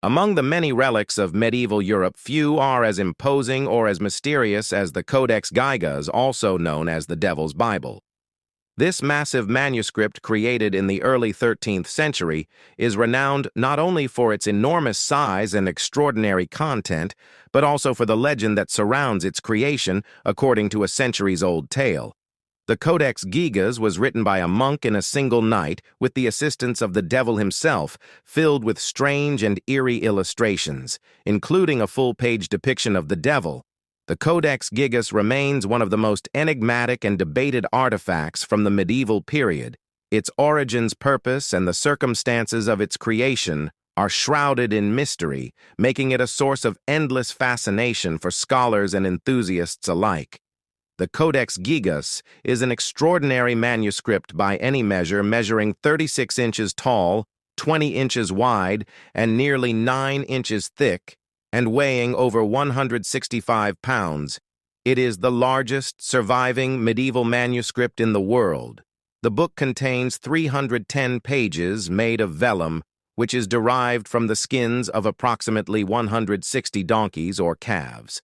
Among the many relics of medieval Europe, few are as imposing or as mysterious as the Codex Gigas, also known as the Devil's Bible. This massive manuscript, created in the early 13th century, is renowned not only for its enormous size and extraordinary content, but also for the legend that surrounds its creation, according to a centuries-old tale. The Codex Gigas was written by a monk in a single night with the assistance of the devil himself, filled with strange and eerie illustrations, including a full-page depiction of the devil. The Codex Gigas remains one of the most enigmatic and debated artifacts from the medieval period. Its origins, purpose, and the circumstances of its creation are shrouded in mystery, making it a source of endless fascination for scholars and enthusiasts alike. The Codex Gigas is an extraordinary manuscript by any measure, measuring 36 inches tall, 20 inches wide, and nearly 9 inches thick, and weighing over 165 pounds. It is the largest surviving medieval manuscript in the world. The book contains 310 pages made of vellum, which is derived from the skins of approximately 160 donkeys or calves.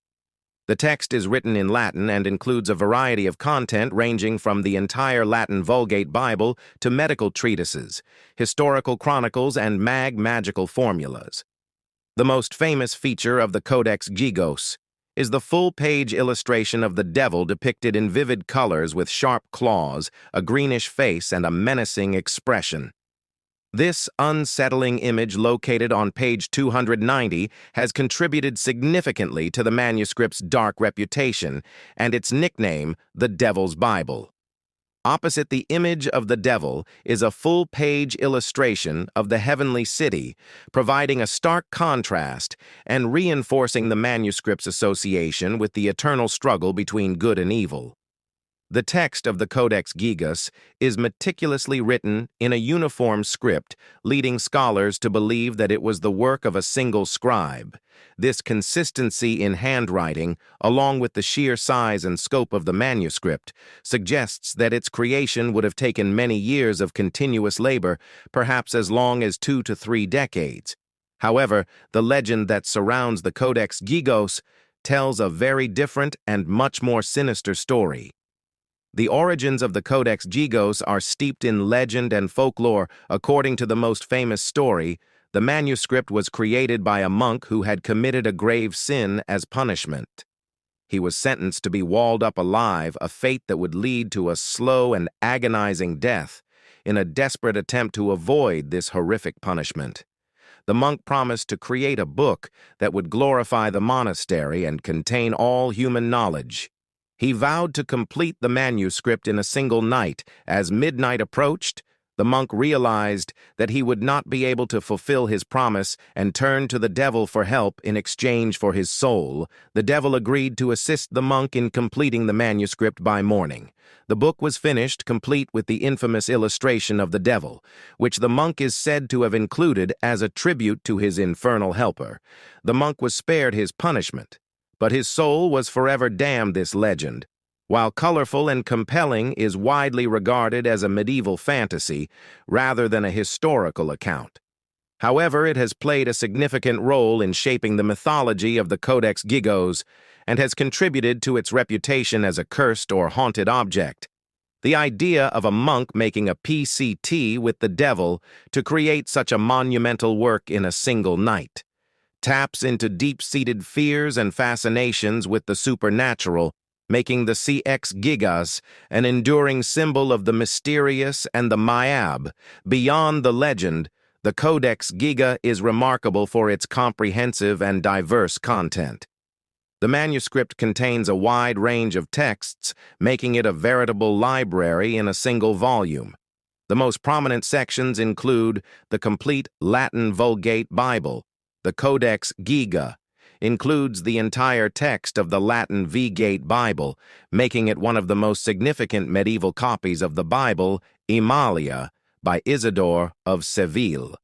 The text is written in Latin and includes a variety of content ranging from the entire Latin Vulgate Bible to medical treatises, historical chronicles, and magical formulas. The most famous feature of the Codex Gigas is the full-page illustration of the devil depicted in vivid colors with sharp claws, a greenish face, and a menacing expression. This unsettling image, located on page 290, has contributed significantly to the manuscript's dark reputation and its nickname, the Devil's Bible. Opposite the image of the devil is a full-page illustration of the heavenly city, providing a stark contrast and reinforcing the manuscript's association with the eternal struggle between good and evil. The text of the Codex Gigas is meticulously written in a uniform script, leading scholars to believe that it was the work of a single scribe. This consistency in handwriting, along with the sheer size and scope of the manuscript, suggests that its creation would have taken many years of continuous labor, perhaps as long as 2 to 3 decades. However, the legend that surrounds the Codex Gigas tells a very different and much more sinister story. The origins of the Codex Gigas are steeped in legend and folklore. According to the most famous story, the manuscript was created by a monk who had committed a grave sin as punishment. He was sentenced to be walled up alive, a fate that would lead to a slow and agonizing death. In a desperate attempt to avoid this horrific punishment, the monk promised to create a book that would glorify the monastery and contain all human knowledge. He vowed to complete the manuscript in a single night. As midnight approached, the monk realized that he would not be able to fulfill his promise and turned to the devil for help in exchange for his soul. The devil agreed to assist the monk in completing the manuscript by morning. The book was finished, complete with the infamous illustration of the devil, which the monk is said to have included as a tribute to his infernal helper. The monk was spared his punishment, but his soul was forever damned. This legend, while colorful and compelling, is widely regarded as a medieval fantasy rather than a historical account. However, it has played a significant role in shaping the mythology of the Codex Gigas and has contributed to its reputation as a cursed or haunted object. The idea of a monk making a PCT with the devil to create such a monumental work in a single night taps into deep-seated fears and fascinations with the supernatural, making the Codex Gigas an enduring symbol of the mysterious and the mayab. Beyond the legend, the Codex Gigas is remarkable for its comprehensive and diverse content. The manuscript contains a wide range of texts, making it a veritable library in a single volume. The most prominent sections include the complete Latin Vulgate Bible. The Codex Gigas includes the entire text of the Latin Vulgate Bible, making it one of the most significant medieval copies of the Bible, Emalia, by Isidore of Seville.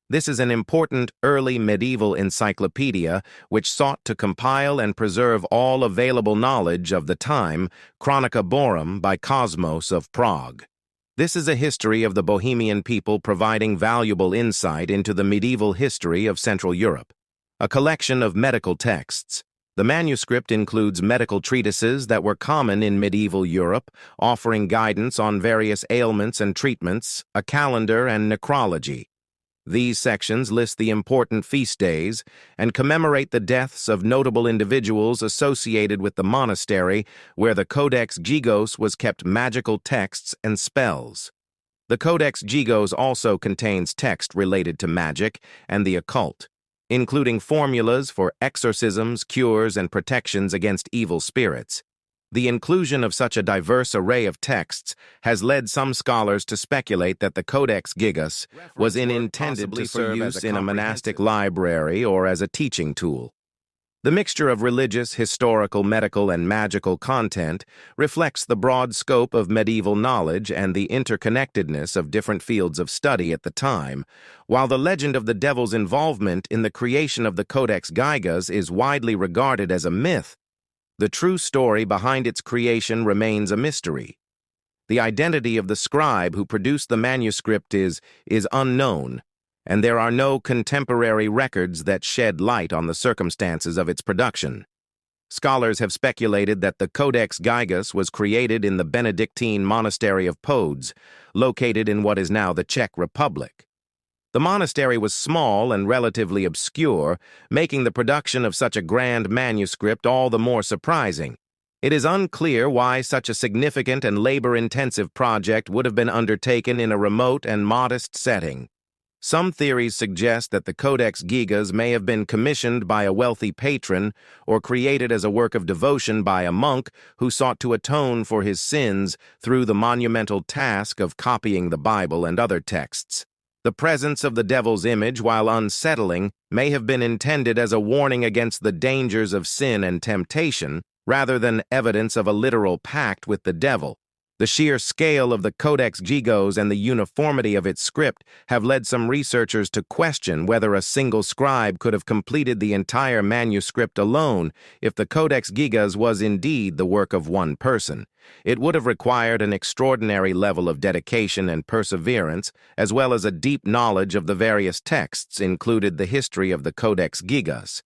This is an important early medieval encyclopedia which sought to compile and preserve all available knowledge of the time, Chronica Borum by Cosmos of Prague. This is a history of the Bohemian people providing valuable insight into the medieval history of Central Europe. A collection of medical texts. The manuscript includes medical treatises that were common in medieval Europe, offering guidance on various ailments and treatments, a calendar, and necrology. These sections list the important feast days and commemorate the deaths of notable individuals associated with the monastery where the Codex Gigas was kept magical texts and spells. The Codex Gigas also contains text related to magic and the occult, including formulas for exorcisms, cures, and protections against evil spirits. The inclusion of such a diverse array of texts has led some scholars to speculate that the Codex Gigas was intended to serve use in a monastic library or as a teaching tool. The mixture of religious, historical, medical, and magical content reflects the broad scope of medieval knowledge and the interconnectedness of different fields of study at the time, while the legend of the devil's involvement in the creation of the Codex Gigas is widely regarded as a myth. The true story behind its creation remains a mystery. The identity of the scribe who produced the manuscript is unknown, and there are no contemporary records that shed light on the circumstances of its production. Scholars have speculated that the Codex Gigas was created in the Benedictine monastery of Pods, located in what is now the Czech Republic. The monastery was small and relatively obscure, making the production of such a grand manuscript all the more surprising. It is unclear why such a significant and labor-intensive project would have been undertaken in a remote and modest setting. Some theories suggest that the Codex Gigas may have been commissioned by a wealthy patron or created as a work of devotion by a monk who sought to atone for his sins through the monumental task of copying the Bible and other texts. The presence of the devil's image, while unsettling, may have been intended as a warning against the dangers of sin and temptation, rather than evidence of a literal pact with the devil. The sheer scale of the Codex Gigas and the uniformity of its script have led some researchers to question whether a single scribe could have completed the entire manuscript alone if the Codex Gigas was indeed the work of one person. It would have required an extraordinary level of dedication and perseverance, as well as a deep knowledge of the various texts included the history of the Codex Gigas.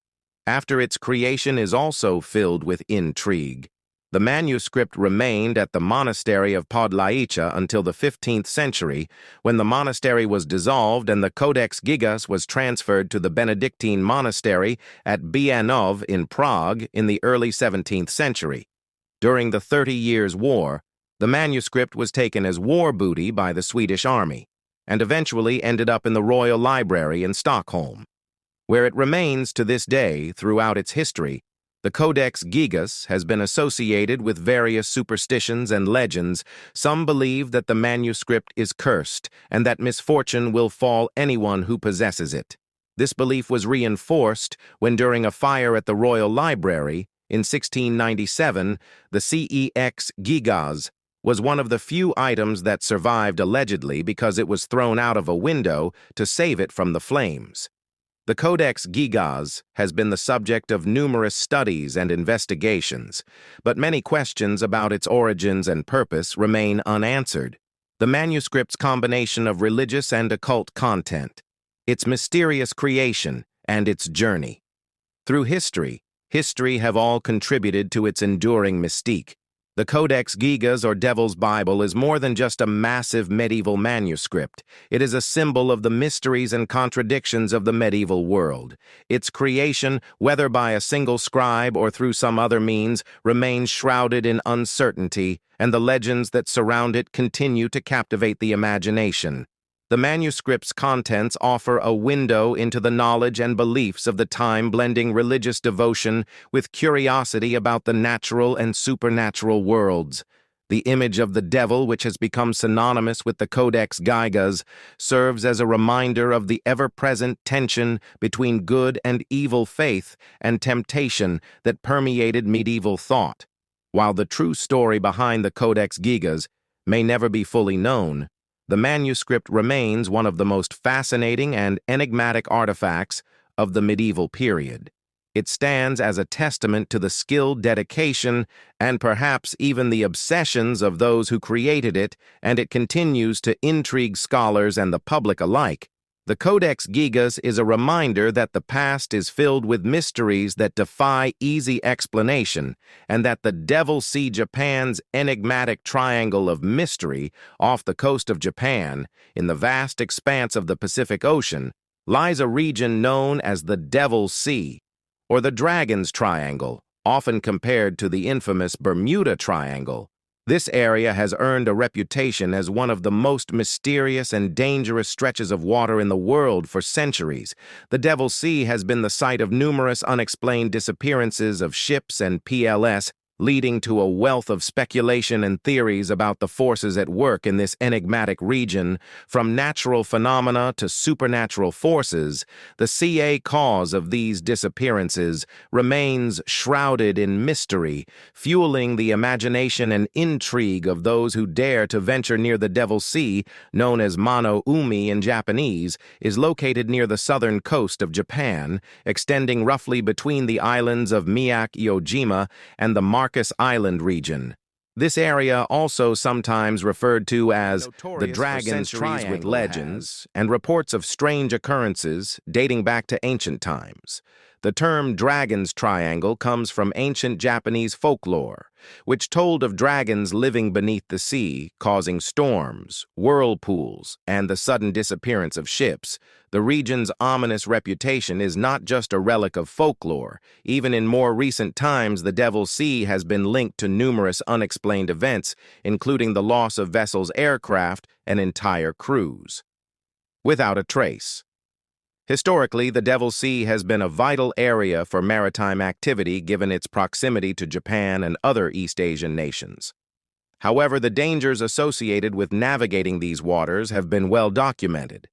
After its creation is also filled with intrigue. The manuscript remained at the monastery of Podlaica until the 15th century, when the monastery was dissolved and the Codex Gigas was transferred to the Benedictine monastery at Bianov in Prague in the early 17th century. During the 30 Years' War, the manuscript was taken as war booty by the Swedish army, and eventually ended up in the Royal Library in Stockholm, where it remains to this day throughout its history. The Codex Gigas has been associated with various superstitions and legends. Some believe that the manuscript is cursed and that misfortune will fall anyone who possesses it. This belief was reinforced when, during a fire at the Royal Library in 1697, the Codex Gigas was one of the few items that survived allegedly because it was thrown out of a window to save it from the flames. The Codex Gigas has been the subject of numerous studies and investigations, but many questions about its origins and purpose remain unanswered. The manuscript's combination of religious and occult content, its mysterious creation, and its journey through history have all contributed to its enduring mystique. The Codex Gigas, or Devil's Bible, is more than just a massive medieval manuscript. It is a symbol of the mysteries and contradictions of the medieval world. Its creation, whether by a single scribe or through some other means, remains shrouded in uncertainty, and the legends that surround it continue to captivate the imagination. The manuscript's contents offer a window into the knowledge and beliefs of the time, blending religious devotion with curiosity about the natural and supernatural worlds. The image of the devil, which has become synonymous with the Codex Gigas, serves as a reminder of the ever-present tension between good and evil, faith and temptation that permeated medieval thought. While the true story behind the Codex Gigas may never be fully known, the manuscript remains one of the most fascinating and enigmatic artifacts of the medieval period. It stands as a testament to the skill, dedication, and perhaps even the obsessions of those who created it, and it continues to intrigue scholars and the public alike. The Codex Gigas is a reminder that the past is filled with mysteries that defy easy explanation, and that the Devil Sea, Japan's enigmatic triangle of mystery off the coast of Japan, in the vast expanse of the Pacific Ocean, lies a region known as the Devil Sea, or the Dragon's Triangle, often compared to the infamous Bermuda Triangle. This area has earned a reputation as one of the most mysterious and dangerous stretches of water in the world for centuries. The Devil Sea has been the site of numerous unexplained disappearances of ships and PLS, leading to a wealth of speculation and theories about the forces at work in this enigmatic region. From natural phenomena to supernatural forces, the CA cause of these disappearances remains shrouded in mystery, fueling the imagination and intrigue of those who dare to venture near the Devil Sea, known as Mano Umi in Japanese, is located near the southern coast of Japan, extending roughly between the islands of Miyake-Ojima and the Marcus Island region. This area, also sometimes referred to as the Dragon's Triangle, with legends and reports of strange occurrences dating back to ancient times. The term Dragon's Triangle comes from ancient Japanese folklore, which told of dragons living beneath the sea, causing storms, whirlpools, and the sudden disappearance of ships. The region's ominous reputation is not just a relic of folklore. Even in more recent times, the Devil Sea has been linked to numerous unexplained events, including the loss of vessels' aircraft and entire crews. Without a trace. Historically, the Devil Sea has been a vital area for maritime activity given its proximity to Japan and other East Asian nations. However, the dangers associated with navigating these waters have been well documented.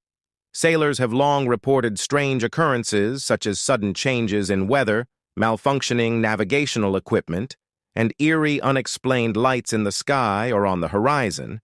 Sailors have long reported strange occurrences such as sudden changes in weather, malfunctioning navigational equipment, and eerie unexplained lights in the sky or on the horizon.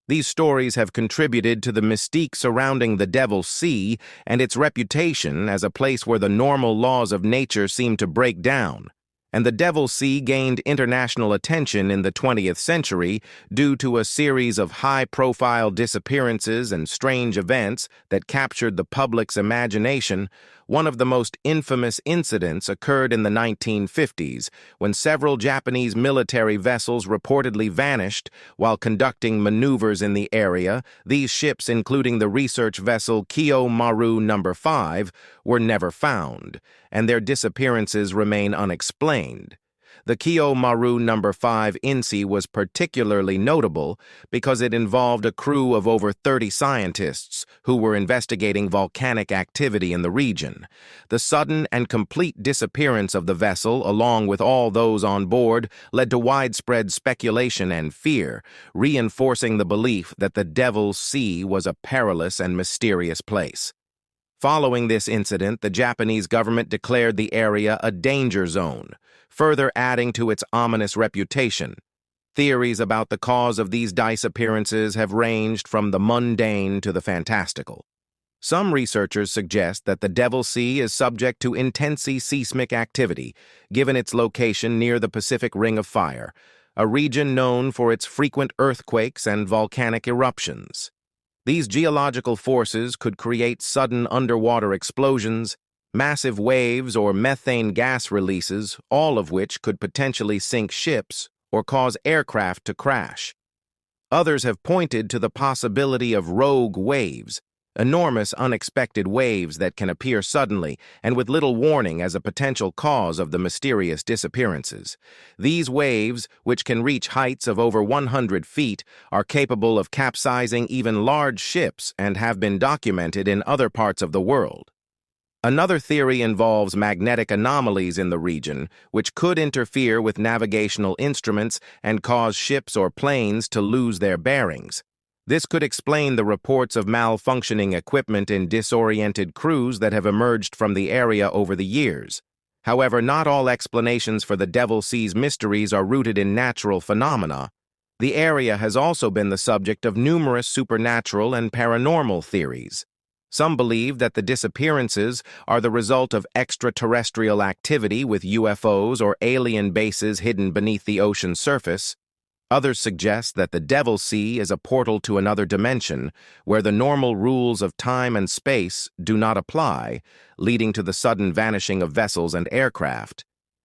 These stories have contributed to the mystique surrounding the Devil Sea and its reputation as a place where the normal laws of nature seem to break down. And the Devil Sea gained international attention in the 20th century due to a series of high-profile disappearances and strange events that captured the public's imagination. One of the most infamous incidents occurred in the 1950s, when several Japanese military vessels reportedly vanished while conducting maneuvers in the area. These ships, including the research vessel Kiyomaru No. 5, were never found, and their disappearances remain unexplained. The Kiyomaru No. 5 INSEE was particularly notable because it involved a crew of over 30 scientists who were investigating volcanic activity in the region. The sudden and complete disappearance of the vessel, along with all those on board, led to widespread speculation and fear, reinforcing the belief that the Devil Sea was a perilous and mysterious place. Following this incident, the Japanese government declared the area a danger zone, further adding to its ominous reputation. Theories about the cause of these disappearances have ranged from the mundane to the fantastical. Some researchers suggest that the Devil Sea is subject to intense seismic activity, given its location near the Pacific Ring of Fire, a region known for its frequent earthquakes and volcanic eruptions. These geological forces could create sudden underwater explosions, massive waves, or methane gas releases, all of which could potentially sink ships or cause aircraft to crash. Others have pointed to the possibility of rogue waves, enormous unexpected waves that can appear suddenly and with little warning as a potential cause of the mysterious disappearances. These waves, which can reach heights of over 100 feet, are capable of capsizing even large ships and have been documented in other parts of the world. Another theory involves magnetic anomalies in the region, which could interfere with navigational instruments and cause ships or planes to lose their bearings. This could explain the reports of malfunctioning equipment and disoriented crews that have emerged from the area over the years. However, not all explanations for the Devil Sea's mysteries are rooted in natural phenomena. The area has also been the subject of numerous supernatural and paranormal theories. Some believe that the disappearances are the result of extraterrestrial activity with UFOs or alien bases hidden beneath the ocean surface. Others suggest that the Devil's Sea is a portal to another dimension where the normal rules of time and space do not apply, leading to the sudden vanishing of vessels and aircraft.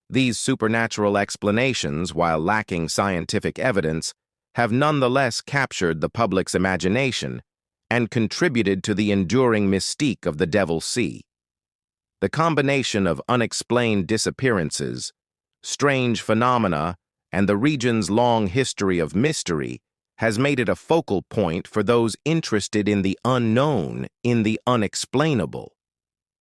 These supernatural explanations, while lacking scientific evidence, have nonetheless captured the public's imagination and contributed to the enduring mystique of the Devil's Sea. The combination of unexplained disappearances, strange phenomena, and the region's long history of mystery has made it a focal point for those interested in the unknown, in the unexplainable.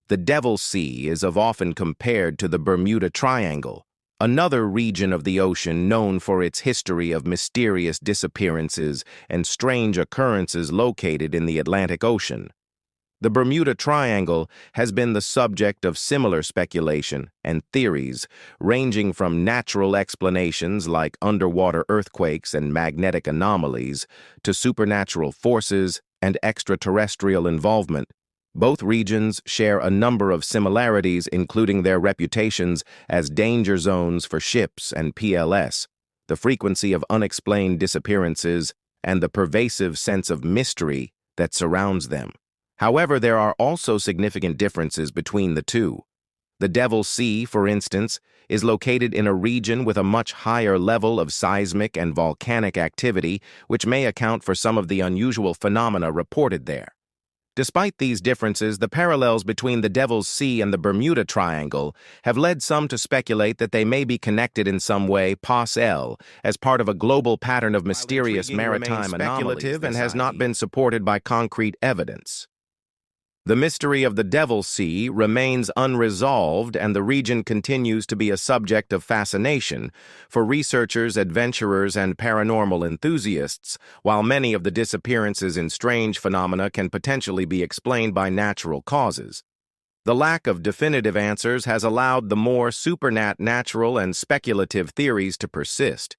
The Devil's Sea is often compared to the Bermuda Triangle, another region of the ocean known for its history of mysterious disappearances and strange occurrences located in the Atlantic Ocean. The Bermuda Triangle has been the subject of similar speculation and theories, ranging from natural explanations like underwater earthquakes and magnetic anomalies to supernatural forces and extraterrestrial involvement. Both regions share a number of similarities, including their reputations as danger zones for ships and PLS, the frequency of unexplained disappearances, and the pervasive sense of mystery that surrounds them. However, there are also significant differences between the two. The Devil's Sea, for instance, is located in a region with a much higher level of seismic and volcanic activity, which may account for some of the unusual phenomena reported there. Despite these differences, the parallels between the Devil's Sea and the Bermuda Triangle have led some to speculate that they may be connected in some way, as part of a global pattern of mysterious maritime anomalies and has not been supported by concrete evidence. The mystery of the Devil's Sea remains unresolved, and the region continues to be a subject of fascination for researchers, adventurers, and paranormal enthusiasts, while many of the disappearances and strange phenomena can potentially be explained by natural causes. The lack of definitive answers has allowed the more supernatural and speculative theories to persist.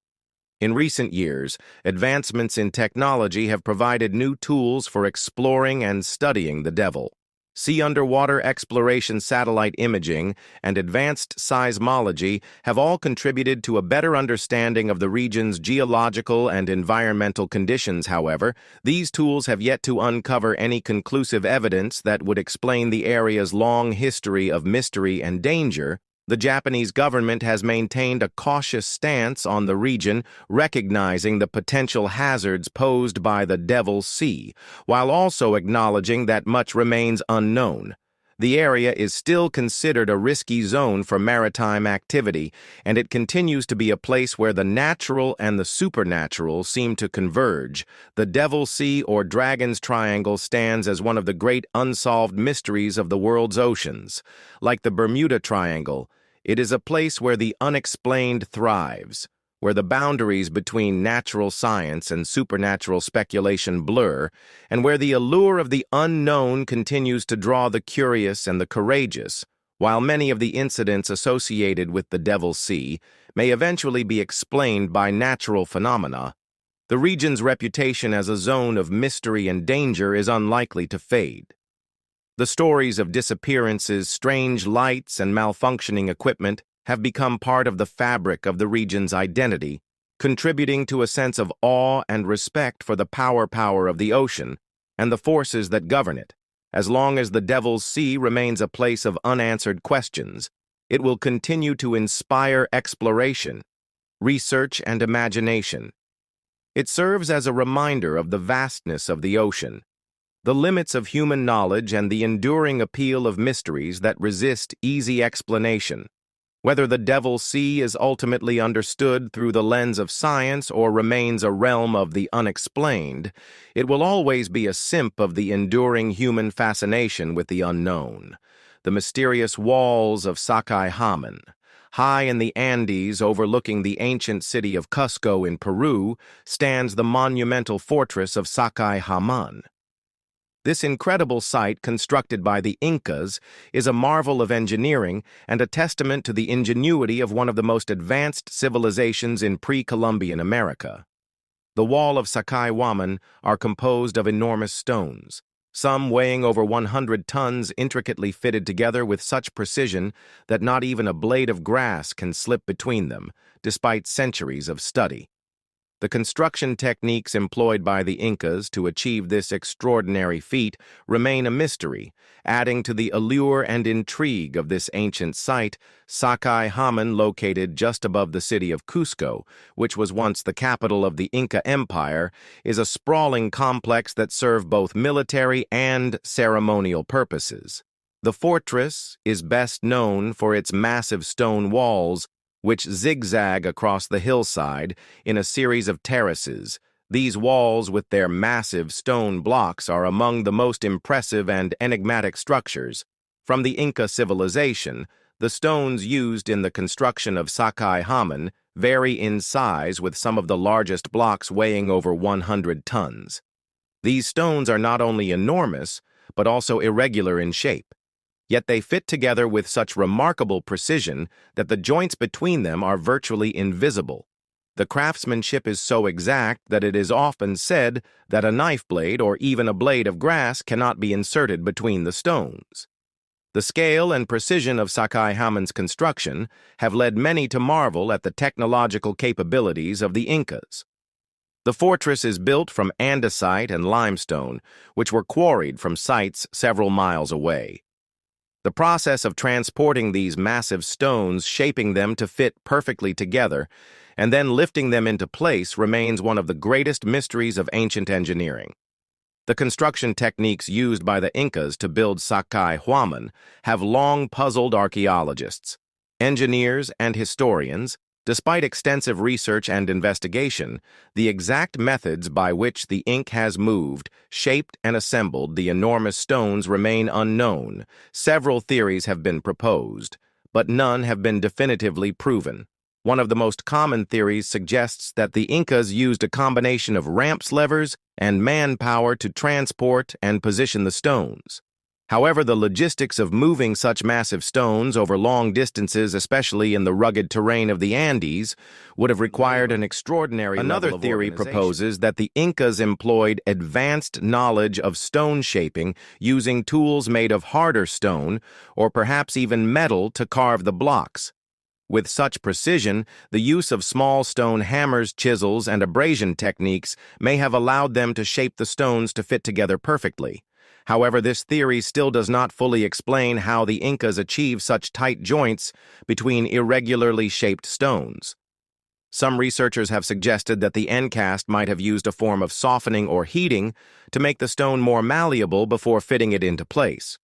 In recent years, advancements in technology have provided new tools for exploring and studying the devil. Sea underwater exploration, satellite imaging, and advanced seismology have all contributed to a better understanding of the region's geological and environmental conditions. However, these tools have yet to uncover any conclusive evidence that would explain the area's long history of mystery and danger. The Japanese government has maintained a cautious stance on the region, recognizing the potential hazards posed by the Devil's Sea, while also acknowledging that much remains unknown. The area is still considered a risky zone for maritime activity, and it continues to be a place where the natural and the supernatural seem to converge. The Devil's Sea, or Dragon's Triangle, stands as one of the great unsolved mysteries of the world's oceans. Like the Bermuda Triangle, it is a place where the unexplained thrives, where the boundaries between natural science and supernatural speculation blur, and where the allure of the unknown continues to draw the curious and the courageous. While many of the incidents associated with the Devil's Sea may eventually be explained by natural phenomena, the region's reputation as a zone of mystery and danger is unlikely to fade. The stories of disappearances, strange lights, and malfunctioning equipment have become part of the fabric of the region's identity, contributing to a sense of awe and respect for the power of the ocean and the forces that govern it. As long as the Devil's Sea remains a place of unanswered questions, it will continue to inspire exploration, research, and imagination. It serves as a reminder of the vastness of the ocean, the limits of human knowledge, and the enduring appeal of mysteries that resist easy explanation. Whether the Devil's Sea is ultimately understood through the lens of science or remains a realm of the unexplained, it will always be a symbol of the enduring human fascination with the unknown. The mysterious walls of Sacsayhuamán, high in the Andes overlooking the ancient city of Cusco in Peru, stands the monumental fortress of Sacsayhuamán. This incredible site, constructed by the Incas, is a marvel of engineering and a testament to the ingenuity of one of the most advanced civilizations in pre-Columbian America. The walls of Sacsayhuamán are composed of enormous stones, some weighing over 100 tons intricately fitted together with such precision that not even a blade of grass can slip between them, despite centuries of study. The construction techniques employed by the Incas to achieve this extraordinary feat remain a mystery, adding to the allure and intrigue of this ancient site. Sacsayhuamán, located just above the city of Cusco, which was once the capital of the Inca Empire, is a sprawling complex that served both military and ceremonial purposes. The fortress is best known for its massive stone walls, which zigzag across the hillside in a series of terraces. These walls, with their massive stone blocks, are among the most impressive and enigmatic structures. From the Inca civilization, the stones used in the construction of Sacsayhuamán vary in size, with some of the largest blocks weighing over 100 tons. These stones are not only enormous, but also irregular in shape. Yet they fit together with such remarkable precision that the joints between them are virtually invisible. The craftsmanship is so exact that it is often said that a knife blade or even a blade of grass cannot be inserted between the stones. The scale and precision of Sacsayhuamán's construction have led many to marvel at the technological capabilities of the Incas. The fortress is built from andesite and limestone, which were quarried from sites several miles away. The process of transporting these massive stones, shaping them to fit perfectly together, and then lifting them into place remains one of the greatest mysteries of ancient engineering. The construction techniques used by the Incas to build Sacsayhuamán have long puzzled archaeologists, engineers, and historians. Despite extensive research and investigation, the exact methods by which the Inca has moved, shaped, and assembled the enormous stones remain unknown. Several theories have been proposed, but none have been definitively proven. One of the most common theories suggests that the Incas used a combination of ramps, levers, and manpower to transport and position the stones. However, the logistics of moving such massive stones over long distances, especially in the rugged terrain of the Andes, would have required an extraordinary level of organization. Another theory proposes that the Incas employed advanced knowledge of stone shaping, using tools made of harder stone or perhaps even metal to carve the blocks. With such precision, the use of small stone hammers, chisels, and abrasion techniques may have allowed them to shape the stones to fit together perfectly. However, this theory still does not fully explain how the Incas achieved such tight joints between irregularly shaped stones. Some researchers have suggested that the endcast might have used a form of softening or heating to make the stone more malleable before fitting it into place.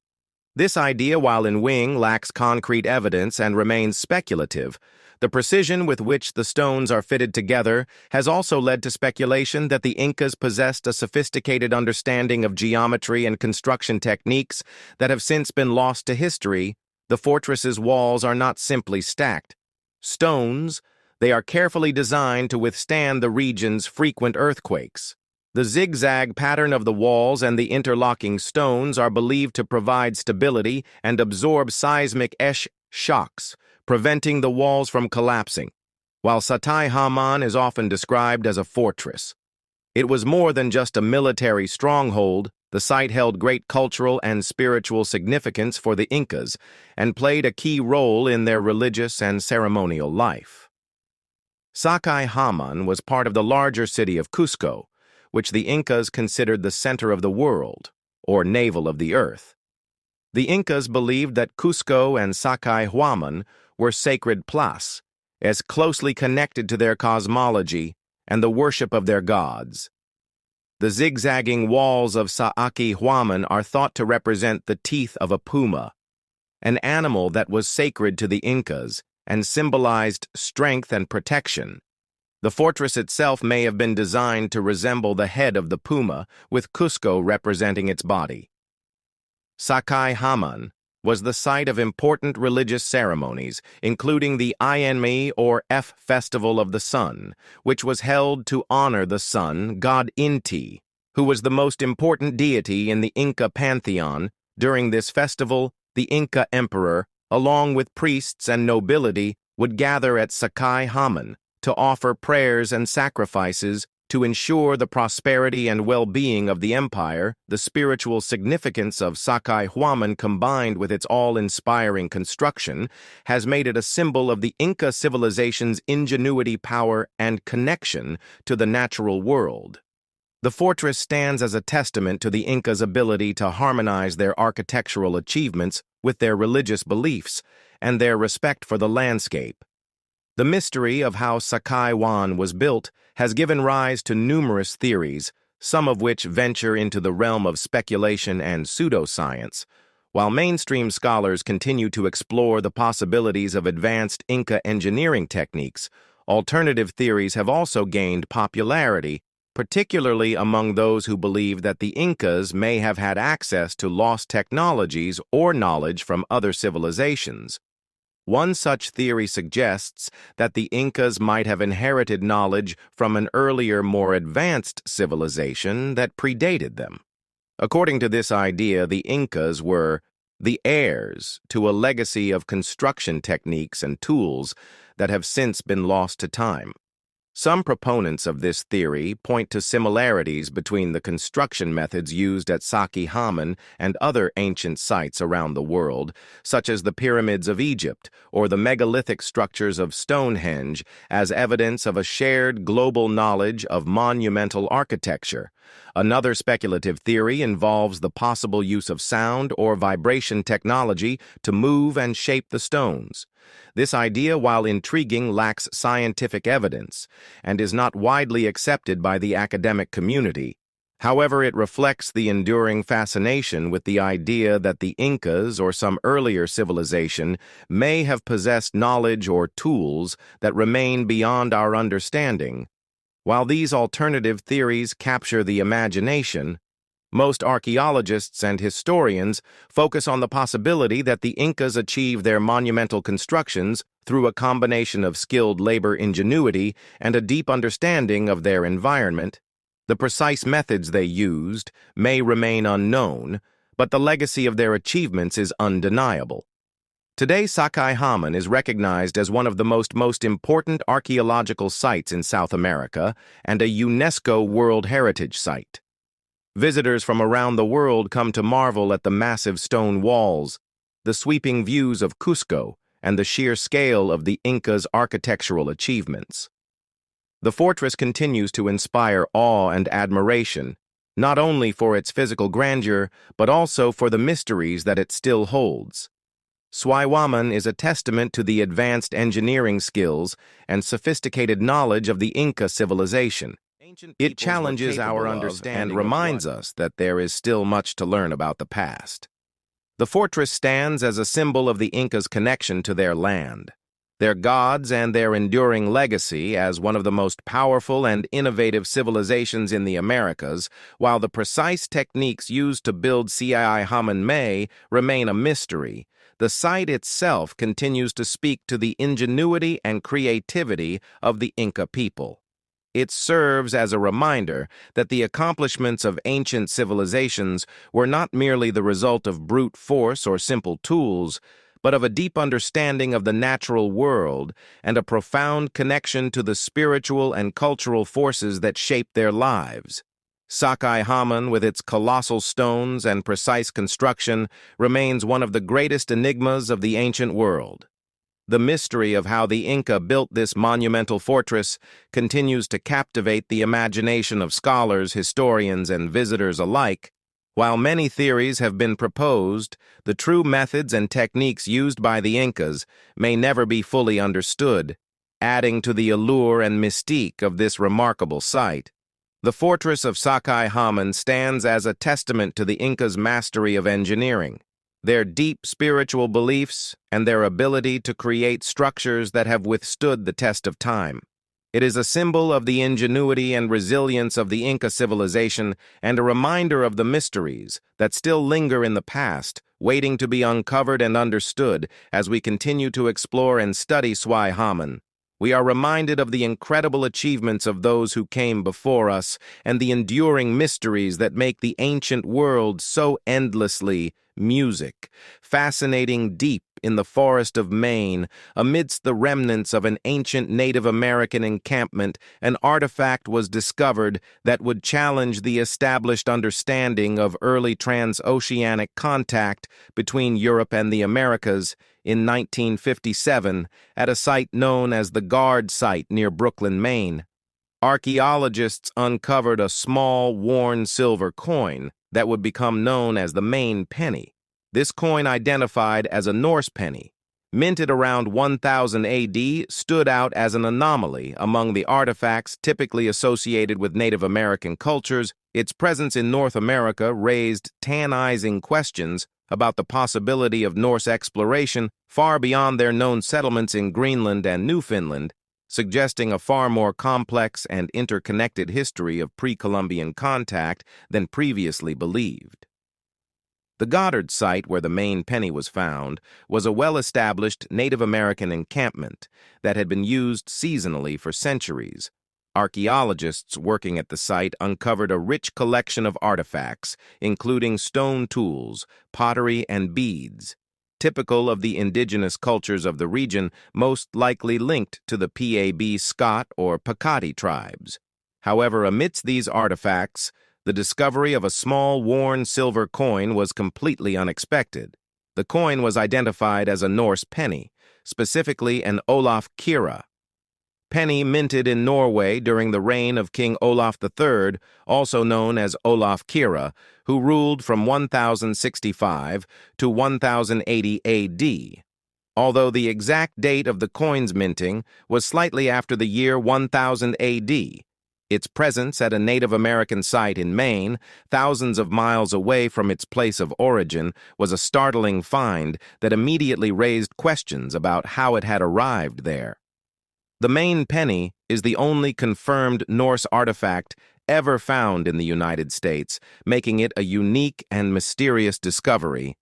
This idea, while in wing, lacks concrete evidence and remains speculative. The precision with which the stones are fitted together has also led to speculation that the Incas possessed a sophisticated understanding of geometry and construction techniques that have since been lost to history. The fortress's walls are not simply stacked stones, they are carefully designed to withstand the region's frequent earthquakes. The zigzag pattern of the walls and the interlocking stones are believed to provide stability and absorb seismic shocks, preventing the walls from collapsing. While Sacsayhuamán is often described as a fortress, it was more than just a military stronghold. The site held great cultural and spiritual significance for the Incas and played a key role in their religious and ceremonial life. Sacsayhuamán was part of the larger city of Cusco, which the Incas considered the center of the world, or navel of the earth. The Incas believed that Cusco and Sacsayhuamán were sacred places, as closely connected to their cosmology and the worship of their gods. The zigzagging walls of Sacsayhuamán are thought to represent the teeth of a puma, an animal that was sacred to the Incas and symbolized strength and protection. The fortress itself may have been designed to resemble the head of the puma, with Cusco representing its body. Sacsayhuamán was the site of important religious ceremonies, including the Inmi or Festival of the Sun, which was held to honor the sun god Inti, who was the most important deity in the Inca pantheon. During this festival, the Inca emperor, along with priests and nobility, would gather at Sacsayhuamán to offer prayers and sacrifices To ensure the prosperity and well-being of the empire, the spiritual significance of Sacsayhuamán combined with its awe-inspiring construction has made it a symbol of the Inca civilization's ingenuity, power, and connection to the natural world. The fortress stands as a testament to the Incas' ability to harmonize their architectural achievements with their religious beliefs and their respect for the landscape. The mystery of how Sacsayhuamán was built has given rise to numerous theories, some of which venture into the realm of speculation and pseudoscience. While mainstream scholars continue to explore the possibilities of advanced Inca engineering techniques, alternative theories have also gained popularity, particularly among those who believe that the Incas may have had access to lost technologies or knowledge from other civilizations. One such theory suggests that the Incas might have inherited knowledge from an earlier, more advanced civilization that predated them. According to this idea, the Incas were the heirs to a legacy of construction techniques and tools that have since been lost to time. Some proponents of this theory point to similarities between the construction methods used at Sacsayhuamán and other ancient sites around the world, such as the pyramids of Egypt or the megalithic structures of Stonehenge, as evidence of a shared global knowledge of monumental architecture. Another speculative theory involves the possible use of sound or vibration technology to move and shape the stones. This idea, while intriguing, lacks scientific evidence and is not widely accepted by the academic community. However, it reflects the enduring fascination with the idea that the Incas or some earlier civilization may have possessed knowledge or tools that remain beyond our understanding. While these alternative theories capture the imagination, most archaeologists and historians focus on the possibility that the Incas achieved their monumental constructions through a combination of skilled labor ingenuity and a deep understanding of their environment. The precise methods they used may remain unknown, but the legacy of their achievements is undeniable. Today, Sacsayhuamán is recognized as one of the most important archaeological sites in South America and a UNESCO World Heritage Site. Visitors from around the world come to marvel at the massive stone walls, the sweeping views of Cusco, and the sheer scale of the Incas' architectural achievements. The fortress continues to inspire awe and admiration, not only for its physical grandeur, but also for the mysteries that it still holds. Sacsayhuamán is a testament to the advanced engineering skills and sophisticated knowledge of the Inca civilization. It challenges our understanding and reminds us that there is still much to learn about the past. The fortress stands as a symbol of the Incas' connection to their land, their gods, and their enduring legacy as one of the most powerful and innovative civilizations in the Americas, while the precise techniques used to build Sacsayhuamán may remain a mystery. The site itself continues to speak to the ingenuity and creativity of the Inca people. It serves as a reminder that the accomplishments of ancient civilizations were not merely the result of brute force or simple tools, but of a deep understanding of the natural world and a profound connection to the spiritual and cultural forces that shape their lives. Sacsayhuamán, with its colossal stones and precise construction, remains one of the greatest enigmas of the ancient world. The mystery of how the Inca built this monumental fortress continues to captivate the imagination of scholars, historians, and visitors alike. While many theories have been proposed, the true methods and techniques used by the Incas may never be fully understood, adding to the allure and mystique of this remarkable site. The fortress of Sacsayhuamán stands as a testament to the Incas' mastery of engineering, their deep spiritual beliefs, and their ability to create structures that have withstood the test of time. It is a symbol of the ingenuity and resilience of the Inca civilization and a reminder of the mysteries that still linger in the past, waiting to be uncovered and understood as we continue to explore and study Sacsayhuamán. We are reminded of the incredible achievements of those who came before us and the enduring mysteries that make the ancient world so endlessly music, fascinating deep in the forest of Maine, amidst the remnants of an ancient Native American encampment, an artifact was discovered that would challenge the established understanding of early transoceanic contact between Europe and the Americas in 1957 at a site known as the Guard Site near Brooklyn, Maine. Archaeologists uncovered a small, worn silver coin that would become known as the Maine penny. This coin, identified as a Norse penny, minted around 1000 AD, stood out as an anomaly among the artifacts typically associated with Native American cultures. Its presence in North America raised tantalizing questions about the possibility of Norse exploration far beyond their known settlements in Greenland and Newfoundland, suggesting a far more complex and interconnected history of pre-Columbian contact than previously believed. The Goddard site where the Maine penny was found was a well-established Native American encampment that had been used seasonally for centuries. Archaeologists working at the site uncovered a rich collection of artifacts, including stone tools, pottery, and beads, typical of the indigenous cultures of the region, most likely linked to the Pab Scott or Pacati tribes. However, amidst these artifacts, the discovery of a small, worn silver coin was completely unexpected. The coin was identified as a Norse penny, specifically an Olaf Kira penny minted in Norway during the reign of King Olaf III, also known as Olaf Kira, who ruled from 1065 to 1080 AD. Although the exact date of the coin's minting was slightly after the year 1000 AD, its presence at a Native American site in Maine, thousands of miles away from its place of origin, was a startling find that immediately raised questions about how it had arrived there. The Maine penny is the only confirmed Norse artifact ever found in the United States, making it a unique and mysterious discovery.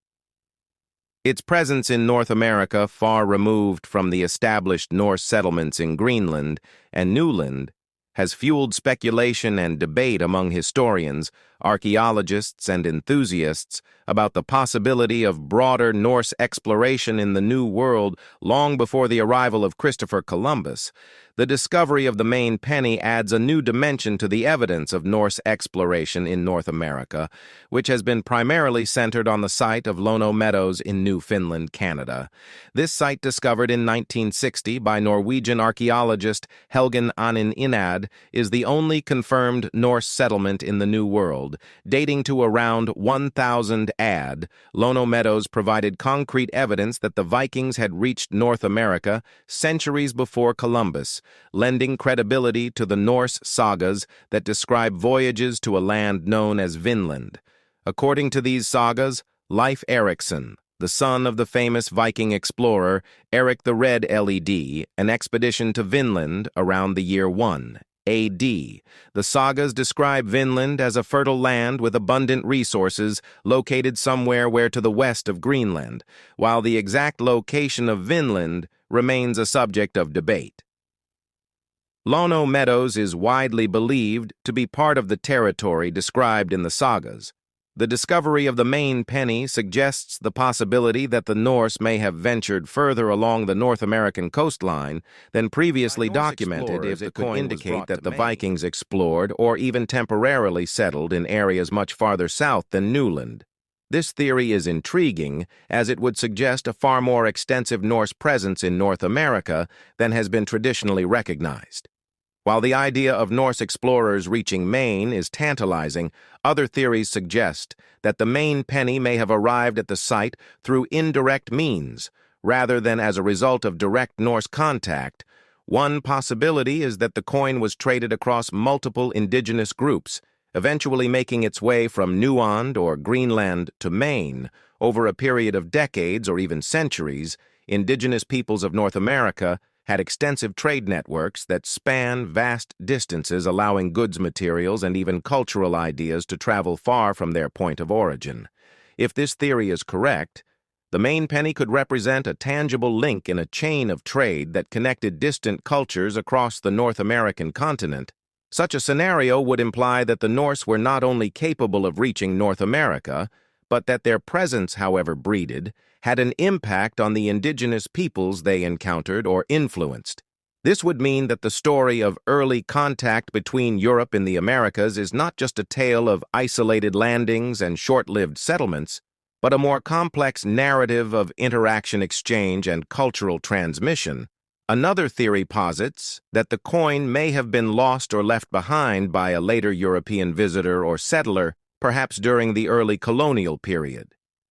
Its presence in North America, far removed from the established Norse settlements in Greenland and Newland, has fueled speculation and debate among historians, archaeologists, and enthusiasts about the possibility of broader Norse exploration in the New World long before the arrival of Christopher Columbus. The discovery of the Maine penny adds a new dimension to the evidence of Norse exploration in North America, which has been primarily centered on the site of Lono Meadows in Newfoundland, Canada. This site, discovered in 1960 by Norwegian archaeologist Helgen Anin Inad, is the only confirmed Norse settlement in the New World. Dating to around 1000 AD, Lono Meadows provided concrete evidence that the Vikings had reached North America centuries before Columbus, lending credibility to the Norse sagas that describe voyages to a land known as Vinland. According to these sagas, Leif Erikson, the son of the famous Viking explorer Eric the Red Led, an expedition to Vinland around the year 1 AD. The sagas describe Vinland as a fertile land with abundant resources located somewhere to the west of Greenland, while the exact location of Vinland remains a subject of debate. Lono Meadows is widely believed to be part of the territory described in the sagas. The discovery of the Maine penny suggests the possibility that the Norse may have ventured further along the North American coastline than previously documented, if it could indicate that the Vikings explored or even temporarily settled in areas much farther south than Newland. This theory is intriguing, as it would suggest a far more extensive Norse presence in North America than has been traditionally recognized. While the idea of Norse explorers reaching Maine is tantalizing, other theories suggest that the Maine penny may have arrived at the site through indirect means, rather than as a result of direct Norse contact. One possibility is that the coin was traded across multiple indigenous groups, eventually making its way from Newfoundland or Greenland to Maine. Over a period of decades or even centuries, indigenous peoples of North America had extensive trade networks that span vast distances, allowing goods, materials, and even cultural ideas to travel far from their point of origin. If this theory is correct, the Maine penny could represent a tangible link in a chain of trade that connected distant cultures across the North American continent. Such a scenario would imply that the Norse were not only capable of reaching North America, but that their presence, however breeded, had an impact on the indigenous peoples they encountered or influenced. This would mean that the story of early contact between Europe and the Americas is not just a tale of isolated landings and short-lived settlements, but a more complex narrative of interaction, exchange, and cultural transmission. Another theory posits that the coin may have been lost or left behind by a later European visitor or settler, perhaps during the early colonial period.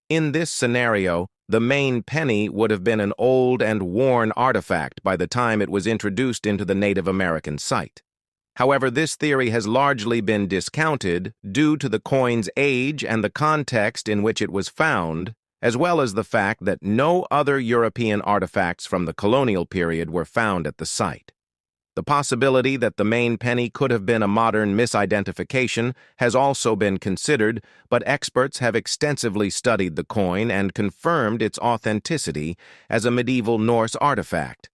In this scenario, the Maine penny would have been an old and worn artifact by the time it was introduced into the Native American site. However, this theory has largely been discounted due to the coin's age and the context in which it was found, as well as the fact that no other European artifacts from the colonial period were found at the site. The possibility that the Maine penny could have been a modern misidentification has also been considered, but experts have extensively studied the coin and confirmed its authenticity as a medieval Norse artifact.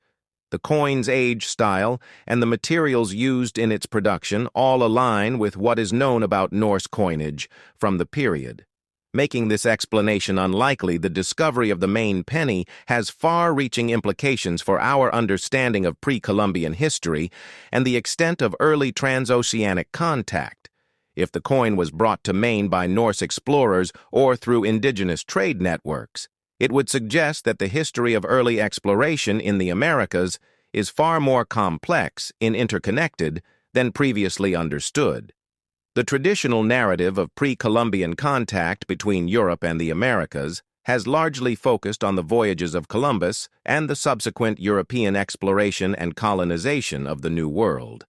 The coin's age, style, and the materials used in its production all align with what is known about Norse coinage from the period. Making this explanation unlikely, the discovery of the Maine penny has far-reaching implications for our understanding of pre-Columbian history and the extent of early transoceanic contact. If the coin was brought to Maine by Norse explorers or through indigenous trade networks, it would suggest that the history of early exploration in the Americas is far more complex and interconnected than previously understood. The traditional narrative of pre-Columbian contact between Europe and the Americas has largely focused on the voyages of Columbus and the subsequent European exploration and colonization of the New World.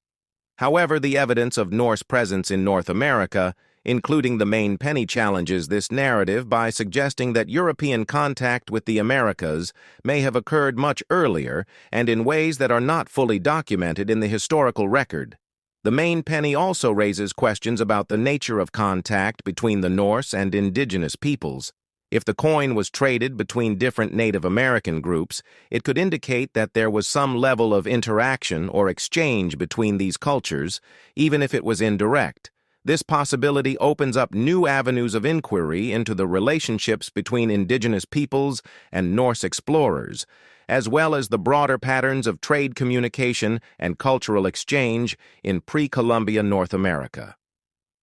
However, the evidence of Norse presence in North America, including the Maine penny, challenges this narrative by suggesting that European contact with the Americas may have occurred much earlier and in ways that are not fully documented in the historical record. The Maine penny also raises questions about the nature of contact between the Norse and indigenous peoples. If the coin was traded between different Native American groups, it could indicate that there was some level of interaction or exchange between these cultures, even if it was indirect. This possibility opens up new avenues of inquiry into the relationships between indigenous peoples and Norse explorers, as well as the broader patterns of trade communication and cultural exchange in pre-Columbian North America.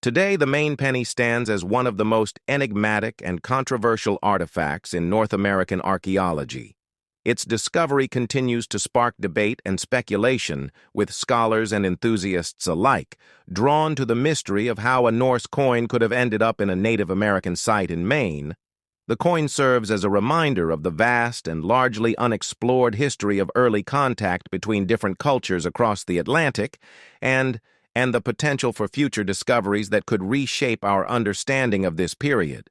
Today, the Maine penny stands as one of the most enigmatic and controversial artifacts in North American archaeology. Its discovery continues to spark debate and speculation, with scholars and enthusiasts alike drawn to the mystery of how a Norse coin could have ended up in a Native American site in Maine. The coin serves as a reminder of the vast and largely unexplored history of early contact between different cultures across the Atlantic and the potential for future discoveries that could reshape our understanding of this period.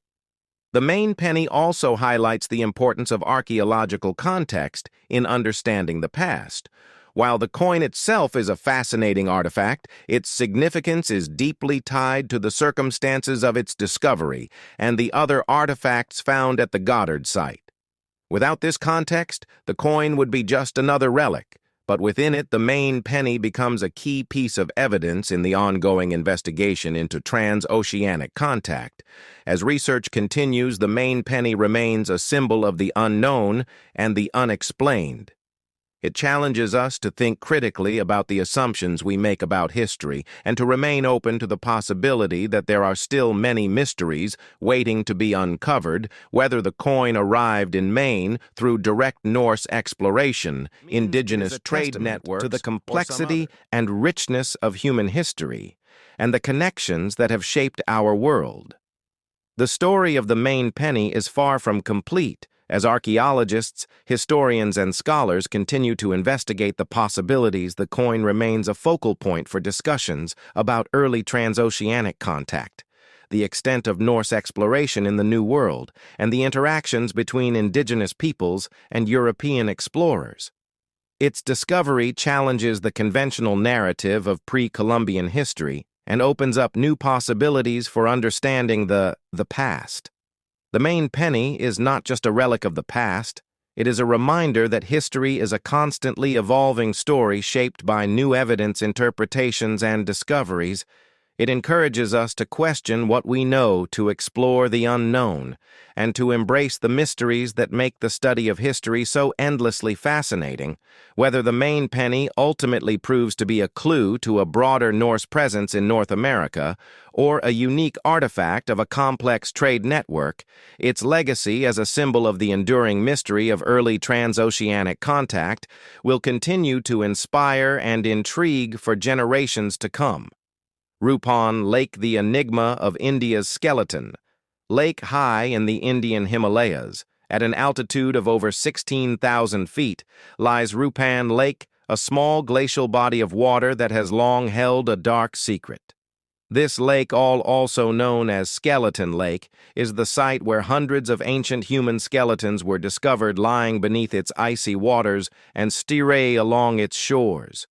The Maine penny also highlights the importance of archaeological context in understanding the past. While the coin itself is a fascinating artifact, its significance is deeply tied to the circumstances of its discovery and the other artifacts found at the Goddard site. Without this context, the coin would be just another relic, but within it, the Maine penny becomes a key piece of evidence in the ongoing investigation into transoceanic contact. As research continues, the Maine penny remains a symbol of the unknown and the unexplained. It challenges us to think critically about the assumptions we make about history and to remain open to the possibility that there are still many mysteries waiting to be uncovered, whether the coin arrived in Maine through direct Norse exploration, indigenous trade networks, to the complexity and richness of human history, and the connections that have shaped our world. The story of the Maine penny is far from complete, as archaeologists, historians, and scholars continue to investigate the possibilities. The coin remains a focal point for discussions about early transoceanic contact, the extent of Norse exploration in the New World, and the interactions between indigenous peoples and European explorers. Its discovery challenges the conventional narrative of pre-Columbian history and opens up new possibilities for understanding the past. The Maine penny is not just a relic of the past, it is a reminder that history is a constantly evolving story shaped by new evidence, interpretations, and discoveries. It encourages us to question what we know, to explore the unknown, and to embrace the mysteries that make the study of history so endlessly fascinating. Whether the Maine penny ultimately proves to be a clue to a broader Norse presence in North America, or a unique artifact of a complex trade network, its legacy as a symbol of the enduring mystery of early transoceanic contact will continue to inspire and intrigue for generations to come. Roopkund Lake, the enigma of India's skeleton. Lake high in the Indian Himalayas, at an altitude of over 16,000 feet, lies Roopkund Lake, a small glacial body of water that has long held a dark secret. This lake, also known as Skeleton Lake, is the site where hundreds of ancient human skeletons were discovered lying beneath its icy waters and stray along its shores.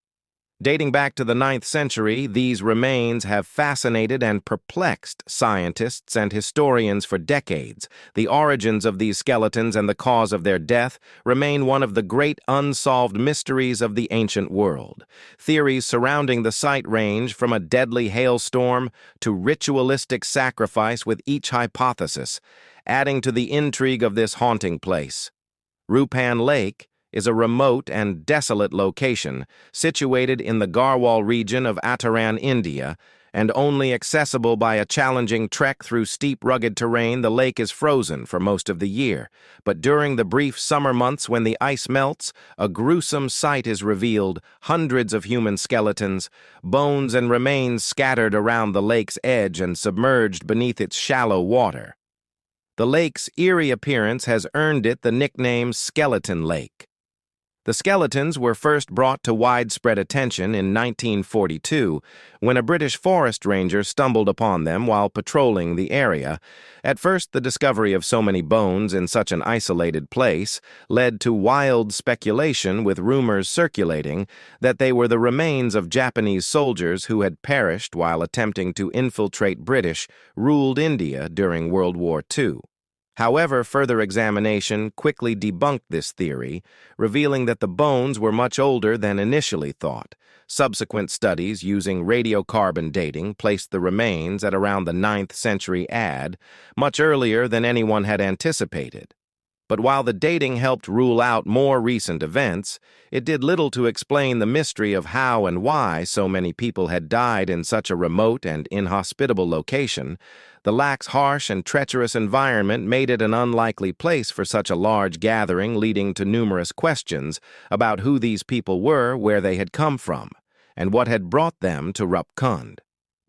Dating back to the 9th century, these remains have fascinated and perplexed scientists and historians for decades. The origins of these skeletons and the cause of their death remain one of the great unsolved mysteries of the ancient world. Theories surrounding the site range from a deadly hailstorm to ritualistic sacrifice, with each hypothesis adding to the intrigue of this haunting place. Roopkund Lake is a remote and desolate location situated in the Garhwal region of Uttarakhand, India, and only accessible by a challenging trek through steep, rugged terrain. The lake is frozen for most of the year, but during the brief summer months when the ice melts, a gruesome sight is revealed: hundreds of human skeletons, bones and remains scattered around the lake's edge and submerged beneath its shallow water. The lake's eerie appearance has earned it the nickname Skeleton Lake. The skeletons were first brought to widespread attention in 1942 when a British forest ranger stumbled upon them while patrolling the area. At first, the discovery of so many bones in such an isolated place led to wild speculation, with rumors circulating that they were the remains of Japanese soldiers who had perished while attempting to infiltrate British-ruled India during World War II. However, further examination quickly debunked this theory, revealing that the bones were much older than initially thought. Subsequent studies using radiocarbon dating placed the remains at around the 9th century AD, much earlier than anyone had anticipated. But while the dating helped rule out more recent events, it did little to explain the mystery of how and why so many people had died in such a remote and inhospitable location. The lake's harsh and treacherous environment made it an unlikely place for such a large gathering, leading to numerous questions about who these people were, where they had come from, and what had brought them to Roopkund.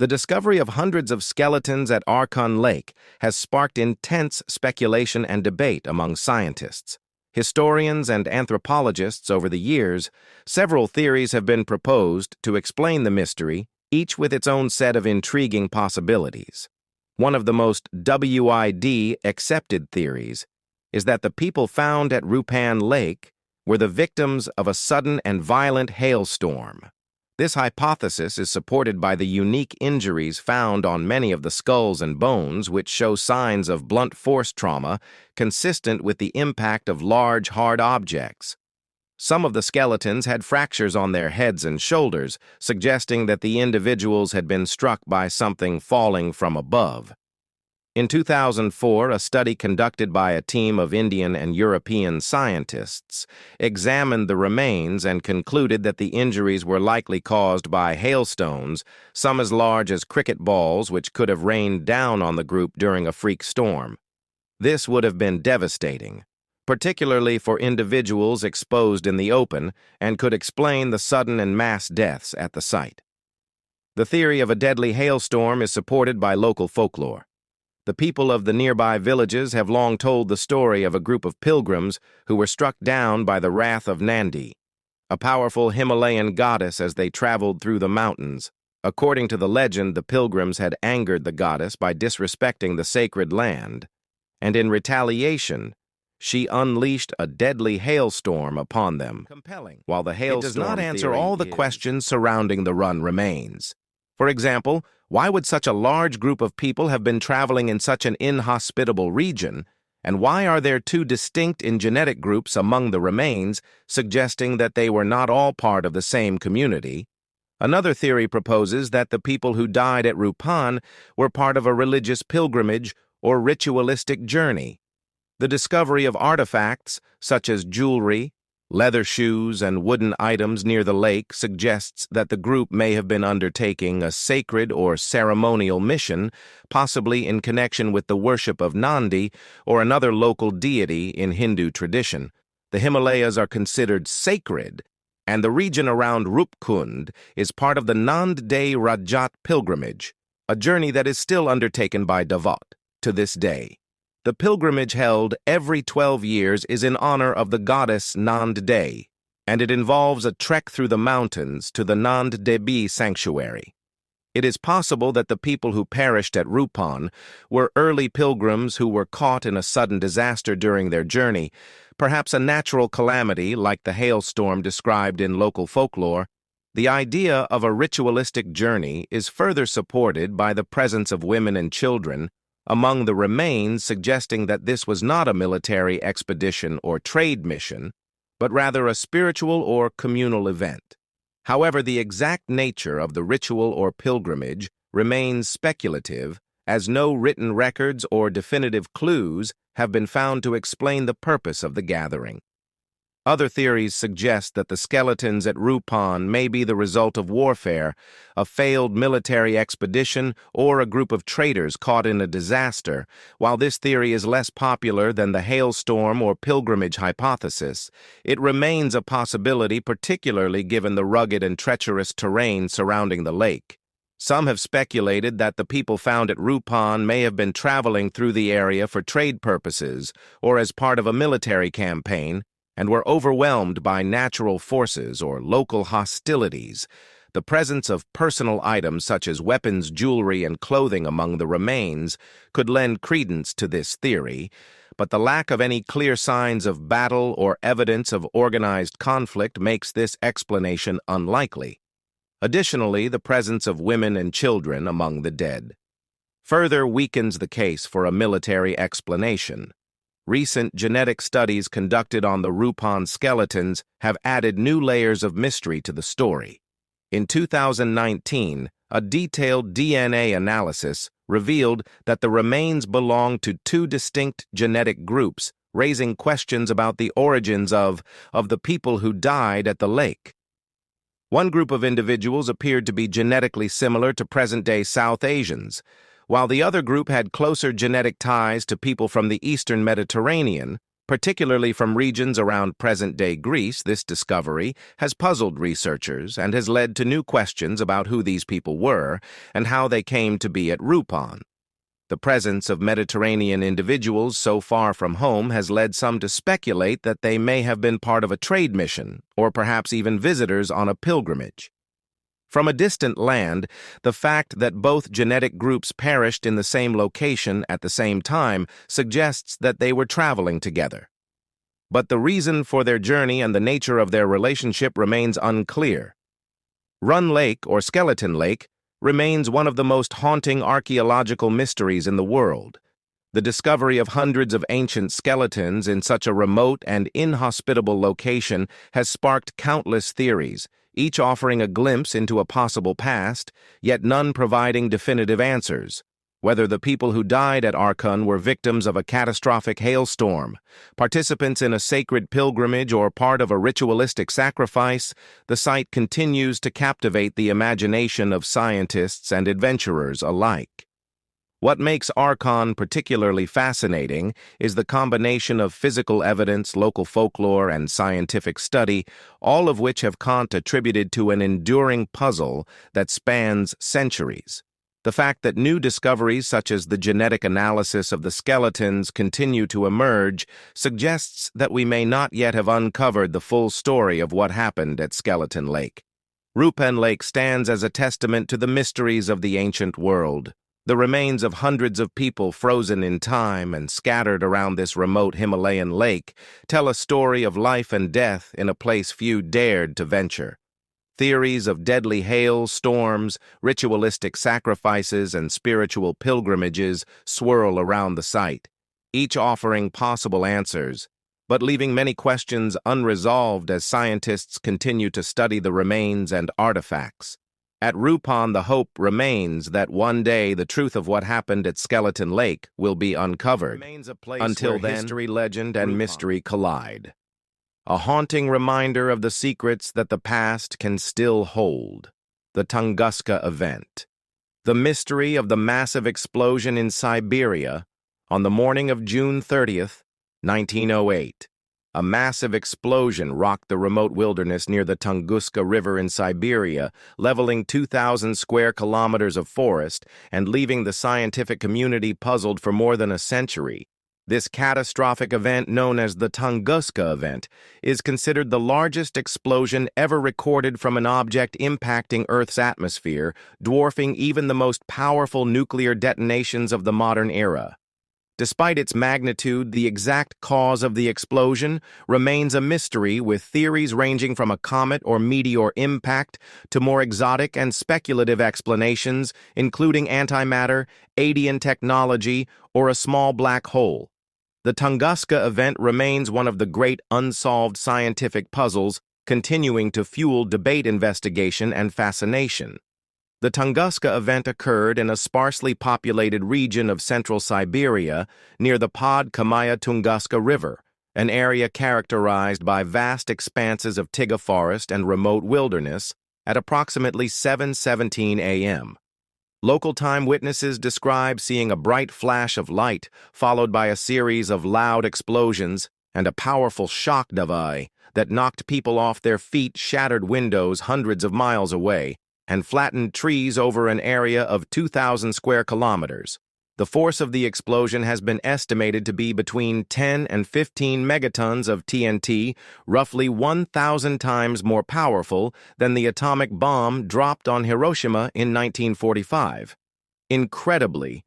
The discovery of hundreds of skeletons at Roopkund Lake has sparked intense speculation and debate among scientists, historians, and anthropologists. Over the years, several theories have been proposed to explain the mystery, each with its own set of intriguing possibilities. One of the most accepted theories is that the people found at Roopkund Lake were the victims of a sudden and violent hailstorm. This hypothesis is supported by the unique injuries found on many of the skulls and bones, which show signs of blunt force trauma consistent with the impact of large, hard objects. Some of the skeletons had fractures on their heads and shoulders, suggesting that the individuals had been struck by something falling from above. In 2004, a study conducted by a team of Indian and European scientists examined the remains and concluded that the injuries were likely caused by hailstones, some as large as cricket balls, which could have rained down on the group during a freak storm. This would have been devastating, particularly for individuals exposed in the open, and could explain the sudden and mass deaths at the site. The theory of a deadly hailstorm is supported by local folklore. The people of the nearby villages have long told the story of a group of pilgrims who were struck down by the wrath of Nandi, a powerful Himalayan goddess, as they traveled through the mountains. According to the legend, the pilgrims had angered the goddess by disrespecting the sacred land, and in retaliation, she unleashed a deadly hailstorm upon them. Compelling. While the hailstorm does not answer all the questions surrounding the remains. For example, why would such a large group of people have been traveling in such an inhospitable region, and why are there two distinct genetic groups among the remains, suggesting that they were not all part of the same community? Another theory proposes that the people who died at Roopkund were part of a religious pilgrimage or ritualistic journey. The discovery of artifacts, such as jewelry, leather shoes, and wooden items near the lake suggests that the group may have been undertaking a sacred or ceremonial mission, possibly in connection with the worship of Nandi or another local deity in Hindu tradition. The Himalayas are considered sacred, and the region around Roopkund is part of the Nand De Rajat pilgrimage, a journey that is still undertaken by Devout to this day. The pilgrimage held every 12 years is in honor of the goddess Nand De, and it involves a trek through the mountains to the Nand Devi sanctuary. It is possible that the people who perished at Roopkund were early pilgrims who were caught in a sudden disaster during their journey, perhaps a natural calamity like the hailstorm described in local folklore. The idea of a ritualistic journey is further supported by the presence of women and children among the remains, suggesting that this was not a military expedition or trade mission, but rather a spiritual or communal event. However, the exact nature of the ritual or pilgrimage remains speculative, as no written records or definitive clues have been found to explain the purpose of the gathering. Other theories suggest that the skeletons at Roopkund may be the result of warfare, a failed military expedition, or a group of traders caught in a disaster. While this theory is less popular than the hailstorm or pilgrimage hypothesis, it remains a possibility, particularly given the rugged and treacherous terrain surrounding the lake. Some have speculated that the people found at Roopkund may have been traveling through the area for trade purposes or as part of a military campaign, and were overwhelmed by natural forces or local hostilities. The presence of personal items such as weapons, jewelry, and clothing among the remains could lend credence to this theory, but the lack of any clear signs of battle or evidence of organized conflict makes this explanation unlikely. Additionally, the presence of women and children among the dead further weakens the case for a military explanation. Recent genetic studies conducted on the Roopkund skeletons have added new layers of mystery to the story. In 2019, a detailed DNA analysis revealed that the remains belong to two distinct genetic groups, raising questions about the origins of the people who died at the lake. One group of individuals appeared to be genetically similar to present-day South Asians, while the other group had closer genetic ties to people from the Eastern Mediterranean, particularly from regions around present-day Greece. This discovery has puzzled researchers and has led to new questions about who these people were and how they came to be at Roopkund. The presence of Mediterranean individuals so far from home has led some to speculate that they may have been part of a trade mission, or perhaps even visitors on a pilgrimage. From a distant land, the fact that both genetic groups perished in the same location at the same time suggests that they were traveling together. But the reason for their journey and the nature of their relationship remains unclear. Run Lake, or Skeleton Lake, remains one of the most haunting archaeological mysteries in the world. The discovery of hundreds of ancient skeletons in such a remote and inhospitable location has sparked countless theories, each offering a glimpse into a possible past, yet none providing definitive answers. Whether the people who died at Roopkund were victims of a catastrophic hailstorm, participants in a sacred pilgrimage, or part of a ritualistic sacrifice, the site continues to captivate the imagination of scientists and adventurers alike. What makes Roopkund particularly fascinating is the combination of physical evidence, local folklore, and scientific study, all of which have Kant attributed to an enduring puzzle that spans centuries. The fact that new discoveries such as the genetic analysis of the skeletons continue to emerge suggests that we may not yet have uncovered the full story of what happened at Skeleton Lake. Roopkund Lake stands as a testament to the mysteries of the ancient world. The remains of hundreds of people frozen in time and scattered around this remote Himalayan lake tell a story of life and death in a place few dared to venture. Theories of deadly hail, storms, ritualistic sacrifices, and spiritual pilgrimages swirl around the site, each offering possible answers, but leaving many questions unresolved as scientists continue to study the remains and artifacts. At Roopkund, the hope remains that one day the truth of what happened at Skeleton Lake will be uncovered. Until then, history, legend, and mystery collide. A haunting reminder of the secrets that the past can still hold. The Tunguska event. The mystery of the massive explosion in Siberia on the morning of June 30th, 1908. A massive explosion rocked the remote wilderness near the Tunguska River in Siberia, leveling 2,000 square kilometers of forest and leaving the scientific community puzzled for more than a century. This catastrophic event, known as the Tunguska event, is considered the largest explosion ever recorded from an object impacting Earth's atmosphere, dwarfing even the most powerful nuclear detonations of the modern era. Despite its magnitude, the exact cause of the explosion remains a mystery, with theories ranging from a comet or meteor impact to more exotic and speculative explanations, including antimatter, alien technology, or a small black hole. The Tunguska event remains one of the great unsolved scientific puzzles, continuing to fuel debate, investigation, and fascination. The Tunguska event occurred in a sparsely populated region of central Siberia near the Tunguska River, an area characterized by vast expanses of taiga forest and remote wilderness, at approximately 7:17 a.m. Local time witnesses describe seeing a bright flash of light, followed by a series of loud explosions and a powerful shock wave that knocked people off their feet, shattered windows hundreds of miles away, and flattened trees over an area of 2,000 square kilometers. The force of the explosion has been estimated to be between 10 and 15 megatons of TNT, roughly 1,000 times more powerful than the atomic bomb dropped on Hiroshima in 1945. Incredibly,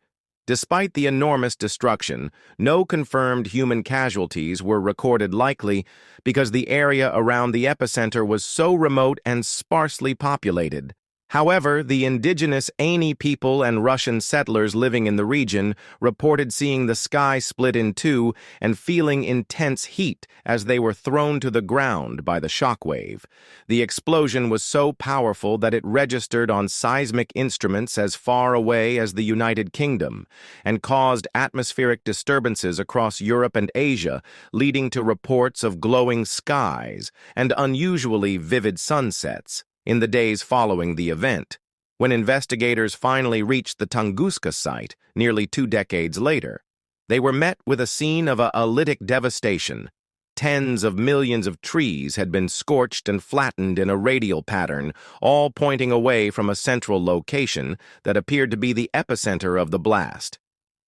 despite the enormous destruction, no confirmed human casualties were recorded, likely because the area around the epicenter was so remote and sparsely populated. However, the indigenous Ainu people and Russian settlers living in the region reported seeing the sky split in two and feeling intense heat as they were thrown to the ground by the shockwave. The explosion was so powerful that it registered on seismic instruments as far away as the United Kingdom and caused atmospheric disturbances across Europe and Asia, leading to reports of glowing skies and unusually vivid sunsets. In the days following the event, when investigators finally reached the Tunguska site nearly 2 decades later, they were met with a scene of a lithic devastation. Tens of millions of trees had been scorched and flattened in a radial pattern, all pointing away from a central location that appeared to be the epicenter of the blast.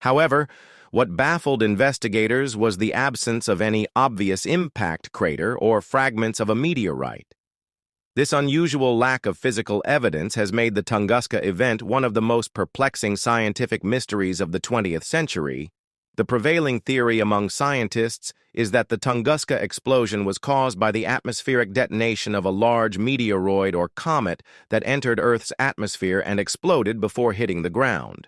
However, what baffled investigators was the absence of any obvious impact crater or fragments of a meteorite. This unusual lack of physical evidence has made the Tunguska event one of the most perplexing scientific mysteries of the 20th century. The prevailing theory among scientists is that the Tunguska explosion was caused by the atmospheric detonation of a large meteoroid or comet that entered Earth's atmosphere and exploded before hitting the ground.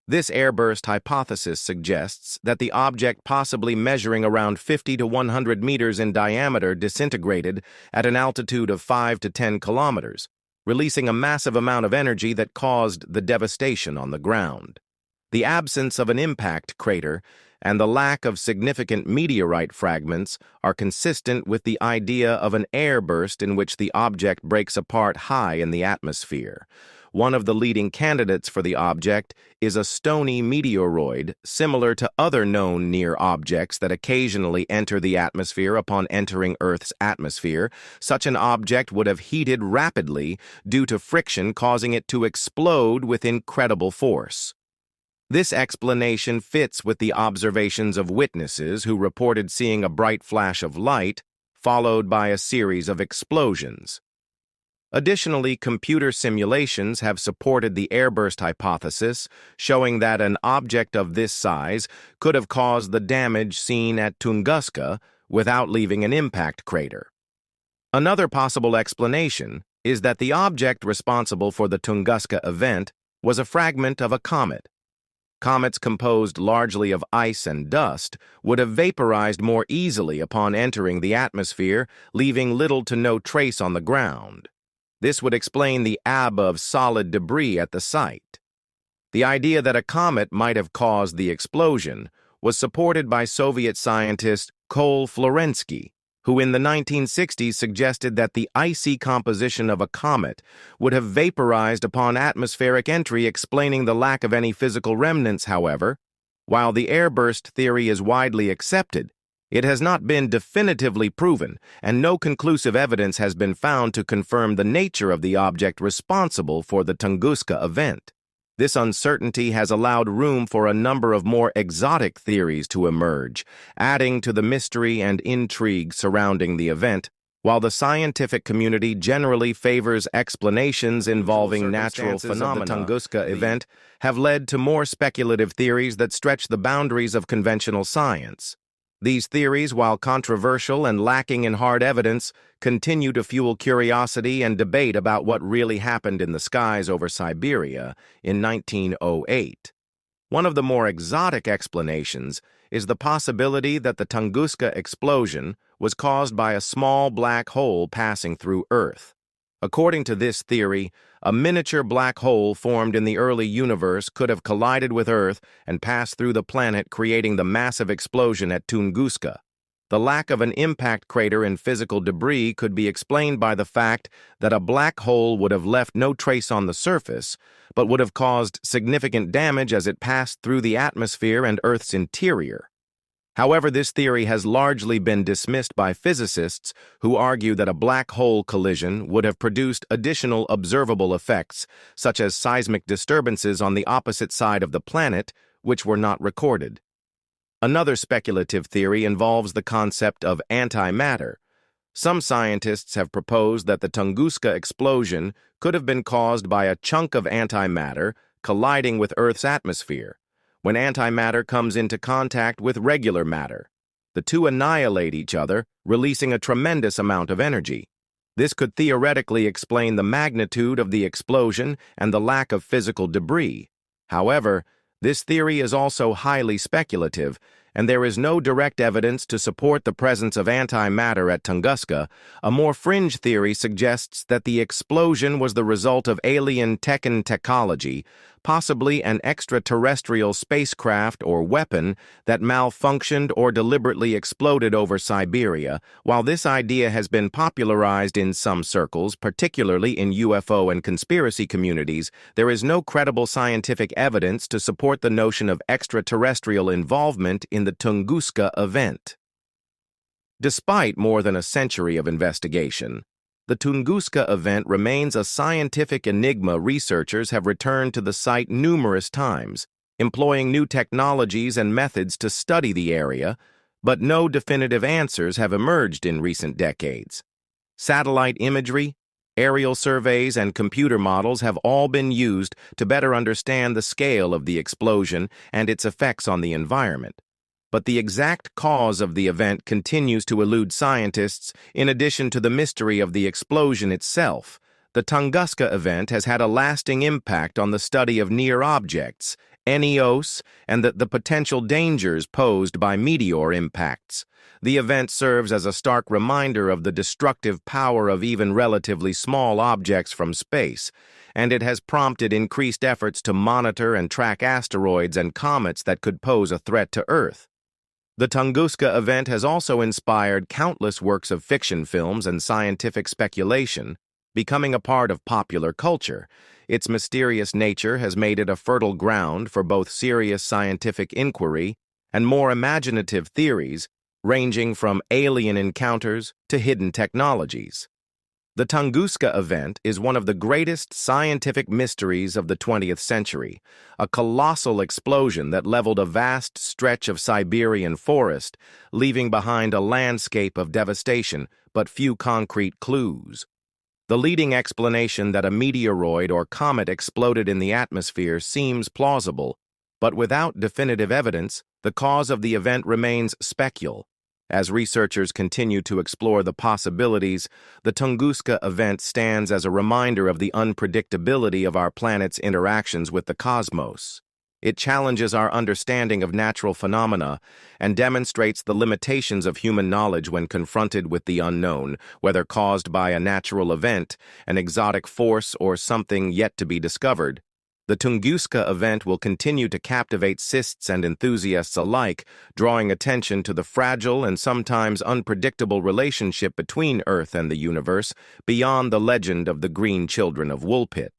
This airburst hypothesis suggests that the object, possibly measuring around 50 to 100 meters in diameter, disintegrated at an altitude of 5 to 10 kilometers, releasing a massive amount of energy that caused the devastation on the ground. The absence of an impact crater and the lack of significant meteorite fragments are consistent with the idea of an airburst in which the object breaks apart high in the atmosphere. One of the leading candidates for the object is a stony meteoroid, similar to other known near objects that occasionally enter the atmosphere upon entering Earth's atmosphere. Such an object would have heated rapidly due to friction, causing it to explode with incredible force. This explanation fits with the observations of witnesses who reported seeing a bright flash of light, followed by a series of explosions. Additionally, computer simulations have supported the airburst hypothesis, showing that an object of this size could have caused the damage seen at Tunguska without leaving an impact crater. Another possible explanation is that the object responsible for the Tunguska event was a fragment of a comet. Comets composed largely of ice and dust would have vaporized more easily upon entering the atmosphere, leaving little to no trace on the ground. This would explain the ebb of solid debris at the site. The idea that a comet might have caused the explosion was supported by Soviet scientist Kol Florensky, who in the 1960s suggested that the icy composition of a comet would have vaporized upon atmospheric entry, explaining the lack of any physical remnants. However, while the airburst theory is widely accepted, it has not been definitively proven, and no conclusive evidence has been found to confirm the nature of the object responsible for the Tunguska event. This uncertainty has allowed room for a number of more exotic theories to emerge, adding to the mystery and intrigue surrounding the event, while the scientific community generally favors explanations involving natural phenomena. The Tunguska event have led to more speculative theories that stretch the boundaries of conventional science. These theories, while controversial and lacking in hard evidence, continue to fuel curiosity and debate about what really happened in the skies over Siberia in 1908. One of the more exotic explanations is the possibility that the Tunguska explosion was caused by a small black hole passing through Earth. According to this theory, a miniature black hole formed in the early universe could have collided with Earth and passed through the planet, creating the massive explosion at Tunguska. The lack of an impact crater and physical debris could be explained by the fact that a black hole would have left no trace on the surface, but would have caused significant damage as it passed through the atmosphere and Earth's interior. However, this theory has largely been dismissed by physicists who argue that a black hole collision would have produced additional observable effects, such as seismic disturbances on the opposite side of the planet, which were not recorded. Another speculative theory involves the concept of antimatter. Some scientists have proposed that the Tunguska explosion could have been caused by a chunk of antimatter colliding with Earth's atmosphere. When antimatter comes into contact with regular matter, the two annihilate each other, releasing a tremendous amount of energy. This could theoretically explain the magnitude of the explosion and the lack of physical debris. However, this theory is also highly speculative, and there is no direct evidence to support the presence of antimatter at Tunguska. A more fringe theory suggests that the explosion was the result of alien technology, possibly an extraterrestrial spacecraft or weapon that malfunctioned or deliberately exploded over Siberia. While this idea has been popularized in some circles, particularly in UFO and conspiracy communities, there is no credible scientific evidence to support the notion of extraterrestrial involvement in the Tunguska event. Despite more than a century of investigation, the Tunguska event remains a scientific enigma. Researchers have returned to the site numerous times, employing new technologies and methods to study the area, but no definitive answers have emerged in recent decades. Satellite imagery, aerial surveys, and computer models have all been used to better understand the scale of the explosion and its effects on the environment. But the exact cause of the event continues to elude scientists. In addition to the mystery of the explosion itself, the Tunguska event has had a lasting impact on the study of near objects, NEOs, and the potential dangers posed by meteor impacts. The event serves as a stark reminder of the destructive power of even relatively small objects from space, and it has prompted increased efforts to monitor and track asteroids and comets that could pose a threat to Earth. The Tunguska event has also inspired countless works of fiction films and scientific speculation, becoming a part of popular culture. Its mysterious nature has made it a fertile ground for both serious scientific inquiry and more imaginative theories, ranging from alien encounters to hidden technologies. The Tunguska event is one of the greatest scientific mysteries of the 20th century, a colossal explosion that leveled a vast stretch of Siberian forest, leaving behind a landscape of devastation but few concrete clues. The leading explanation that a meteoroid or comet exploded in the atmosphere seems plausible, but without definitive evidence, the cause of the event remains speculative. As researchers continue to explore the possibilities, the Tunguska event stands as a reminder of the unpredictability of our planet's interactions with the cosmos. It challenges our understanding of natural phenomena and demonstrates the limitations of human knowledge when confronted with the unknown, whether caused by a natural event, an exotic force, or something yet to be discovered. The Tunguska event will continue to captivate cysts and enthusiasts alike, drawing attention to the fragile and sometimes unpredictable relationship between Earth and the universe beyond the legend of the Green Children of Woolpit.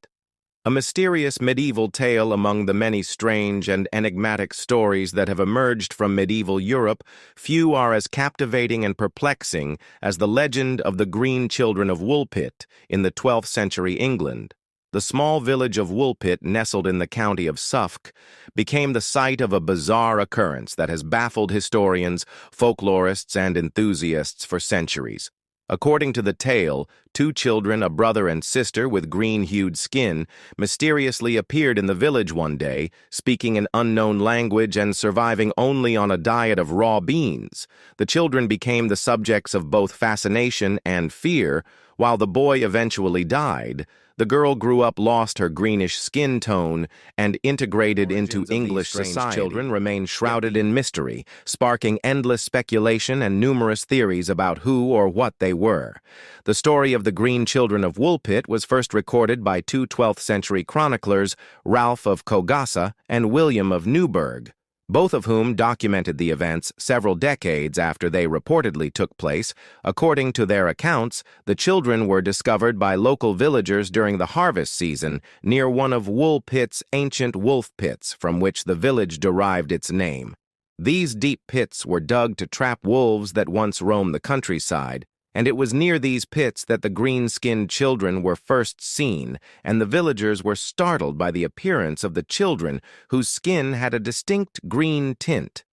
A mysterious medieval tale among the many strange and enigmatic stories that have emerged from medieval Europe, few are as captivating and perplexing as the legend of the Green Children of Woolpit in the 12th century England. The small village of Woolpit, nestled in the county of Suffolk, became the site of a bizarre occurrence that has baffled historians, folklorists, and enthusiasts for centuries. According to the tale, two children, a brother and sister with green-hued skin, mysteriously appeared in the village one day, speaking an unknown language and surviving only on a diet of raw beans. The children became the subjects of both fascination and fear. While the boy eventually died, the girl grew up, lost her greenish skin tone, and integrated into English society. Children remain shrouded in mystery, sparking endless speculation and numerous theories about who or what they were. The story of the Green Children of Woolpit was first recorded by two 12th century chroniclers, Ralph of Cogassa and William of Newburgh, both of whom documented the events several decades after they reportedly took place. According to their accounts, the children were discovered by local villagers during the harvest season near one of Woolpit's ancient wolf pits from which the village derived its name. These deep pits were dug to trap wolves that once roamed the countryside, and it was near these pits that the green-skinned children were first seen, and the villagers were startled by the appearance of the children, whose skin had a distinct green tint.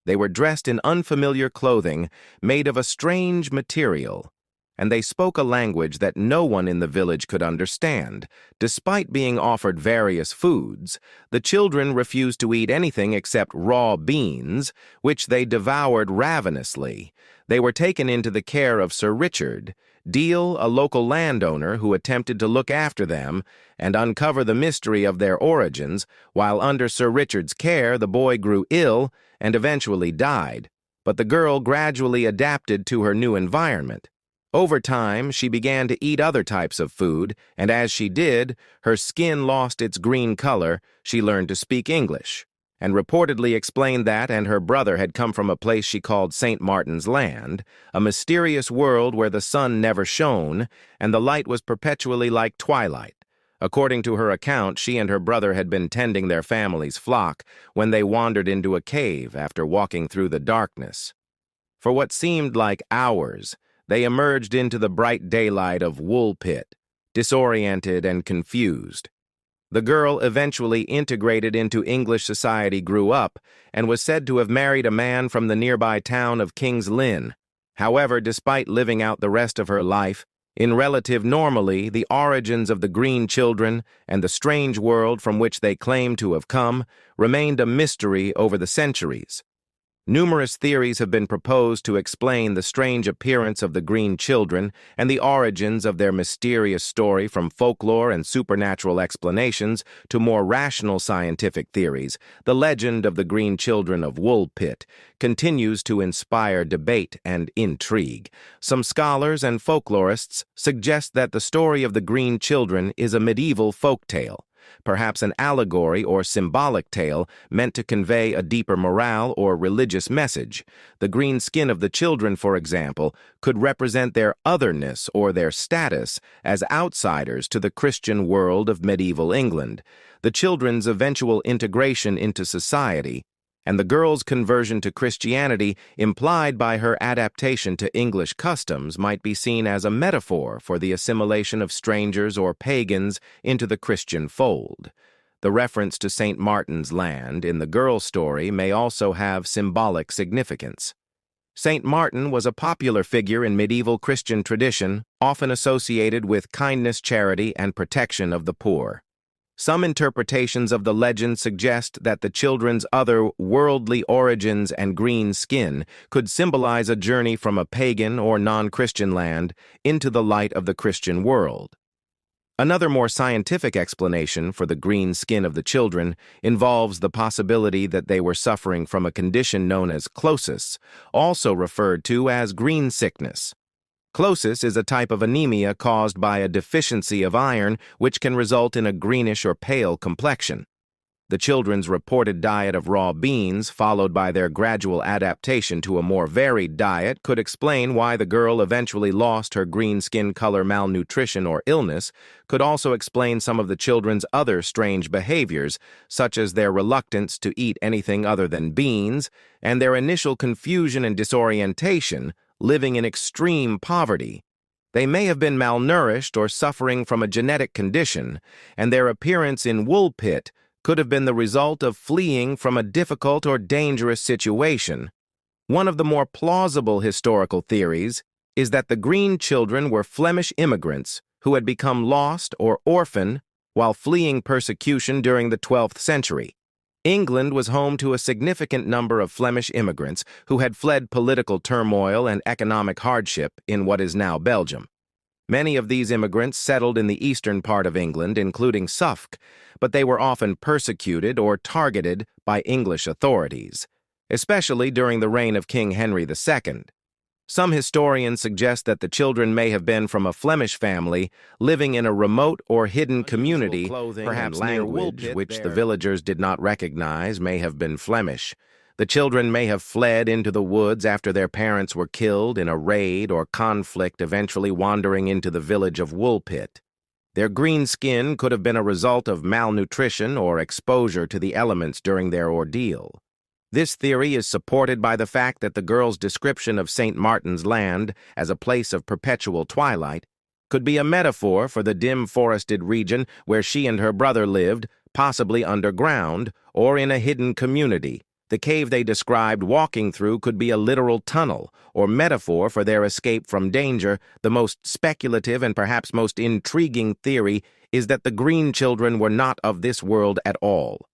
They were dressed in unfamiliar clothing, made of a strange material, and they spoke a language that no one in the village could understand. Despite being offered various foods, the children refused to eat anything except raw beans, which they devoured ravenously. They were taken into the care of Sir Richard Deal, a local landowner who attempted to look after them and uncover the mystery of their origins. While under Sir Richard's care, the boy grew ill and eventually died, but the girl gradually adapted to her new environment. Over time, she began to eat other types of food, and as she did, her skin lost its green color. She learned to speak English, and reportedly explained that and her brother had come from a place she called St. Martin's Land, a mysterious world where the sun never shone, and the light was perpetually like twilight. According to her account, she and her brother had been tending their family's flock when they wandered into a cave after walking through the darkness. For what seemed like hours, they emerged into the bright daylight of Woolpit, disoriented and confused. The girl eventually integrated into English society, grew up, and was said to have married a man from the nearby town of King's Lynn. However, despite living out the rest of her life in relative normalcy, the origins of the Green Children and the strange world from which they claimed to have come remained a mystery over the centuries. Numerous theories have been proposed to explain the strange appearance of the Green Children and the origins of their mysterious story, from folklore and supernatural explanations to more rational scientific theories. The legend of the Green Children of Woolpit continues to inspire debate and intrigue. Some scholars and folklorists suggest that the story of the Green Children is a medieval folk tale, perhaps an allegory or symbolic tale meant to convey a deeper moral or religious message. The green skin of the children, for example, could represent their otherness or their status as outsiders to the Christian world of medieval England. The children's eventual integration into society and the girl's conversion to Christianity, implied by her adaptation to English customs, might be seen as a metaphor for the assimilation of strangers or pagans into the Christian fold. The reference to St. Martin's Land in the girl story may also have symbolic significance. St. Martin was a popular figure in medieval Christian tradition, often associated with kindness, charity, and protection of the poor. Some interpretations of the legend suggest that the children's other worldly origins and green skin could symbolize a journey from a pagan or non-Christian land into the light of the Christian world. Another more scientific explanation for the green skin of the children involves the possibility that they were suffering from a condition known as closis, also referred to as green sickness. Closis is a type of anemia caused by a deficiency of iron, which can result in a greenish or pale complexion. The children's reported diet of raw beans, followed by their gradual adaptation to a more varied diet, could explain why the girl eventually lost her green skin color. Malnutrition or illness could also explain some of the children's other strange behaviors, such as their reluctance to eat anything other than beans, and their initial confusion and disorientation, living in extreme poverty. They may have been malnourished or suffering from a genetic condition, and their appearance in Woolpit could have been the result of fleeing from a difficult or dangerous situation. One of the more plausible historical theories is that the green children were Flemish immigrants who had become lost or orphaned while fleeing persecution during the 12th century. England was home to a significant number of Flemish immigrants who had fled political turmoil and economic hardship in what is now Belgium. Many of these immigrants settled in the eastern part of England, including Suffolk, but they were often persecuted or targeted by English authorities, especially during the reign of King Henry II. Some historians suggest that the children may have been from a Flemish family living in a remote or hidden community, perhaps near Woolpit, which the villagers did not recognize may have been Flemish. The children may have fled into the woods after their parents were killed in a raid or conflict, eventually wandering into the village of Woolpit. Their green skin could have been a result of malnutrition or exposure to the elements during their ordeal. This theory is supported by the fact that the girl's description of St. Martin's Land as a place of perpetual twilight could be a metaphor for the dim forested region where she and her brother lived, possibly underground or in a hidden community. The cave they described walking through could be a literal tunnel or metaphor for their escape from danger. The most speculative and perhaps most intriguing theory is that the green children were not of this world at all.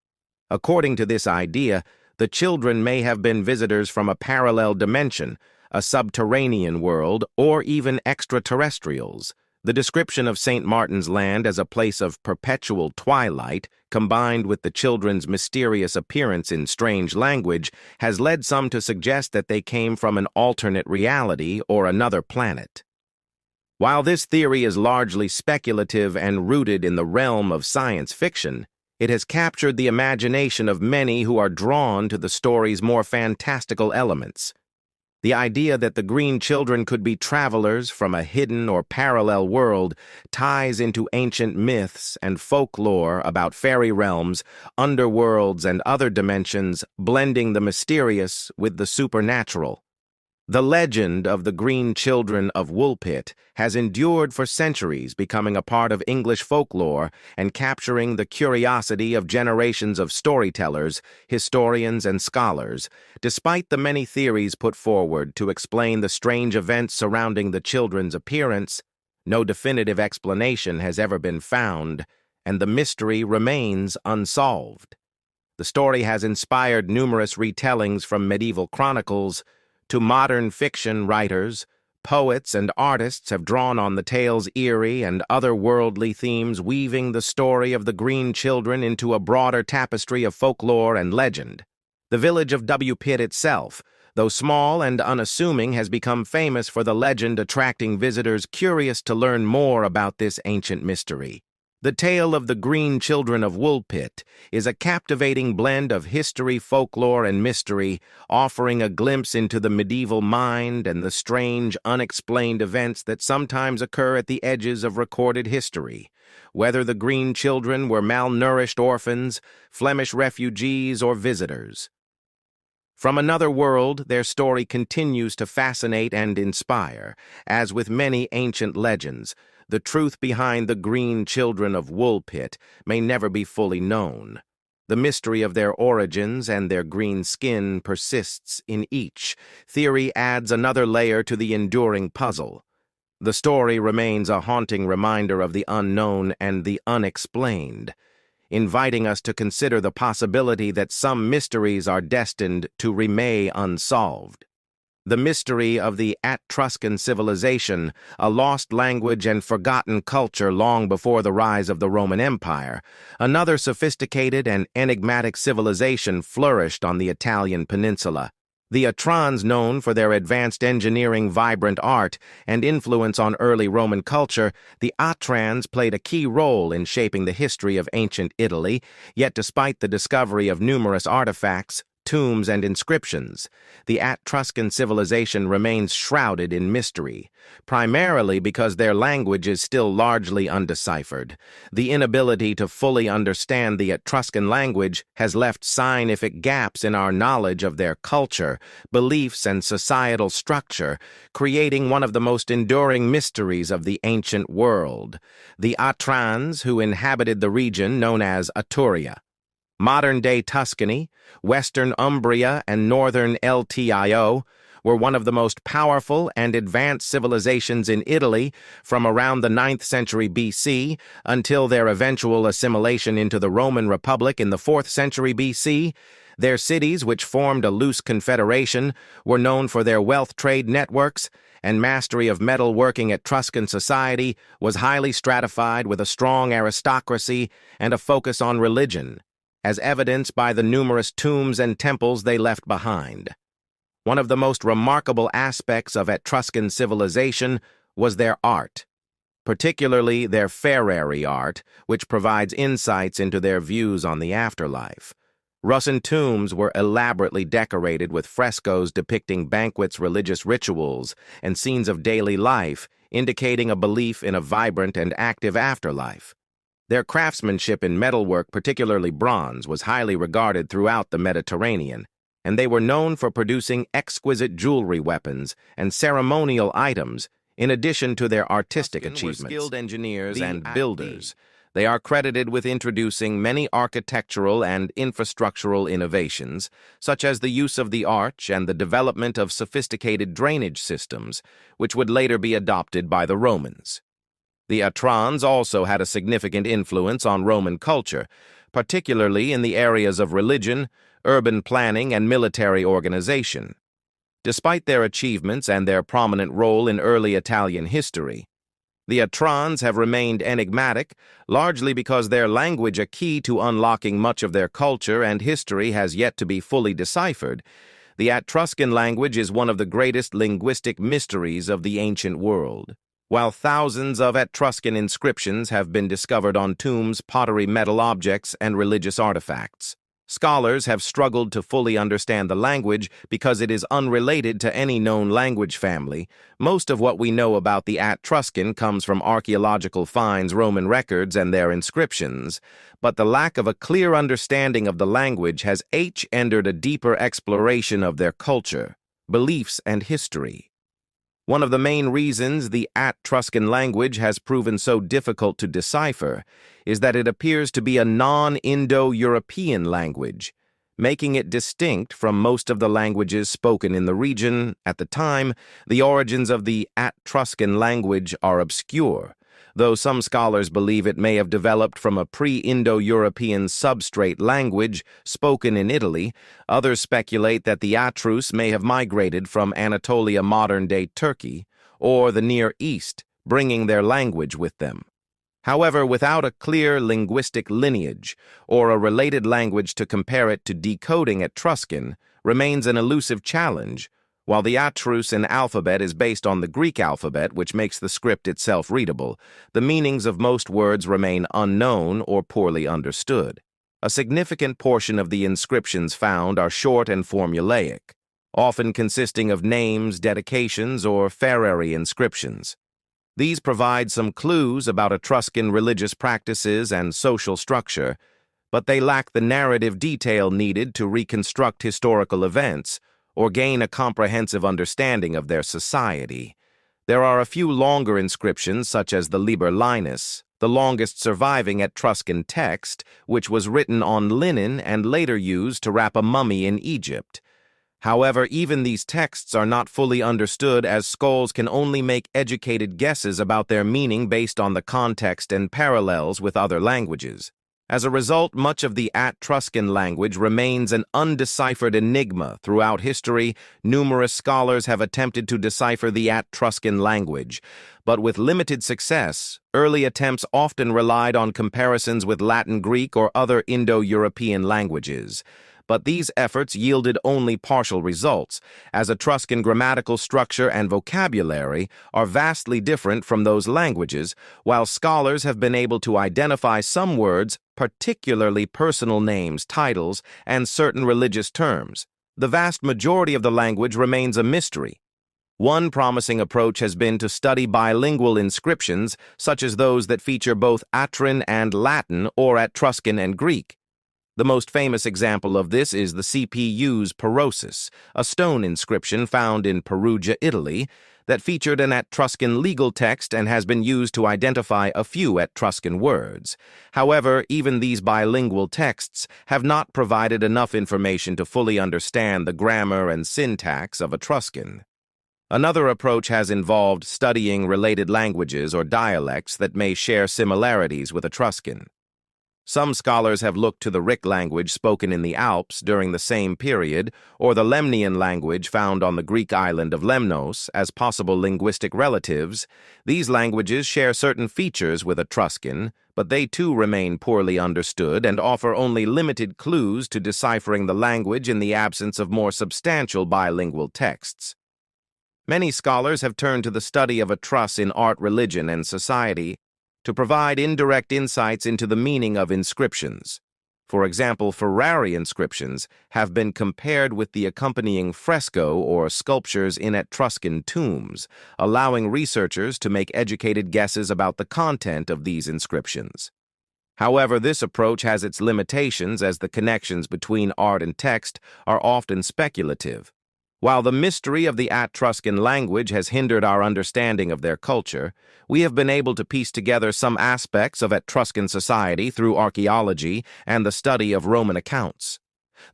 According to this idea, the children may have been visitors from a parallel dimension, a subterranean world, or even extraterrestrials. The description of St. Martin's Land as a place of perpetual twilight, combined with the children's mysterious appearance in strange language, has led some to suggest that they came from an alternate reality or another planet. While this theory is largely speculative and rooted in the realm of science fiction, it has captured the imagination of many who are drawn to the story's more fantastical elements. The idea that the green children could be travelers from a hidden or parallel world ties into ancient myths and folklore about fairy realms, underworlds, and other dimensions, blending the mysterious with the supernatural. The legend of the green children of Woolpit has endured for centuries, becoming a part of English folklore and capturing the curiosity of generations of storytellers, historians, and scholars. Despite the many theories put forward to explain the strange events surrounding the children's appearance, no definitive explanation has ever been found, and the mystery remains unsolved. The story has inspired numerous retellings from medieval chronicles to modern fiction writers. Poets and artists have drawn on the tale's eerie and otherworldly themes, weaving the story of the green children into a broader tapestry of folklore and legend. The village of Woolpit itself, though small and unassuming, has become famous for the legend, attracting visitors curious to learn more about this ancient mystery. The tale of the green children of Woolpit is a captivating blend of history, folklore, and mystery, offering a glimpse into the medieval mind and the strange, unexplained events that sometimes occur at the edges of recorded history. Whether the green children were malnourished orphans, Flemish refugees, or visitors from another world, their story continues to fascinate and inspire. As with many ancient legends, the truth behind the green children of Woolpit may never be fully known. The mystery of their origins and their green skin persists in each. Theory adds another layer to the enduring puzzle. The story remains a haunting reminder of the unknown and the unexplained, inviting us to consider the possibility that some mysteries are destined to remain unsolved. The mystery of the Etruscan civilization, a lost language and forgotten culture long before the rise of the Roman Empire, another sophisticated and enigmatic civilization flourished on the Italian peninsula. The Etruscans, known for their advanced engineering, vibrant art, and influence on early Roman culture, the Etruscans played a key role in shaping the history of ancient Italy, yet despite the discovery of numerous artifacts, tombs, and inscriptions, the Etruscan civilization remains shrouded in mystery, primarily because their language is still largely undeciphered. The inability to fully understand the Etruscan language has left significant gaps in our knowledge of their culture, beliefs, and societal structure, creating one of the most enduring mysteries of the ancient world. The Etruscans, who inhabited the region known as Etruria, modern-day Tuscany, western Umbria, and northern LTIO, were one of the most powerful and advanced civilizations in Italy from around the 9th century BC until their eventual assimilation into the Roman Republic in the 4th century BC. Their cities, which formed a loose confederation, were known for their wealth trade networks, and mastery of metalworking. Etruscan society was highly stratified with a strong aristocracy and a focus on religion, as evidenced by the numerous tombs and temples they left behind. One of the most remarkable aspects of Etruscan civilization was their art, particularly their ferrari art, which provides insights into their views on the afterlife. Russan tombs were elaborately decorated with frescoes depicting banquets, religious rituals, and scenes of daily life, indicating a belief in a vibrant and active afterlife. Their craftsmanship in metalwork, particularly bronze, was highly regarded throughout the Mediterranean, and they were known for producing exquisite jewelry, weapons, and ceremonial items, in addition to their artistic achievements. Skilled engineers and builders. They are credited with introducing many architectural and infrastructural innovations, such as the use of the arch and the development of sophisticated drainage systems, which would later be adopted by the Romans. The Etruscans also had a significant influence on Roman culture, particularly in the areas of religion, urban planning, and military organization. Despite their achievements and their prominent role in early Italian history, the Etruscans have remained enigmatic, largely because their language, a key to unlocking much of their culture and history, has yet to be fully deciphered. The Etruscan language is one of the greatest linguistic mysteries of the ancient world. While thousands of Etruscan inscriptions have been discovered on tombs, pottery, metal objects, and religious artifacts, scholars have struggled to fully understand the language because it is unrelated to any known language family. Most of what we know about the Etruscan comes from archaeological finds, Roman records, and their inscriptions, but the lack of a clear understanding of the language has hindered a deeper exploration of their culture, beliefs, and history. One of the main reasons the Etruscan language has proven so difficult to decipher is that it appears to be a non-Indo-European language, making it distinct from most of the languages spoken in the region. At the time, the origins of the Etruscan language are obscure, though some scholars believe it may have developed from a pre-Indo-European substrate language spoken in Italy. Others speculate that the Etruscs may have migrated from Anatolia, modern-day Turkey, or the Near East, bringing their language with them. However, without a clear linguistic lineage or a related language to compare it to, decoding Etruscan remains an elusive challenge. While the Etruscan alphabet is based on the Greek alphabet, which makes the script itself readable, the meanings of most words remain unknown or poorly understood. A significant portion of the inscriptions found are short and formulaic, often consisting of names, dedications, or ferrari inscriptions. These provide some clues about Etruscan religious practices and social structure, but they lack the narrative detail needed to reconstruct historical events or gain a comprehensive understanding of their society. There are a few longer inscriptions, such as the Liber Linus, the longest surviving Etruscan text, which was written on linen and later used to wrap a mummy in Egypt. However, even these texts are not fully understood, as scholars can only make educated guesses about their meaning based on the context and parallels with other languages. As a result, much of the Etruscan language remains an undeciphered enigma. Throughout history, numerous scholars have attempted to decipher the Etruscan language, but with limited success. Early attempts often relied on comparisons with Latin, Greek, or other Indo-European languages. But these efforts yielded only partial results, as Etruscan grammatical structure and vocabulary are vastly different from those languages. While scholars have been able to identify some words, particularly personal names, titles, and certain religious terms, the vast majority of the language remains a mystery. One promising approach has been to study bilingual inscriptions, such as those that feature both Atran and Latin or Etruscan and Greek. The most famous example of this is the CPU's Porosis, a stone inscription found in Perugia, Italy, that featured an Etruscan legal text and has been used to identify a few Etruscan words. However, even these bilingual texts have not provided enough information to fully understand the grammar and syntax of Etruscan. Another approach has involved studying related languages or dialects that may share similarities with Etruscan. Some scholars have looked to the Rik language spoken in the Alps during the same period, or the Lemnian language found on the Greek island of Lemnos, as possible linguistic relatives. These languages share certain features with Etruscan, but they too remain poorly understood and offer only limited clues to deciphering the language in the absence of more substantial bilingual texts. Many scholars have turned to the study of Etrus in art, religion, and society to provide indirect insights into the meaning of inscriptions. For example, Ferrari inscriptions have been compared with the accompanying fresco or sculptures in Etruscan tombs, allowing researchers to make educated guesses about the content of these inscriptions. However, this approach has its limitations, as the connections between art and text are often speculative. While the mystery of the Etruscan language has hindered our understanding of their culture, we have been able to piece together some aspects of Etruscan society through archaeology and the study of Roman accounts.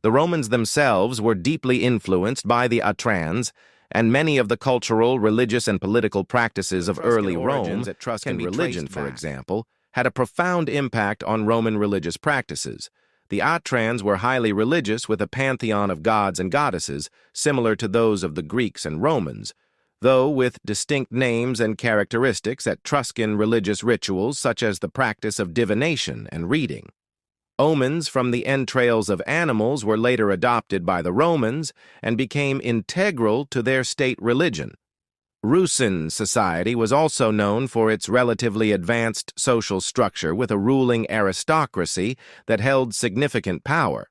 The Romans themselves were deeply influenced by the Etruscans, and many of the cultural, religious, and political practices of early Rome, Etruscan religion, for example, had a profound impact on Roman religious practices. The Etruscans were highly religious, with a pantheon of gods and goddesses, similar to those of the Greeks and Romans, though with distinct names and characteristics. Etruscan religious rituals, such as the practice of divination and reading. Omens from the entrails of animals were later adopted by the Romans and became integral to their state religion. Rusyn society was also known for its relatively advanced social structure, with a ruling aristocracy that held significant power.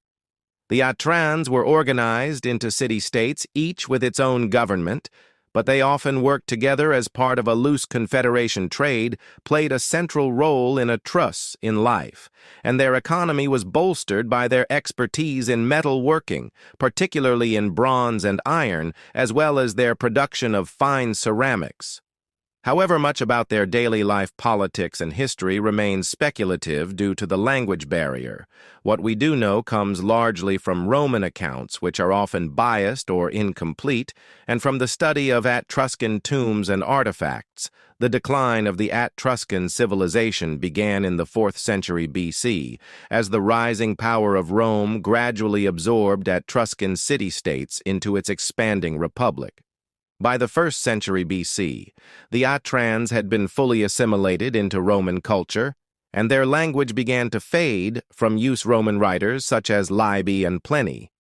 The Etruscans were organized into city-states, each with its own government, but they often worked together as part of a loose confederation. Trade played a central role in Etrus in life, and their economy was bolstered by their expertise in metal working, particularly in bronze and iron, as well as their production of fine ceramics. However, much about their daily life, politics, and history remains speculative due to the language barrier. What we do know comes largely from Roman accounts, which are often biased or incomplete, and from the study of Etruscan tombs and artifacts. The decline of the Etruscan civilization began in the 4th century BC, as the rising power of Rome gradually absorbed Etruscan city-states into its expanding republic. By the 1st century BC, the Etruscans had been fully assimilated into Roman culture, and their language began to fade from use. Roman writers such as Livy and Pliny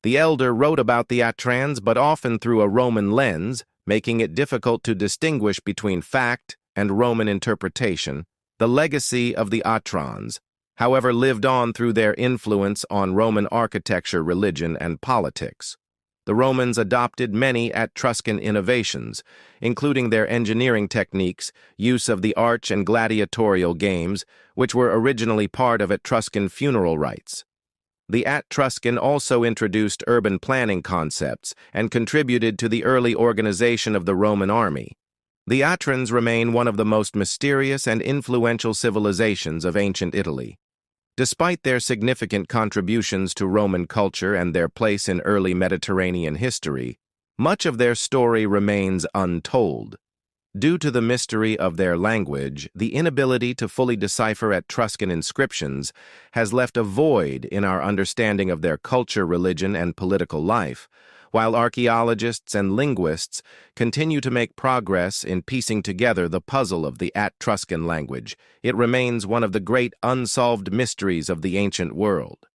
the Elder wrote about the Etruscans, but often through a Roman lens, making it difficult to distinguish between fact and Roman interpretation. The legacy of the Etruscans, however, lived on through their influence on Roman architecture, religion, and politics. The Romans adopted many Etruscan innovations, including their engineering techniques, use of the arch and gladiatorial games, which were originally part of Etruscan funeral rites. The Etruscan also introduced urban planning concepts and contributed to the early organization of the Roman army. The Etruscans remain one of the most mysterious and influential civilizations of ancient Italy. Despite their significant contributions to Roman culture and their place in early Mediterranean history, much of their story remains untold. Due to the mystery of their language, the inability to fully decipher Etruscan inscriptions has left a void in our understanding of their culture, religion, and political life, while archaeologists and linguists continue to make progress in piecing together the puzzle of the Etruscan language. It remains one of the great unsolved mysteries of the ancient world.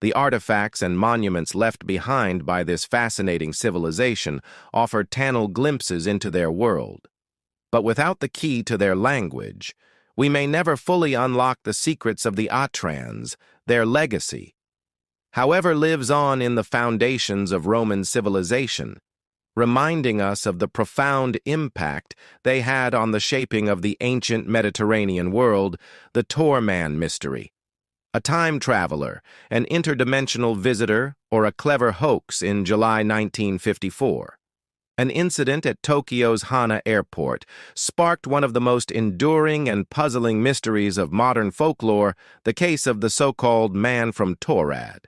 The artifacts and monuments left behind by this fascinating civilization offer tangled glimpses into their world. But without the key to their language, we may never fully unlock the secrets of the Atrans, their legacy. However, lives on in the foundations of Roman civilization, reminding us of the profound impact they had on the shaping of the ancient Mediterranean world, the Toorman mystery. A time traveler, an interdimensional visitor, or a clever hoax in July 1954. An incident at Tokyo's Hana Airport sparked one of the most enduring and puzzling mysteries of modern folklore, the case of the so-called man from Taured.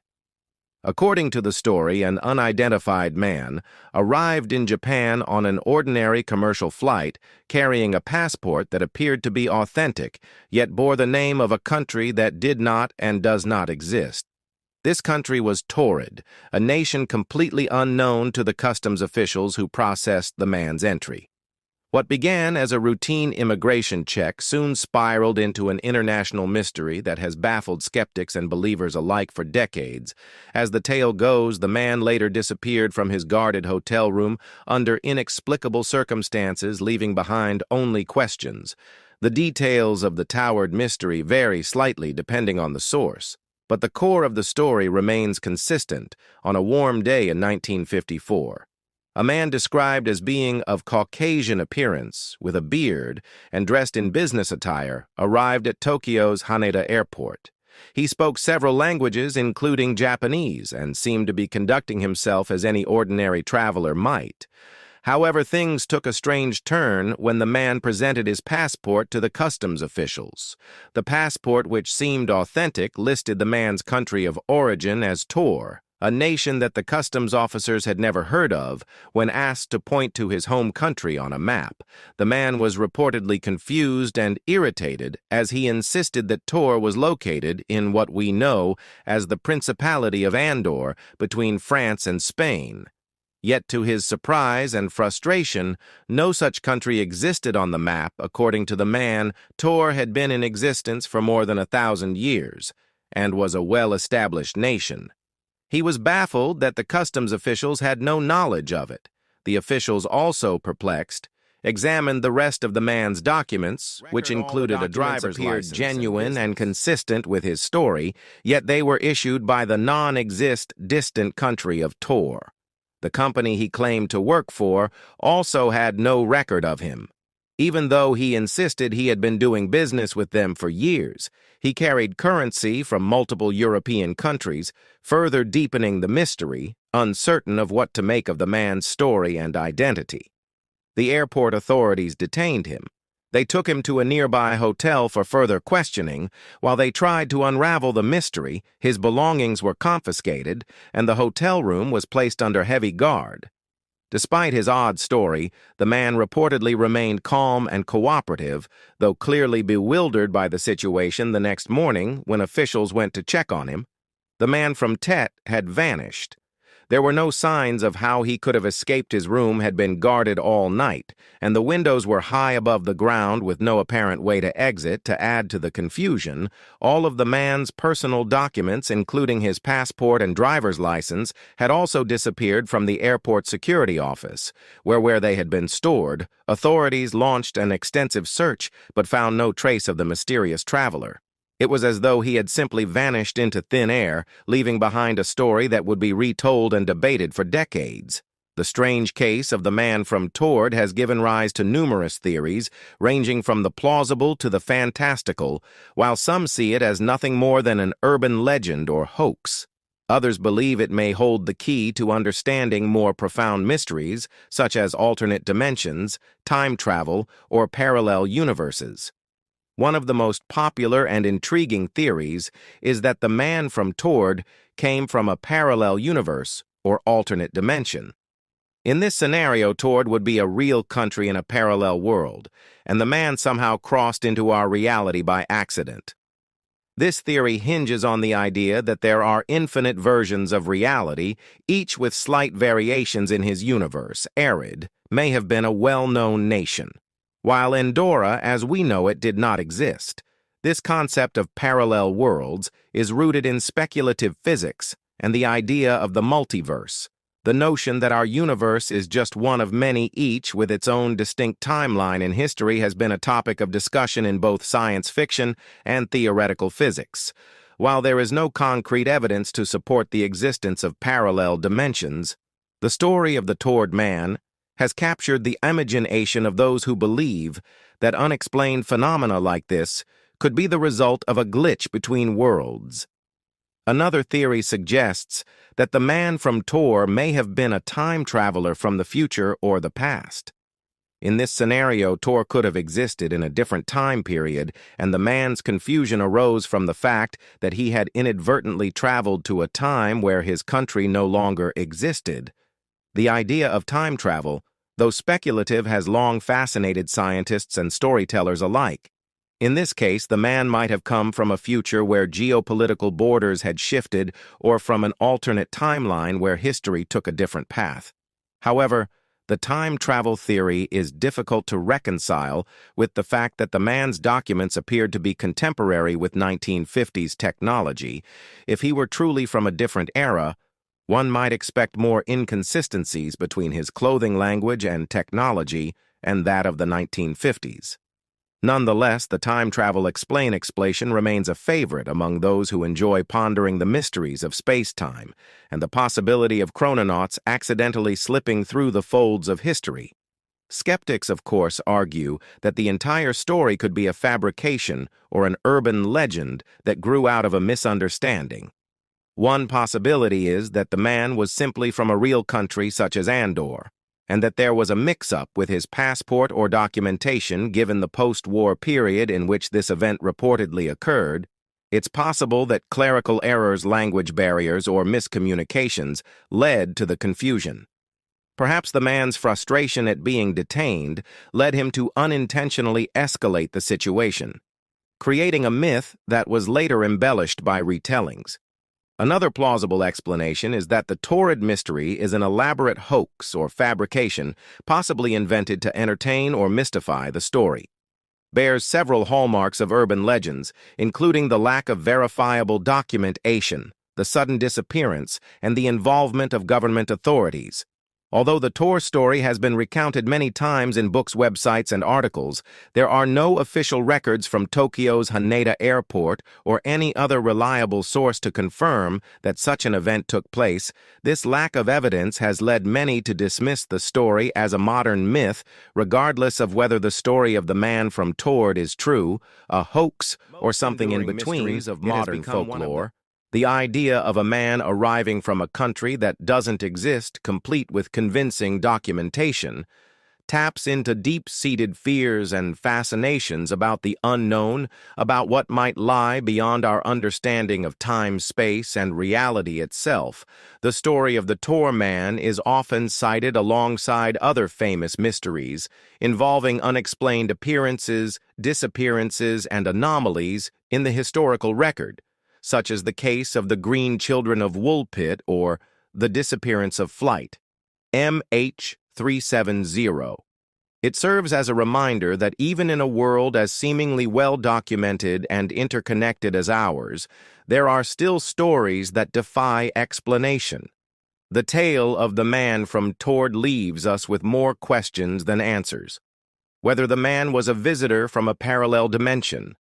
According to the story, an unidentified man arrived in Japan on an ordinary commercial flight carrying a passport that appeared to be authentic, yet bore the name of a country that did not and does not exist. This country was Taured, a nation completely unknown to the customs officials who processed the man's entry. What began as a routine immigration check soon spiraled into an international mystery that has baffled skeptics and believers alike for decades. As the tale goes, the man later disappeared from his guarded hotel room under inexplicable circumstances, leaving behind only questions. The details of the Taured mystery vary slightly depending on the source, but the core of the story remains consistent. On a warm day in 1954, a man described as being of Caucasian appearance, with a beard and dressed in business attire, arrived at Tokyo's Haneda Airport. He spoke several languages, including Japanese, and seemed to be conducting himself as any ordinary traveler might. However, things took a strange turn when the man presented his passport to the customs officials. The passport, which seemed authentic, listed the man's country of origin as Tor, a nation that the customs officers had never heard of. When asked to point to his home country on a map, the man was reportedly confused and irritated, as he insisted that Tor was located in what we know as the Principality of Andor, between France and Spain. Yet to his surprise and frustration, no such country existed on the map. According to the man, Tor had been in existence for more than 1,000 years and was a well-established nation. He was baffled that the customs officials had no knowledge of it. The officials, also perplexed, examined the rest of the man's documents, which included a driver's license, genuine and consistent with his story, yet they were issued by the distant country of Tor. The company he claimed to work for also had no record of him. Even though he insisted he had been doing business with them for years, he carried currency from multiple European countries, further deepening the mystery, uncertain of what to make of the man's story and identity. The airport authorities detained him. They took him to a nearby hotel for further questioning. While they tried to unravel the mystery, his belongings were confiscated, and the hotel room was placed under heavy guard. Despite his odd story, the man reportedly remained calm and cooperative, though clearly bewildered by the situation. The next morning, when officials went to check on him, the man from Tet had vanished. There were no signs of how he could have escaped. His room had been guarded all night, and the windows were high above the ground with no apparent way to exit. To add to the confusion, all of the man's personal documents, including his passport and driver's license, had also disappeared from the airport security office, where they had been stored. Authorities launched an extensive search, but found no trace of the mysterious traveler. It was as though he had simply vanished into thin air, leaving behind a story that would be retold and debated for decades. The strange case of the man from Taured has given rise to numerous theories, ranging from the plausible to the fantastical, while some see it as nothing more than an urban legend or hoax. Others believe it may hold the key to understanding more profound mysteries, such as alternate dimensions, time travel, or parallel universes. One of the most popular and intriguing theories is that the man from Taured came from a parallel universe or alternate dimension. In this scenario, Taured would be a real country in a parallel world, and the man somehow crossed into our reality by accident. This theory hinges on the idea that there are infinite versions of reality, each with slight variations in his universe. Arid may have been a well-known nation, while Endora, as we know it, did not exist. This concept of parallel worlds is rooted in speculative physics and the idea of the multiverse, the notion that our universe is just one of many, each with its own distinct timeline in history, has been a topic of discussion in both science fiction and theoretical physics. While there is no concrete evidence to support the existence of parallel dimensions, the story of the Taured man has captured the imagination of those who believe that unexplained phenomena like this could be the result of a glitch between worlds. Another theory suggests that the man from Taured may have been a time traveler from the future or the past. In this scenario, Taured could have existed in a different time period, and the man's confusion arose from the fact that he had inadvertently traveled to a time where his country no longer existed. The idea of time travel, though speculative, has long fascinated scientists and storytellers alike. In this case, the man might have come from a future where geopolitical borders had shifted, or from an alternate timeline where history took a different path. However, the time travel theory is difficult to reconcile with the fact that the man's documents appeared to be contemporary with 1950s technology. If he were truly from a different era, one might expect more inconsistencies between his clothing language and technology and that of the 1950s. Nonetheless, the time travel explanation remains a favorite among those who enjoy pondering the mysteries of space-time and the possibility of chrononauts accidentally slipping through the folds of history. Skeptics, of course, argue that the entire story could be a fabrication or an urban legend that grew out of a misunderstanding. One possibility is that the man was simply from a real country such as Andor, and that there was a mix-up with his passport or documentation given the post-war period in which this event reportedly occurred. It's possible that clerical errors, language barriers, or miscommunications led to the confusion. Perhaps the man's frustration at being detained led him to unintentionally escalate the situation, creating a myth that was later embellished by retellings. Another plausible explanation is that the Taured mystery is an elaborate hoax or fabrication, possibly invented to entertain or mystify the story. Bears several hallmarks of urban legends, including the lack of verifiable documentation, the sudden disappearance, and the involvement of government authorities. Although the Taured story has been recounted many times in books, websites, and articles, there are no official records from Tokyo's Haneda Airport or any other reliable source to confirm that such an event took place. This lack of evidence has led many to dismiss the story as a modern myth, regardless of whether the story of the man from Taured is true, a hoax, or something in between of modern folklore. The idea of a man arriving from a country that doesn't exist, complete with convincing documentation, taps into deep-seated fears and fascinations about the unknown, about what might lie beyond our understanding of time, space, and reality itself. The story of the Taured man is often cited alongside other famous mysteries involving unexplained appearances, disappearances, and anomalies in the historical record, such as the case of the Green Children of Woolpit or the Disappearance of Flight, MH370. It serves as a reminder that even in a world as seemingly well-documented and interconnected as ours, there are still stories that defy explanation. The tale of the man from Taured leaves us with more questions than answers. Whether the man was a visitor from a parallel dimension,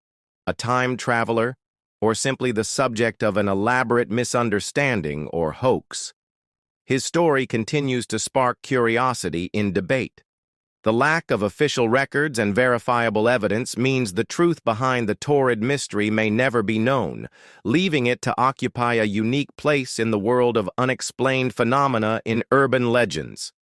a time traveler, or simply the subject of an elaborate misunderstanding or hoax, his story continues to spark curiosity in debate. The lack of official records and verifiable evidence means the truth behind the Taured mystery may never be known, leaving it to occupy a unique place in the world of unexplained phenomena in urban legends.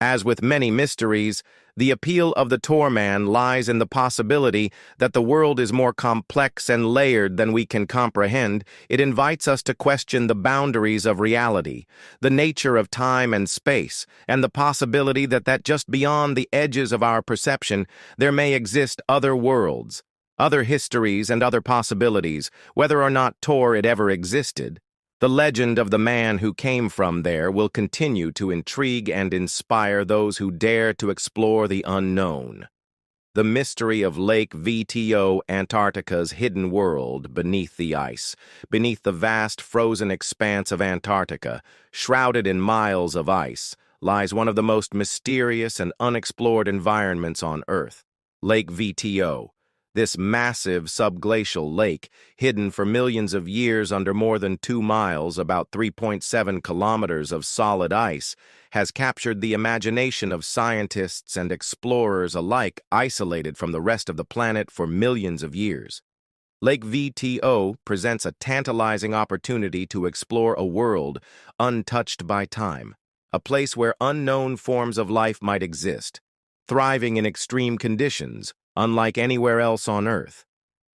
As with many mysteries, The appeal of the Torman lies in the possibility that the world is more complex and layered than we can comprehend. It invites us to question the boundaries of reality, the nature of time and space, and the possibility that just beyond the edges of our perception, there may exist other worlds, other histories, and other possibilities, whether or not Taured ever existed. The legend of the man who came from there will continue to intrigue and inspire those who dare to explore the unknown. The mystery of Lake VTO, Antarctica's hidden world beneath the ice, beneath the vast frozen expanse of Antarctica, shrouded in miles of ice, lies one of the most mysterious and unexplored environments on Earth, Lake VTO. This massive subglacial lake, hidden for millions of years under more than 2 miles, about 3.7 kilometers of solid ice, has captured the imagination of scientists and explorers alike, isolated from the rest of the planet for millions of years. Lake VTO presents a tantalizing opportunity to explore a world untouched by time, a place where unknown forms of life might exist, thriving in extreme conditions, unlike anywhere else on Earth.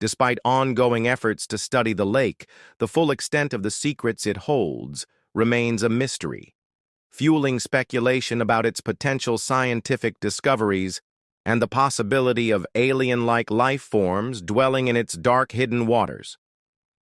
Despite ongoing efforts to study the lake, the full extent of the secrets it holds remains a mystery, fueling speculation about its potential scientific discoveries and the possibility of alien-like life forms dwelling in its dark hidden waters.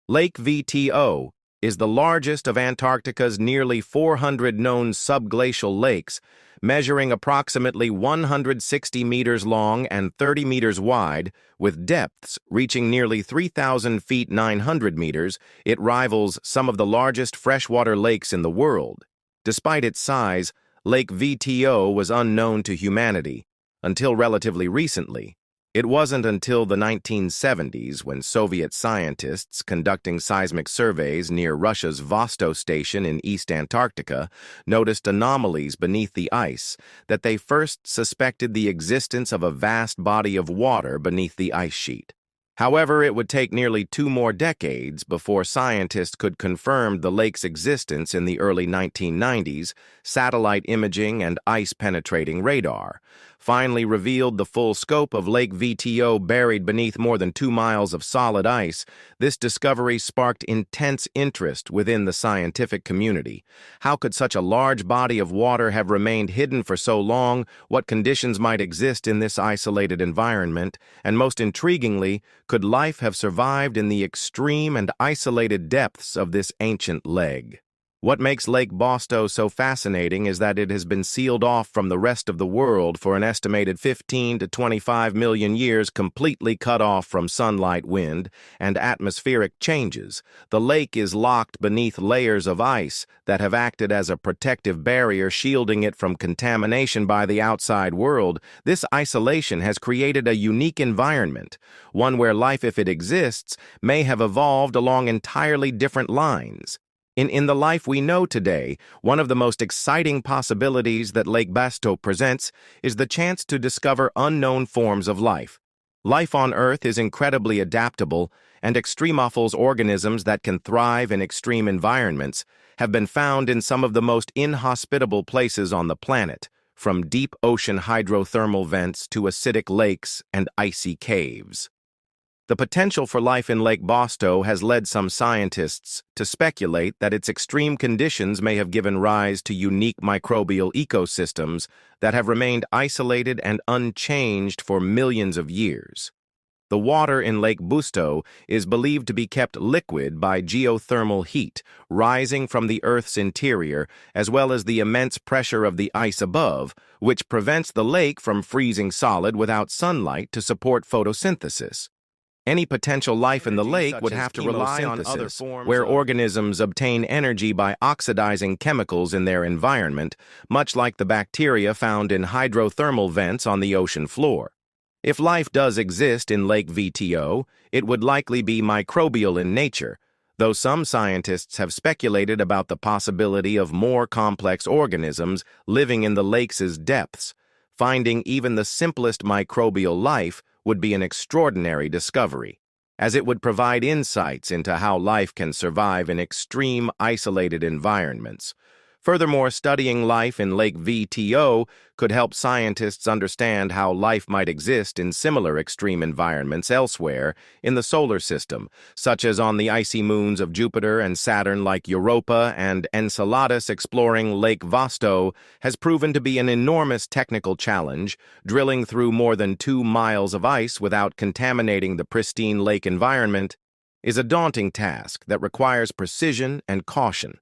Lake VTO is the largest of Antarctica's nearly 400 known subglacial lakes, measuring approximately 160 meters long and 30 meters wide, with depths reaching nearly 3,000 feet 900 meters. It rivals some of the largest freshwater lakes in the world. Despite its size, Lake VTO was unknown to humanity until relatively recently. It wasn't until the 1970s when Soviet scientists conducting seismic surveys near Russia's Vostok station in East Antarctica noticed anomalies beneath the ice that they first suspected the existence of a vast body of water beneath the ice sheet. However, it would take nearly 2 more decades before scientists could confirm the lake's existence. In the early 1990s, satellite imaging and ice-penetrating radar finally revealed the full scope of Lake VTO buried beneath more than 2 miles of solid ice. This discovery sparked intense interest within the scientific community. How could such a large body of water have remained hidden for so long? What conditions might exist in this isolated environment? And most intriguingly, could life have survived in the extreme and isolated depths of this ancient lake? What makes Lake Vostok so fascinating is that it has been sealed off from the rest of the world for an estimated 15 to 25 million years, completely cut off from sunlight, wind, and atmospheric changes. The lake is locked beneath layers of ice that have acted as a protective barrier, shielding it from contamination by the outside world. This isolation has created a unique environment, one where life, if it exists, may have evolved along entirely different lines. In the life we know today, one of the most exciting possibilities that Lake Vostok presents is the chance to discover unknown forms of life. Life on Earth is incredibly adaptable, and extremophile organisms that can thrive in extreme environments have been found in some of the most inhospitable places on the planet, from deep ocean hydrothermal vents to acidic lakes and icy caves. The potential for life in Lake Vostok has led some scientists to speculate that its extreme conditions may have given rise to unique microbial ecosystems that have remained isolated and unchanged for millions of years. The water in Lake Vostok is believed to be kept liquid by geothermal heat rising from the Earth's interior, as well as the immense pressure of the ice above, which prevents the lake from freezing solid without sunlight to support photosynthesis. Any potential life in the lake would have to rely on other forms where organisms obtain energy by oxidizing chemicals in their environment, much like the bacteria found in hydrothermal vents on the ocean floor. If life does exist in Lake VTO, it would likely be microbial in nature, though some scientists have speculated about the possibility of more complex organisms living in the lake's depths. Finding even the simplest microbial life would be an extraordinary discovery, as it would provide insights into how life can survive in extreme, isolated environments. Furthermore, studying life in Lake VTO could help scientists understand how life might exist in similar extreme environments elsewhere in the solar system, such as on the icy moons of Jupiter and Saturn like Europa and Enceladus. Exploring Lake Vostok has proven to be an enormous technical challenge. Drilling through more than 2 miles of ice without contaminating the pristine lake environment is a daunting task that requires precision and caution.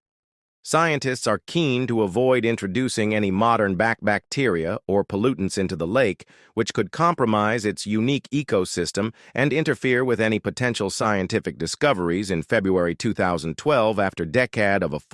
Scientists are keen to avoid introducing any modern bacteria or pollutants into the lake, which could compromise its unique ecosystem and interfere with any potential scientific discoveries. In February 2012, after a decade of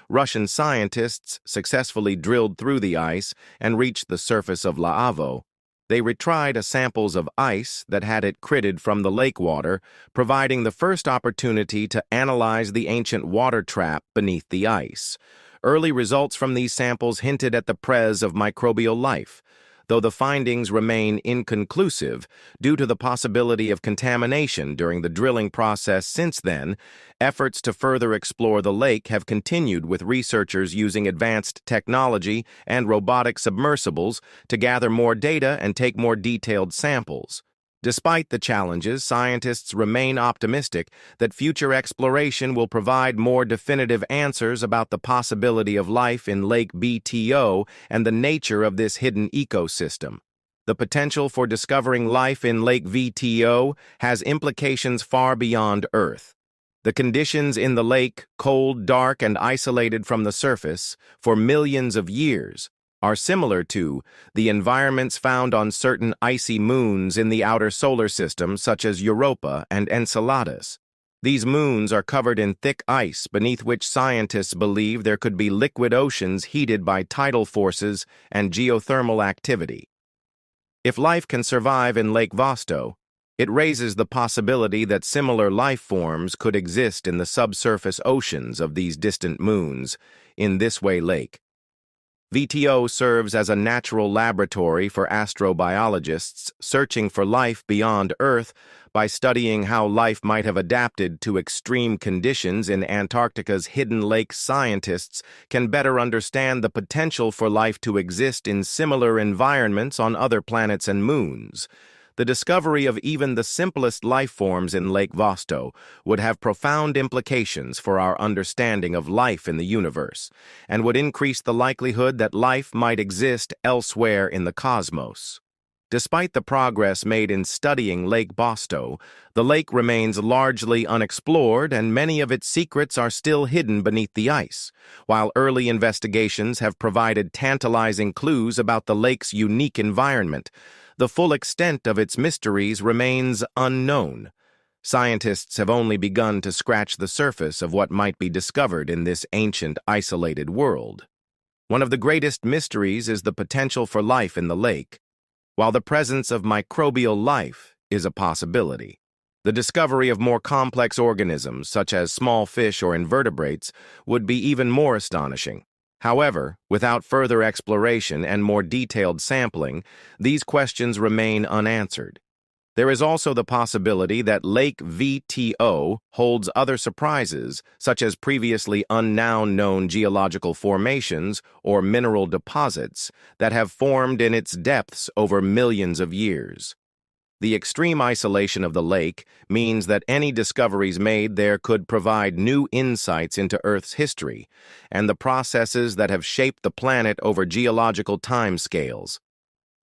Russian scientists successfully drilled through the ice and reached the surface of Laavo. They retried samples of ice that had accreted from the lake water, providing the first opportunity to analyze the ancient water trap beneath the ice. Early results from these samples hinted at the presence of microbial life, though the findings remain inconclusive due to the possibility of contamination during the drilling process. Since then, efforts to further explore the lake have continued, with researchers using advanced technology and robotic submersibles to gather more data and take more detailed samples. Despite the challenges, scientists remain optimistic that future exploration will provide more definitive answers about the possibility of life in Lake BTO and the nature of this hidden ecosystem. The potential for discovering life in Lake VTO has implications far beyond Earth. The conditions in the lake, cold, dark, and isolated from the surface for millions of years, are similar to the environments found on certain icy moons in the outer solar system, such as Europa and Enceladus. These moons are covered in thick ice beneath which scientists believe there could be liquid oceans heated by tidal forces and geothermal activity. If life can survive in Lake Vostok, it raises the possibility that similar life forms could exist in the subsurface oceans of these distant moons. In this way, Lake VTO serves as a natural laboratory for astrobiologists searching for life beyond Earth. By studying how life might have adapted to extreme conditions in Antarctica's hidden lakes, scientists can better understand the potential for life to exist in similar environments on other planets and moons. The discovery of even the simplest life forms in Lake Vostok would have profound implications for our understanding of life in the universe, and would increase the likelihood that life might exist elsewhere in the cosmos. Despite the progress made in studying Lake Vostok, the lake remains largely unexplored, and many of its secrets are still hidden beneath the ice. While early investigations have provided tantalizing clues about the lake's unique environment, the full extent of its mysteries remains unknown. Scientists have only begun to scratch the surface of what might be discovered in this ancient, isolated world. One of the greatest mysteries is the potential for life in the lake. While the presence of microbial life is a possibility, the discovery of more complex organisms, such as small fish or invertebrates, would be even more astonishing. However, without further exploration and more detailed sampling, these questions remain unanswered. There is also the possibility that Lake VTO holds other surprises, such as previously unknown geological formations or mineral deposits that have formed in its depths over millions of years. The extreme isolation of the lake means that any discoveries made there could provide new insights into Earth's history and the processes that have shaped the planet over geological timescales.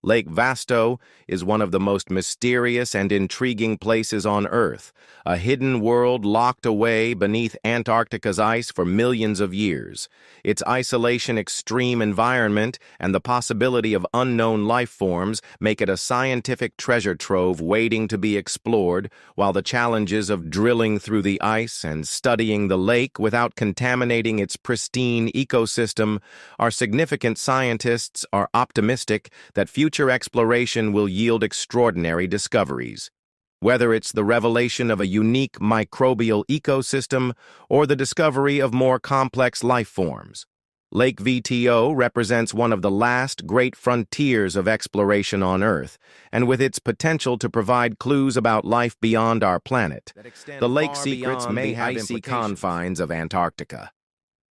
Lake Vostok is one of the most mysterious and intriguing places on Earth, a hidden world locked away beneath Antarctica's ice for millions of years. Its isolation, extreme environment, and the possibility of unknown life forms make it a scientific treasure trove waiting to be explored, while the challenges of drilling through the ice and studying the lake without contaminating its pristine ecosystem are significant. Scientists are optimistic that future exploration will yield extraordinary discoveries. Whether it's the revelation of a unique microbial ecosystem or the discovery of more complex life forms, Lake VTO represents one of the last great frontiers of exploration on Earth, and with its potential to provide clues about life beyond our planet, the lake's secrets may have icy confines of Antarctica.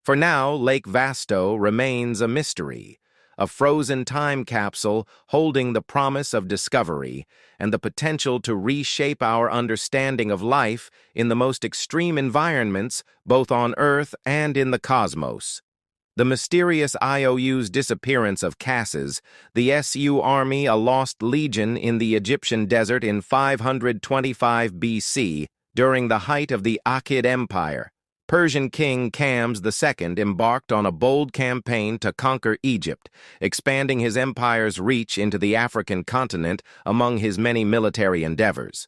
For now, Lake Vasto remains a mystery, a frozen time capsule holding the promise of discovery and the potential to reshape our understanding of life in the most extreme environments, both on Earth and in the cosmos. The mysterious IOU's disappearance of Casses, the SU army, a lost legion in the Egyptian desert in 525 BC, during the height of the Akhid Empire. Persian king Cambyses II embarked on a bold campaign to conquer Egypt, expanding his empire's reach into the African continent among his many military endeavors.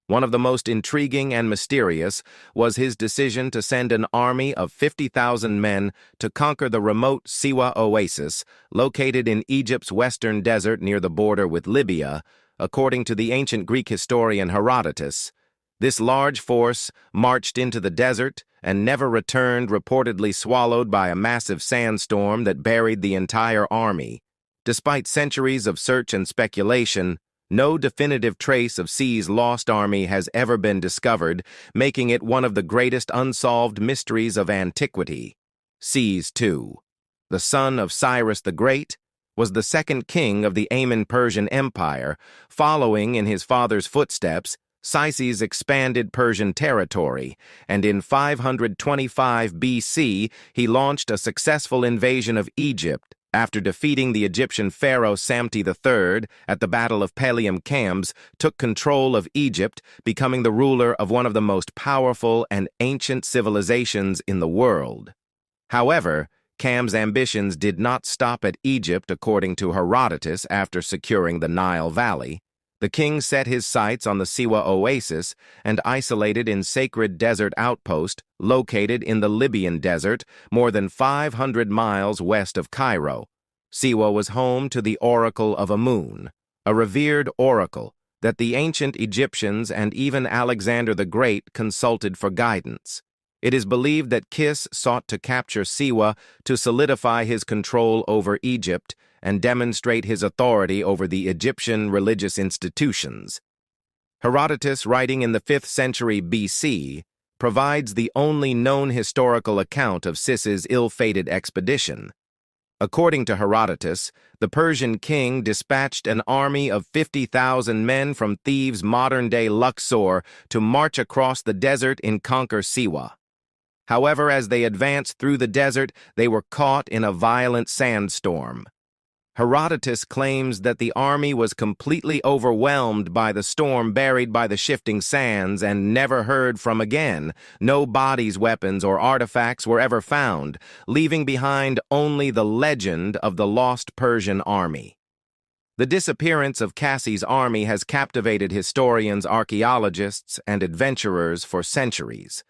One of the most intriguing and mysterious was his decision to send an army of 50,000 men to conquer the remote Siwa oasis, located in Egypt's western desert near the border with Libya, according to the ancient Greek historian Herodotus. This large force marched into the desert and never returned, reportedly swallowed by a massive sandstorm that buried the entire army. Despite centuries of search and speculation, no definitive trace of C's lost army has ever been discovered, making it one of the greatest unsolved mysteries of antiquity. C's, too, the son of Cyrus the Great, was the second king of the Amen Persian Empire. Following in his father's footsteps, Xerxes expanded Persian territory, and in 525 BC he launched a successful invasion of Egypt after defeating the Egyptian pharaoh Samti III at the Battle of Pelium. Cambyses took control of Egypt, becoming the ruler of one of the most powerful and ancient civilizations in the world. However, Cambyses' ambitions did not stop at Egypt, according to Herodotus. After securing the Nile Valley, the king set his sights on the Siwa oasis, an isolated in sacred desert outpost located in the Libyan desert, more than 500 miles west of Cairo. Siwa was home to the Oracle of Amun, a revered oracle that the ancient Egyptians and even Alexander the Great consulted for guidance. It is believed that Kis sought to capture Siwa to solidify his control over Egypt and demonstrate his authority over the Egyptian religious institutions. Herodotus, writing in the 5th century BC, provides the only known historical account of Sis's ill-fated expedition. According to Herodotus, the Persian king dispatched an army of 50,000 men from Thebes' modern-day Luxor to march across the desert and conquer Siwa. However, as they advanced through the desert, they were caught in a violent sandstorm. Herodotus claims that the army was completely overwhelmed by the storm, buried by the shifting sands, and never heard from again. No bodies, weapons, or artifacts were ever found, leaving behind only the legend of the lost Persian army. The disappearance of Cassie's army has captivated historians, archaeologists, and adventurers for centuries.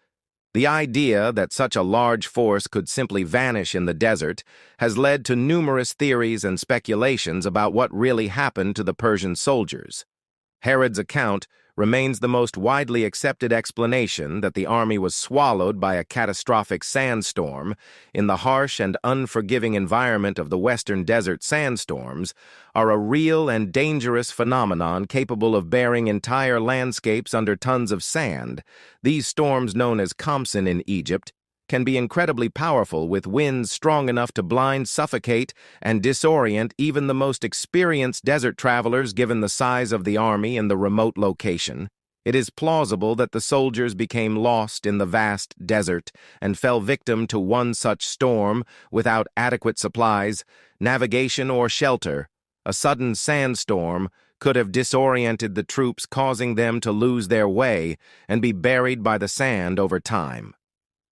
The idea that such a large force could simply vanish in the desert has led to numerous theories and speculations about what really happened to the Persian soldiers. Herod's account remains the most widely accepted explanation, that the army was swallowed by a catastrophic sandstorm. In the harsh and unforgiving environment of the western desert, sandstorms are a real and dangerous phenomenon capable of burying entire landscapes under tons of sand. These storms, known as Khamsin in Egypt, can be incredibly powerful, with winds strong enough to blind, suffocate, and disorient even the most experienced desert travelers. Given the size of the army and the remote location, it is plausible that the soldiers became lost in the vast desert and fell victim to one such storm without adequate supplies, navigation, or shelter. A sudden sandstorm could have disoriented the troops, causing them to lose their way and be buried by the sand over time.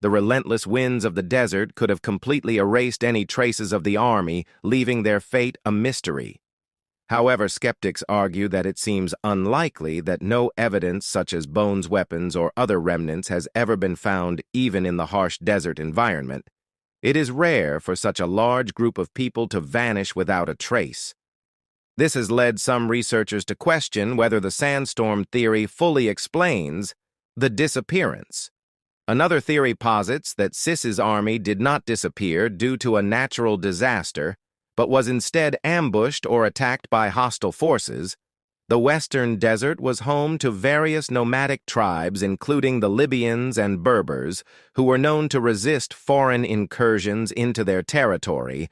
The relentless winds of the desert could have completely erased any traces of the army, leaving their fate a mystery. However, skeptics argue that it seems unlikely that no evidence such as bones, weapons, or other remnants has ever been found, even in the harsh desert environment. It is rare for such a large group of people to vanish without a trace. This has led some researchers to question whether the sandstorm theory fully explains the disappearance. Another theory posits that Sis's army did not disappear due to a natural disaster, but was instead ambushed or attacked by hostile forces. The Western Desert was home to various nomadic tribes, including the Libyans and Berbers, who were known to resist foreign incursions into their territory.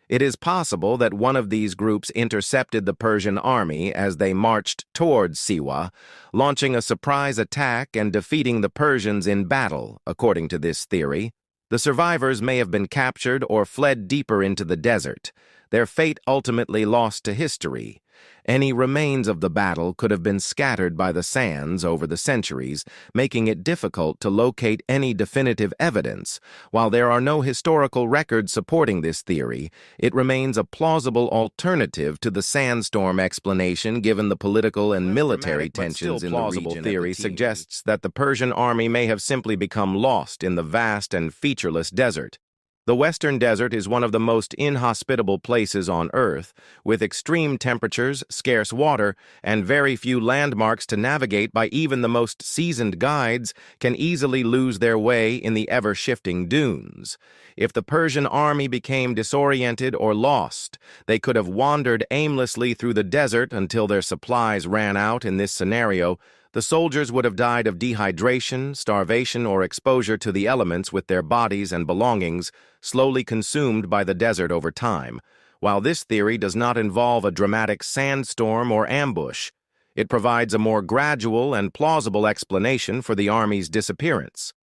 It is possible that one of these groups intercepted the Persian army as they marched towards Siwa, launching a surprise attack and defeating the Persians in battle, according to this theory. The survivors may have been captured or fled deeper into the desert, their fate ultimately lost to history. Any remains of the battle could have been scattered by the sands over the centuries, making it difficult to locate any definitive evidence. While there are no historical records supporting this theory, it remains a plausible alternative to the sandstorm explanation given the political and military tensions in the region. Plausible theory suggests that the Persian army may have simply become lost in the vast and featureless desert. The Western Desert is one of the most inhospitable places on Earth, with extreme temperatures, scarce water, and very few landmarks to navigate by. Even the most seasoned guides can easily lose their way in the ever-shifting dunes. If the Persian army became disoriented or lost, they could have wandered aimlessly through the desert until their supplies ran out. In this scenario, the soldiers would have died of dehydration, starvation, or exposure to the elements, with their bodies and belongings slowly consumed by the desert over time. While this theory does not involve a dramatic sandstorm or ambush, it provides a more gradual and plausible explanation for the army's disappearance.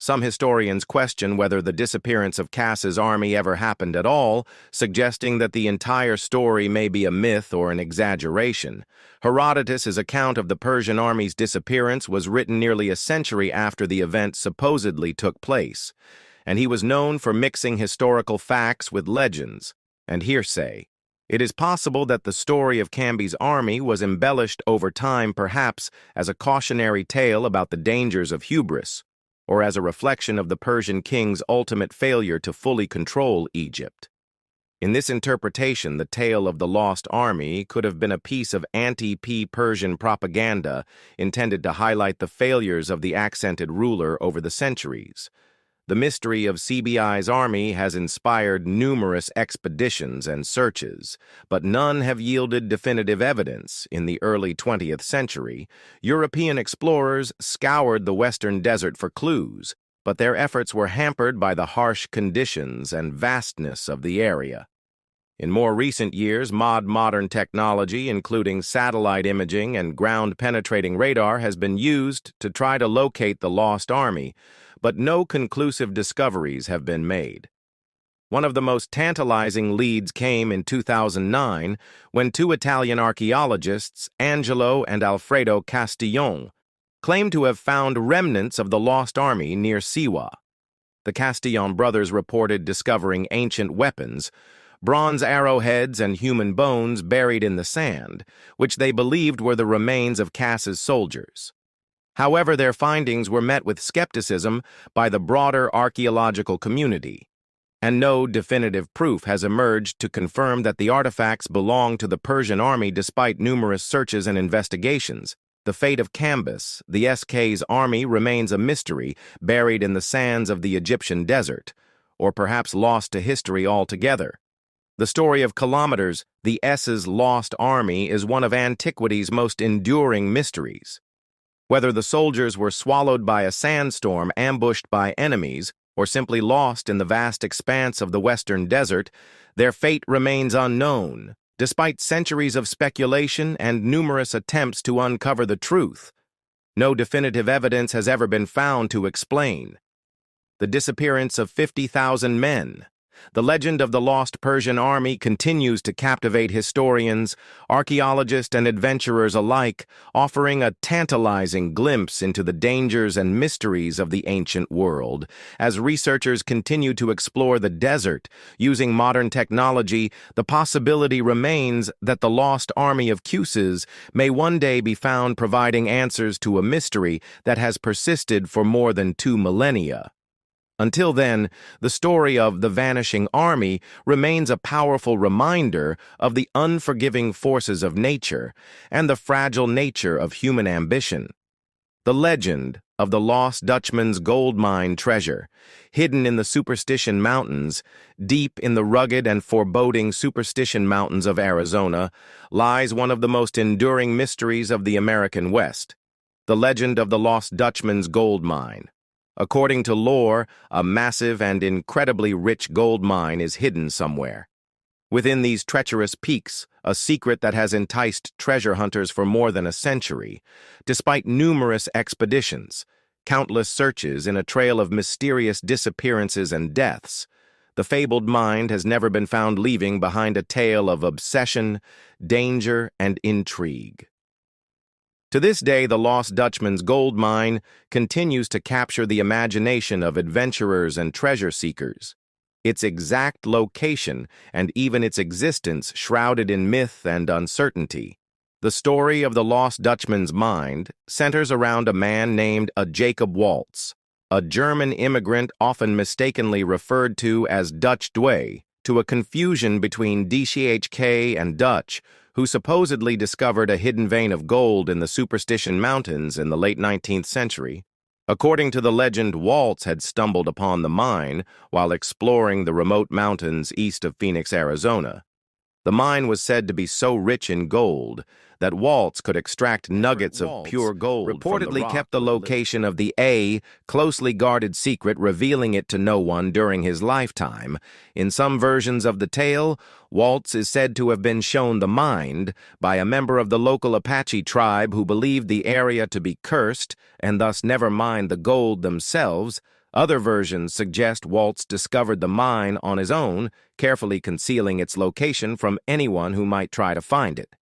Some historians question whether the disappearance of Cass's army ever happened at all, suggesting that the entire story may be a myth or an exaggeration. Herodotus's account of the Persian army's disappearance was written nearly a century after the event supposedly took place, and he was known for mixing historical facts with legends and hearsay. It is possible that the story of Cambyses' army was embellished over time, perhaps as a cautionary tale about the dangers of hubris, or as a reflection of the Persian king's ultimate failure to fully control Egypt. In this interpretation, the tale of the lost army could have been a piece of anti-Persian propaganda intended to highlight the failures of the accented ruler over the centuries. The mystery of CBI's army has inspired numerous expeditions and searches, but none have yielded definitive evidence. In the early 20th century, European explorers scoured the Western Desert for clues, but their efforts were hampered by the harsh conditions and vastness of the area. In more recent years, modern technology, including satellite imaging and ground-penetrating radar, has been used to try to locate the lost army, but no conclusive discoveries have been made. One of the most tantalizing leads came in 2009 when two Italian archaeologists, Angelo and Alfredo Castillon, claimed to have found remnants of the lost army near Siwa. The Castillon brothers reported discovering ancient weapons, bronze arrowheads and human bones buried in the sand, which they believed were the remains of Cass's soldiers. However, their findings were met with skepticism by the broader archaeological community, and no definitive proof has emerged to confirm that the artifacts belong to the Persian army despite numerous searches and investigations. The fate of Cambyses, the SK's army, remains a mystery, buried in the sands of the Egyptian desert, or perhaps lost to history altogether. The story of kilometers, the S's lost army, is one of antiquity's most enduring mysteries. Whether the soldiers were swallowed by a sandstorm, ambushed by enemies, or simply lost in the vast expanse of the Western Desert, their fate remains unknown. Despite centuries of speculation and numerous attempts to uncover the truth, no definitive evidence has ever been found to explain the disappearance of 50,000 men. The legend of the lost Persian army continues to captivate historians, archaeologists, and adventurers alike, offering a tantalizing glimpse into the dangers and mysteries of the ancient world. As researchers continue to explore the desert using modern technology, the possibility remains that the lost army of Cambyses may one day be found, providing answers to a mystery that has persisted for more than 2 millennia. Until then, the story of the vanishing army remains a powerful reminder of the unforgiving forces of nature and the fragile nature of human ambition. The legend of the lost Dutchman's gold mine treasure. Hidden in the Superstition Mountains, deep in the rugged and foreboding Superstition Mountains of Arizona, lies one of the most enduring mysteries of the American West, the legend of the lost Dutchman's gold mine. According to lore, a massive and incredibly rich gold mine is hidden somewhere. Within these treacherous peaks, a secret that has enticed treasure hunters for more than a century, despite numerous expeditions, countless searches in a trail of mysterious disappearances and deaths, the fabled mine has never been found leaving behind a tale of obsession, danger, and intrigue. To this day, the lost Dutchman's gold mine continues to capture the imagination of adventurers and treasure seekers. Its exact location and even its existence shrouded in myth and uncertainty. The story of the lost Dutchman's mine centers around a man named Jacob Waltz, a German immigrant often mistakenly referred to as Dutch Dway, to a confusion between DCHK and Dutch, who supposedly discovered a hidden vein of gold in the Superstition Mountains in the late 19th century. According to the legend, Waltz had stumbled upon the mine while exploring the remote mountains east of Phoenix, Arizona. The mine was said to be so rich in gold that Waltz could extract nuggets of pure gold reportedly kept the location of the closely guarded secret, revealing it to no one during his lifetime. In some versions of the tale, Waltz is said to have been shown the mine by a member of the local Apache tribe who believed the area to be cursed and thus never mined the gold themselves. Other versions suggest Waltz discovered the mine on his own, carefully concealing its location from anyone who might try to find it.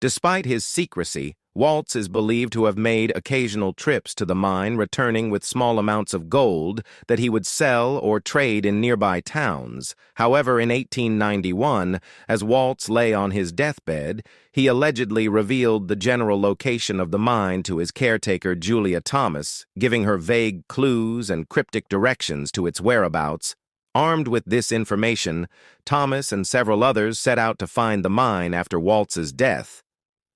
Despite his secrecy, Waltz is believed to have made occasional trips to the mine, returning with small amounts of gold that he would sell or trade in nearby towns. However, in 1891, as Waltz lay on his deathbed, he allegedly revealed the general location of the mine to his caretaker, Julia Thomas, giving her vague clues and cryptic directions to its whereabouts. Armed with this information, Thomas and several others set out to find the mine after Waltz's death.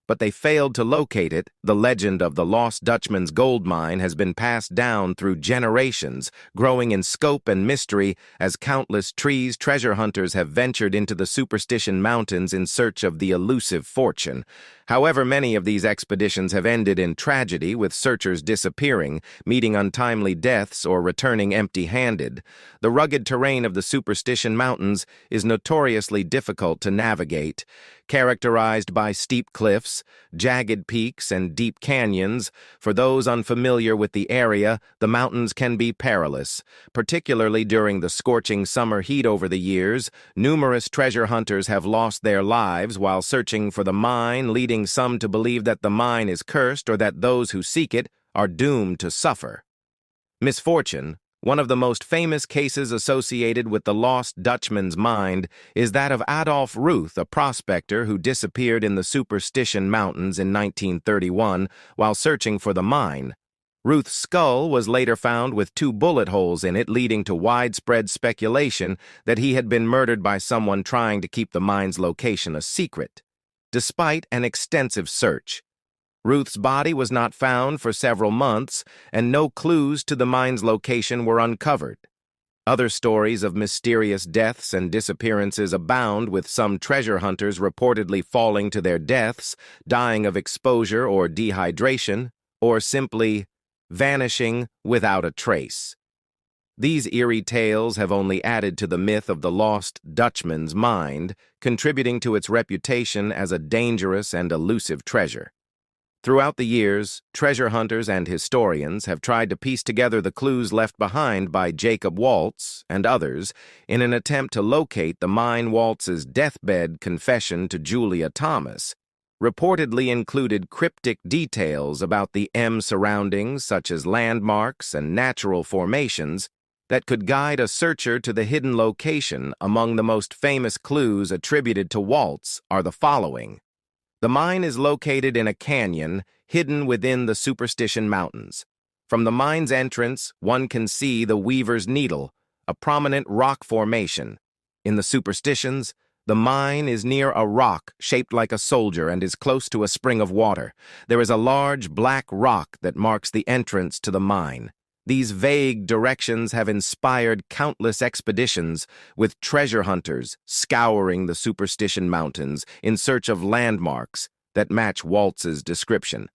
But they failed to locate it. The legend of the lost Dutchman's gold mine has been passed down through generations, growing in scope and mystery as countless treasure hunters have ventured into the Superstition Mountains in search of the elusive fortune. However, many of these expeditions have ended in tragedy, with searchers disappearing, meeting untimely deaths, or returning empty-handed. The rugged terrain of the Superstition Mountains is notoriously difficult to navigate, characterized by steep cliffs, jagged peaks, and deep canyons. For those unfamiliar with the area, the mountains can be perilous, particularly during the scorching summer heat. Over the years, numerous treasure hunters have lost their lives while searching for the mine, leading some to believe that the mine is cursed or that those who seek it are doomed to suffer. Misfortune. One of the most famous cases associated with the lost Dutchman's mine is that of Adolf Ruth, a prospector who disappeared in the Superstition Mountains in 1931 while searching for the mine. Ruth's skull was later found with 2 bullet holes in it, leading to widespread speculation that he had been murdered by someone trying to keep the mine's location a secret. Despite an extensive search, Ruth's body was not found for several months, and no clues to the mine's location were uncovered. Other stories of mysterious deaths and disappearances abound, with some treasure hunters reportedly falling to their deaths, dying of exposure or dehydration, or simply vanishing without a trace. These eerie tales have only added to the myth of the lost Dutchman's mine, contributing to its reputation as a dangerous and elusive treasure. Throughout the years, treasure hunters and historians have tried to piece together the clues left behind by Jacob Waltz and others in an attempt to locate the mine. Waltz's deathbed confession to Julia Thomas reportedly included cryptic details about the surroundings, such as landmarks and natural formations, that could guide a searcher to the hidden location. Among the most famous clues attributed to Waltz are the following. The mine is located in a canyon hidden within the Superstition Mountains. From the mine's entrance, one can see the Weaver's Needle, a prominent rock formation. In the Superstitions, The mine is near a rock shaped like a soldier and is close to a spring of water. There is a large black rock that marks the entrance to the mine. These vague directions have inspired countless expeditions, with treasure hunters scouring the Superstition Mountains in search of landmarks that match Waltz's description.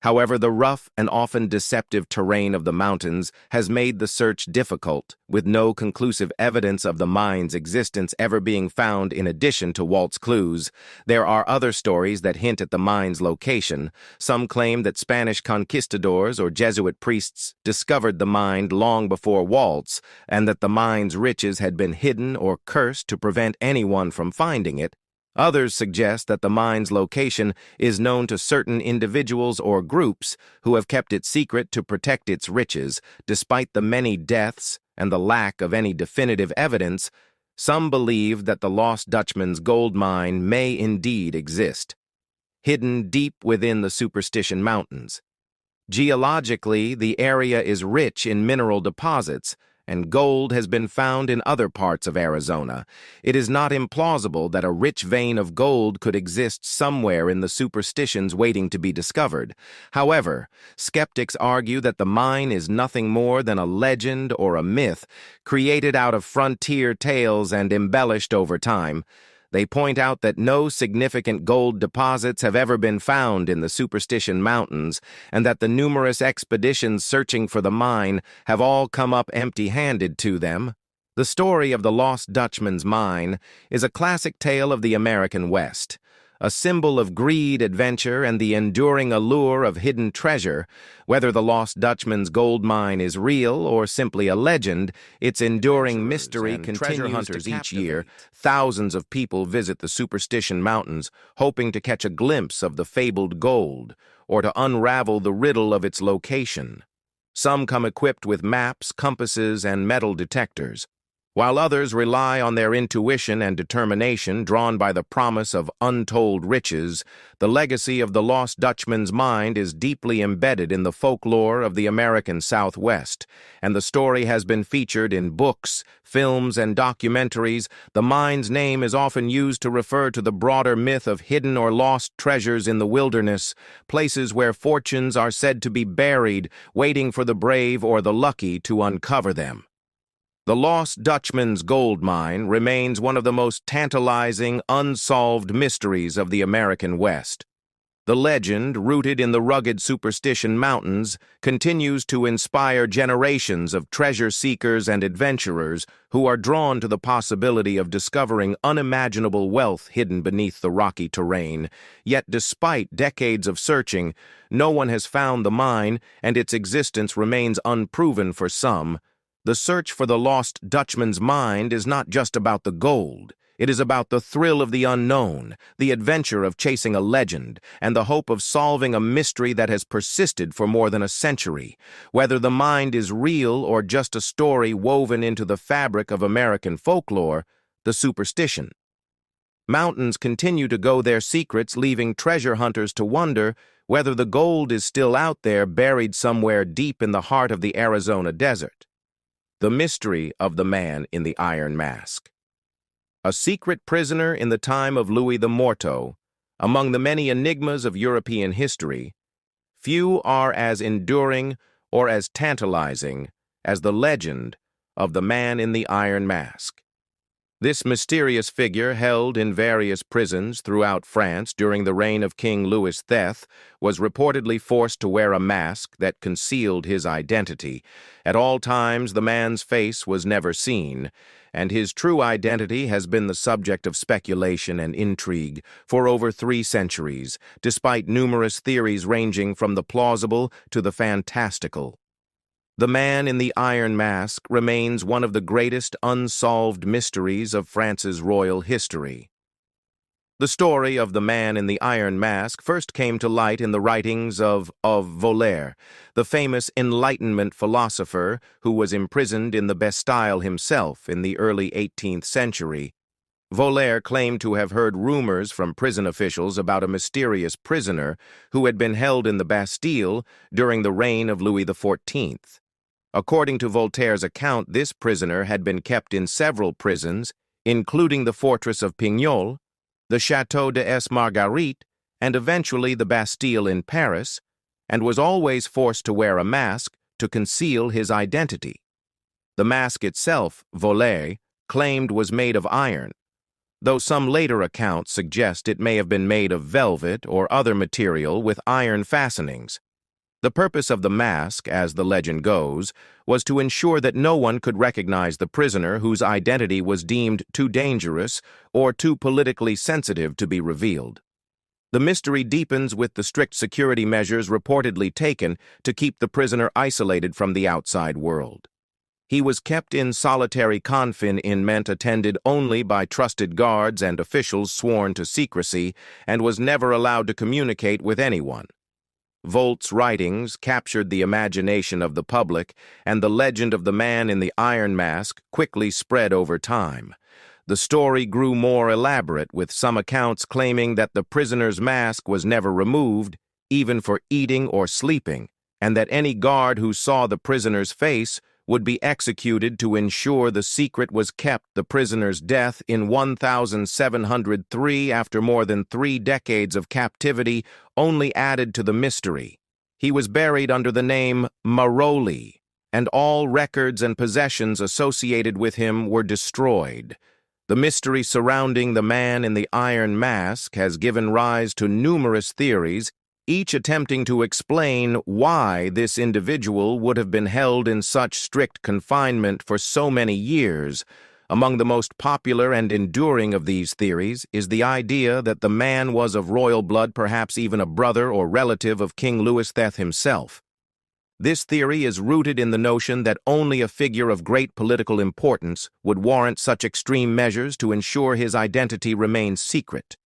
However, the rough and often deceptive terrain of the mountains has made the search difficult, with no conclusive evidence of the mine's existence ever being found in addition to Walt's clues. There are other stories that hint at the mine's location. Some claim that Spanish conquistadors or Jesuit priests discovered the mine long before Waltz, and that the mine's riches had been hidden or cursed to prevent anyone from finding it. Others suggest that the mine's location is known to certain individuals or groups who have kept it secret to protect its riches. Despite the many deaths and the lack of any definitive evidence, some believe that the lost Dutchman's gold mine may indeed exist, hidden deep within the Superstition Mountains. Geologically, the area is rich in mineral deposits, and gold has been found in other parts of Arizona. It is not implausible that a rich vein of gold could exist somewhere in the superstitions waiting to be discovered. However, skeptics argue that the mine is nothing more than a legend or a myth created out of frontier tales and embellished over time. They point out that no significant gold deposits have ever been found in the Superstition Mountains, and that the numerous expeditions searching for the mine have all come up empty-handed to them. The story of the lost Dutchman's mine is a classic tale of the American West, a symbol of greed, adventure, and the enduring allure of hidden treasure. Whether the lost Dutchman's gold mine is real or simply a legend, its enduring mystery continues to captivate. Each year, thousands of people visit the Superstition Mountains, hoping to catch a glimpse of the fabled gold, or to unravel the riddle of its location. Some come equipped with maps, compasses, and metal detectors, while others rely on their intuition and determination drawn by the promise of untold riches. The legacy of the lost Dutchman's mine is deeply embedded in the folklore of the American Southwest, and the story has been featured in books, films, and documentaries. The mine's name is often used to refer to the broader myth of hidden or lost treasures in the wilderness, places where fortunes are said to be buried, waiting for the brave or the lucky to uncover them. The lost Dutchman's gold mine remains one of the most tantalizing, unsolved mysteries of the American West. The legend, rooted in the rugged Superstition Mountains, continues to inspire generations of treasure seekers and adventurers who are drawn to the possibility of discovering unimaginable wealth hidden beneath the rocky terrain. Yet, despite decades of searching, no one has found the mine, and its existence remains unproven for some. The search for the lost Dutchman's mine is not just about the gold. It is about the thrill of the unknown, the adventure of chasing a legend, and the hope of solving a mystery that has persisted for more than a century. Whether the mine is real or just a story woven into the fabric of American folklore, the Superstition Mountains continue to go their secrets, leaving treasure hunters to wonder whether the gold is still out there, buried somewhere deep in the heart of the Arizona desert. The mystery of the man in the iron mask. A secret prisoner in the time of Louis the Morto, among the many enigmas of European history, few are as enduring or as tantalizing as the legend of the man in the iron mask. This mysterious figure, held in various prisons throughout France during the reign of King Louis X, was reportedly forced to wear a mask that concealed his identity. At all times, the man's face was never seen, and his true identity has been the subject of speculation and intrigue for over 3 centuries, despite numerous theories ranging from the plausible to the fantastical. The man in the iron mask remains one of the greatest unsolved mysteries of France's royal history. The story of the man in the iron mask first came to light in the writings of Voltaire, the famous Enlightenment philosopher who was imprisoned in the Bastille himself in the early 18th century. Voltaire claimed to have heard rumors from prison officials about a mysterious prisoner who had been held in the Bastille during the reign of Louis XIV. According to Voltaire's account, this prisoner had been kept in several prisons, including the fortress of Pignol, the Château des Marguerites, and eventually the Bastille in Paris, and was always forced to wear a mask to conceal his identity. The mask itself, Volée, claimed was made of iron, though some later accounts suggest it may have been made of velvet or other material with iron fastenings. The purpose of the mask, as the legend goes, was to ensure that no one could recognize the prisoner whose identity was deemed too dangerous or too politically sensitive to be revealed. The mystery deepens with the strict security measures reportedly taken to keep the prisoner isolated from the outside world. He was kept in solitary confinement attended only by trusted guards and officials sworn to secrecy, and was never allowed to communicate with anyone. Volt's writings captured the imagination of the public, and the legend of the man in the iron mask quickly spread over time. The story grew more elaborate, with some accounts claiming that the prisoner's mask was never removed, even for eating or sleeping, and that any guard who saw the prisoner's face would be executed to ensure the secret was kept. The prisoner's death in 1703, after more than 3 decades of captivity, only added to the mystery. He was buried under the name Maroli, and all records and possessions associated with him were destroyed. The mystery surrounding the man in the iron mask has given rise to numerous theories, each attempting to explain why this individual would have been held in such strict confinement for so many years. Among the most popular and enduring of these theories is the idea that the man was of royal blood, perhaps even a brother or relative of King Louis XIII himself. This theory is rooted in the notion that only a figure of great political importance would warrant such extreme measures to ensure his identity remains secret.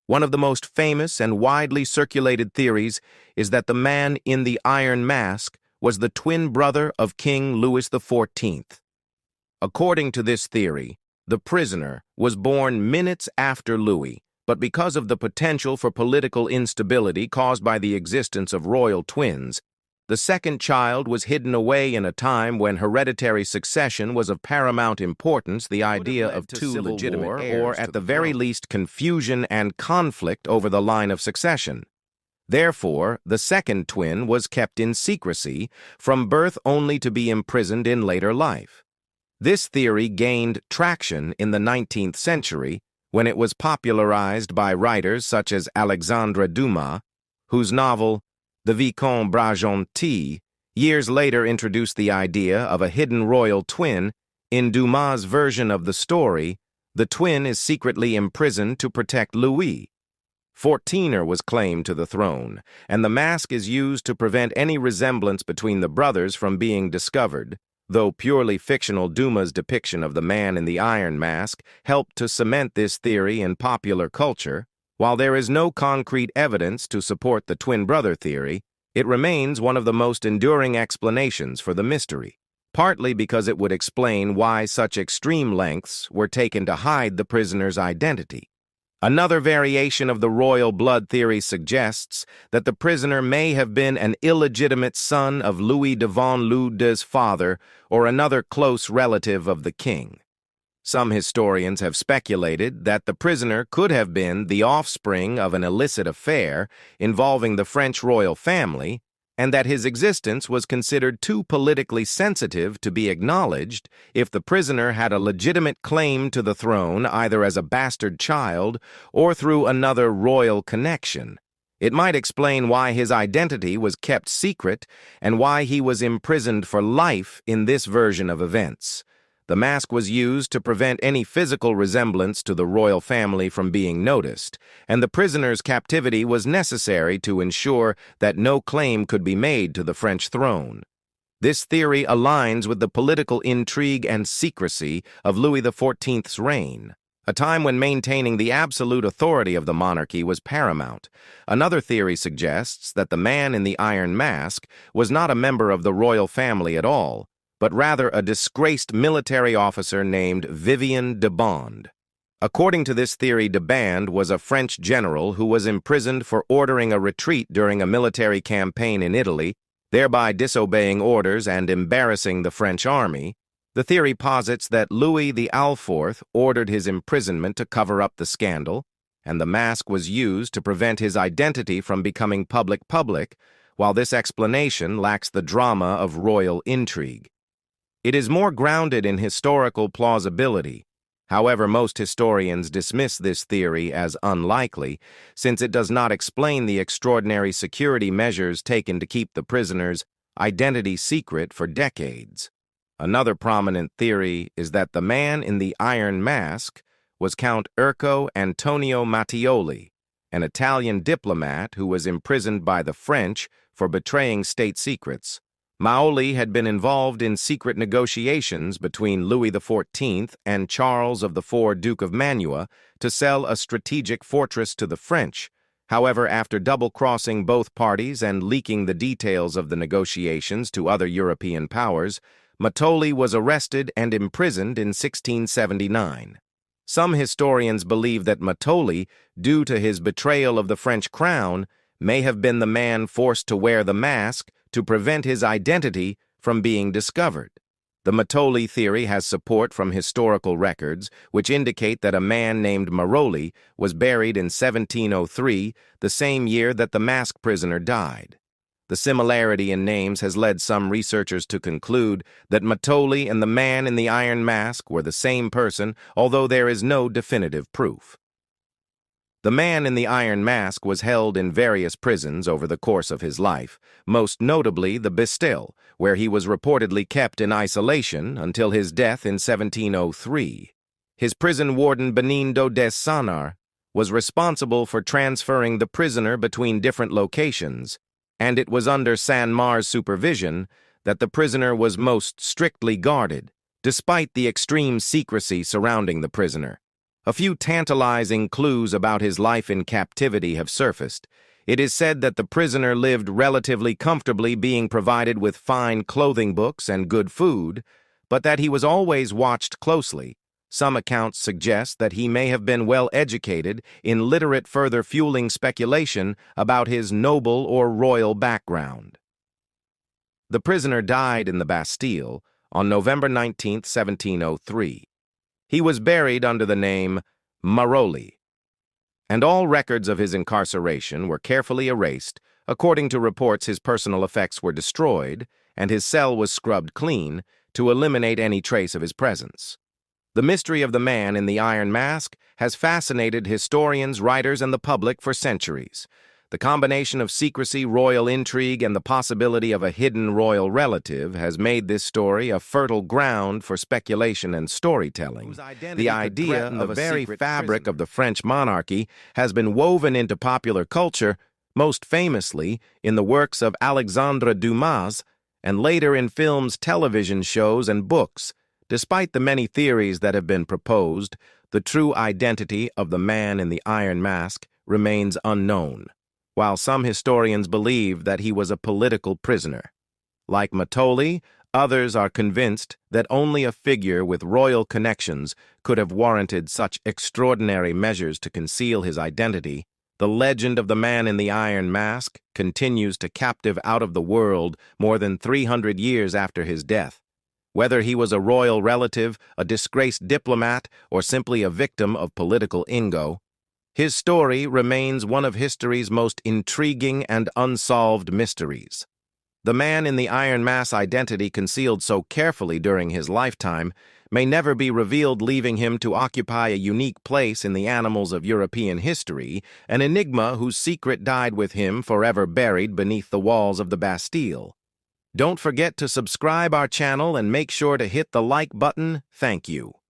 One of the most famous and widely circulated theories is that the man in the iron mask was the twin brother of King Louis XIV. According to this theory, the prisoner was born minutes after Louis, but because of the potential for political instability caused by the existence of royal twins, the second child was hidden away in a time when hereditary succession was of paramount importance. The idea of two legitimate heirs, or at the very least confusion and conflict over the line of succession. Therefore, the second twin was kept in secrecy from birth, only to be imprisoned in later life. This theory gained traction in the 19th century when it was popularized by writers such as Alexandre Dumas, whose novel The Vicomte Bragenty years later introduced the idea of a hidden royal twin. In Dumas' version of the story, the twin is secretly imprisoned to protect Louis. XIV was claimed to the throne, and the mask is used to prevent any resemblance between the brothers from being discovered, though purely fictional. Dumas' depiction of the man in the iron mask helped to cement this theory in popular culture. While there is no concrete evidence to support the twin brother theory, it remains one of the most enduring explanations for the mystery, partly because it would explain why such extreme lengths were taken to hide the prisoner's identity. Another variation of the royal blood theory suggests that the prisoner may have been an illegitimate son of Louis de Von Luyde's father or another close relative of the king. Some historians have speculated that the prisoner could have been the offspring of an illicit affair involving the French royal family, and that his existence was considered too politically sensitive to be acknowledged if the prisoner had a legitimate claim to the throne, either as a bastard child or through another royal connection. It might explain why his identity was kept secret and why he was imprisoned for life in this version of events. The mask was used to prevent any physical resemblance to the royal family from being noticed, and the prisoner's captivity was necessary to ensure that no claim could be made to the French throne. This theory aligns with the political intrigue and secrecy of Louis XIV's reign, a time when maintaining the absolute authority of the monarchy was paramount. Another theory suggests that the man in the iron mask was not a member of the royal family at all, but rather a disgraced military officer named Vivien de Bond. According to this theory, de Bond was a French general who was imprisoned for ordering a retreat during a military campaign in Italy, thereby disobeying orders and embarrassing the French army. The theory posits that Louis IV ordered his imprisonment to cover up the scandal, and the mask was used to prevent his identity from becoming public, while this explanation lacks the drama of royal intrigue. It is more grounded in historical plausibility. However, most historians dismiss this theory as unlikely, since it does not explain the extraordinary security measures taken to keep the prisoner's identity secret for decades. Another prominent theory is that the man in the Iron Mask was Count Erco Antonio Mattioli, an Italian diplomat who was imprisoned by the French for betraying state secrets. Mattioli had been involved in secret negotiations between Louis XIV and Charles IV, Duke of Mantua, to sell a strategic fortress to the French. However, after double-crossing both parties and leaking the details of the negotiations to other European powers, Mattioli was arrested and imprisoned in 1679. Some historians believe that Mattioli, due to his betrayal of the French crown, may have been the man forced to wear the mask to prevent his identity from being discovered. The Mattioli theory has support from historical records, which indicate that a man named Maroli was buried in 1703, the same year that the mask prisoner died. The similarity in names has led some researchers to conclude that Mattioli and the man in the Iron Mask were the same person, although there is no definitive proof. The man in the Iron Mask was held in various prisons over the course of his life, most notably the Bastille, where he was reportedly kept in isolation until his death in 1703. His prison warden Benindo des Sanar was responsible for transferring the prisoner between different locations, and it was under Sanmar's supervision that the prisoner was most strictly guarded, despite the extreme secrecy surrounding the prisoner. A few tantalizing clues about his life in captivity have surfaced. It is said that the prisoner lived relatively comfortably, being provided with fine clothing, books, and good food, but that he was always watched closely. Some accounts suggest that he may have been well educated, illiterate, further fueling speculation about his noble or royal background. The prisoner died in the Bastille on November 19, 1703. He was buried under the name Maroli, and all records of his incarceration were carefully erased. According to reports, his personal effects were destroyed, and his cell was scrubbed clean to eliminate any trace of his presence. The mystery of the man in the Iron Mask has fascinated historians, writers, and the public for centuries. The combination of secrecy, royal intrigue, and the possibility of a hidden royal relative has made this story a fertile ground for speculation and storytelling. The idea of the very fabric of the French monarchy has been woven into popular culture, most famously in the works of Alexandre Dumas, and later in films, television shows, and books. Despite the many theories that have been proposed, the true identity of the man in the Iron Mask remains unknown, while some historians believe that he was a political prisoner. Like Mattioli, others are convinced that only a figure with royal connections could have warranted such extraordinary measures to conceal his identity. The legend of the man in the Iron Mask continues to captive out of the world more than 300 years after his death. Whether he was a royal relative, a disgraced diplomat, or simply a victim of political ingo, his story remains one of history's most intriguing and unsolved mysteries. The man in the Iron Mask identity concealed so carefully during his lifetime may never be revealed, leaving him to occupy a unique place in the annals of European history, an enigma whose secret died with him, forever buried beneath the walls of the Bastille. Don't forget to subscribe our channel and make sure to hit the like button. Thank you.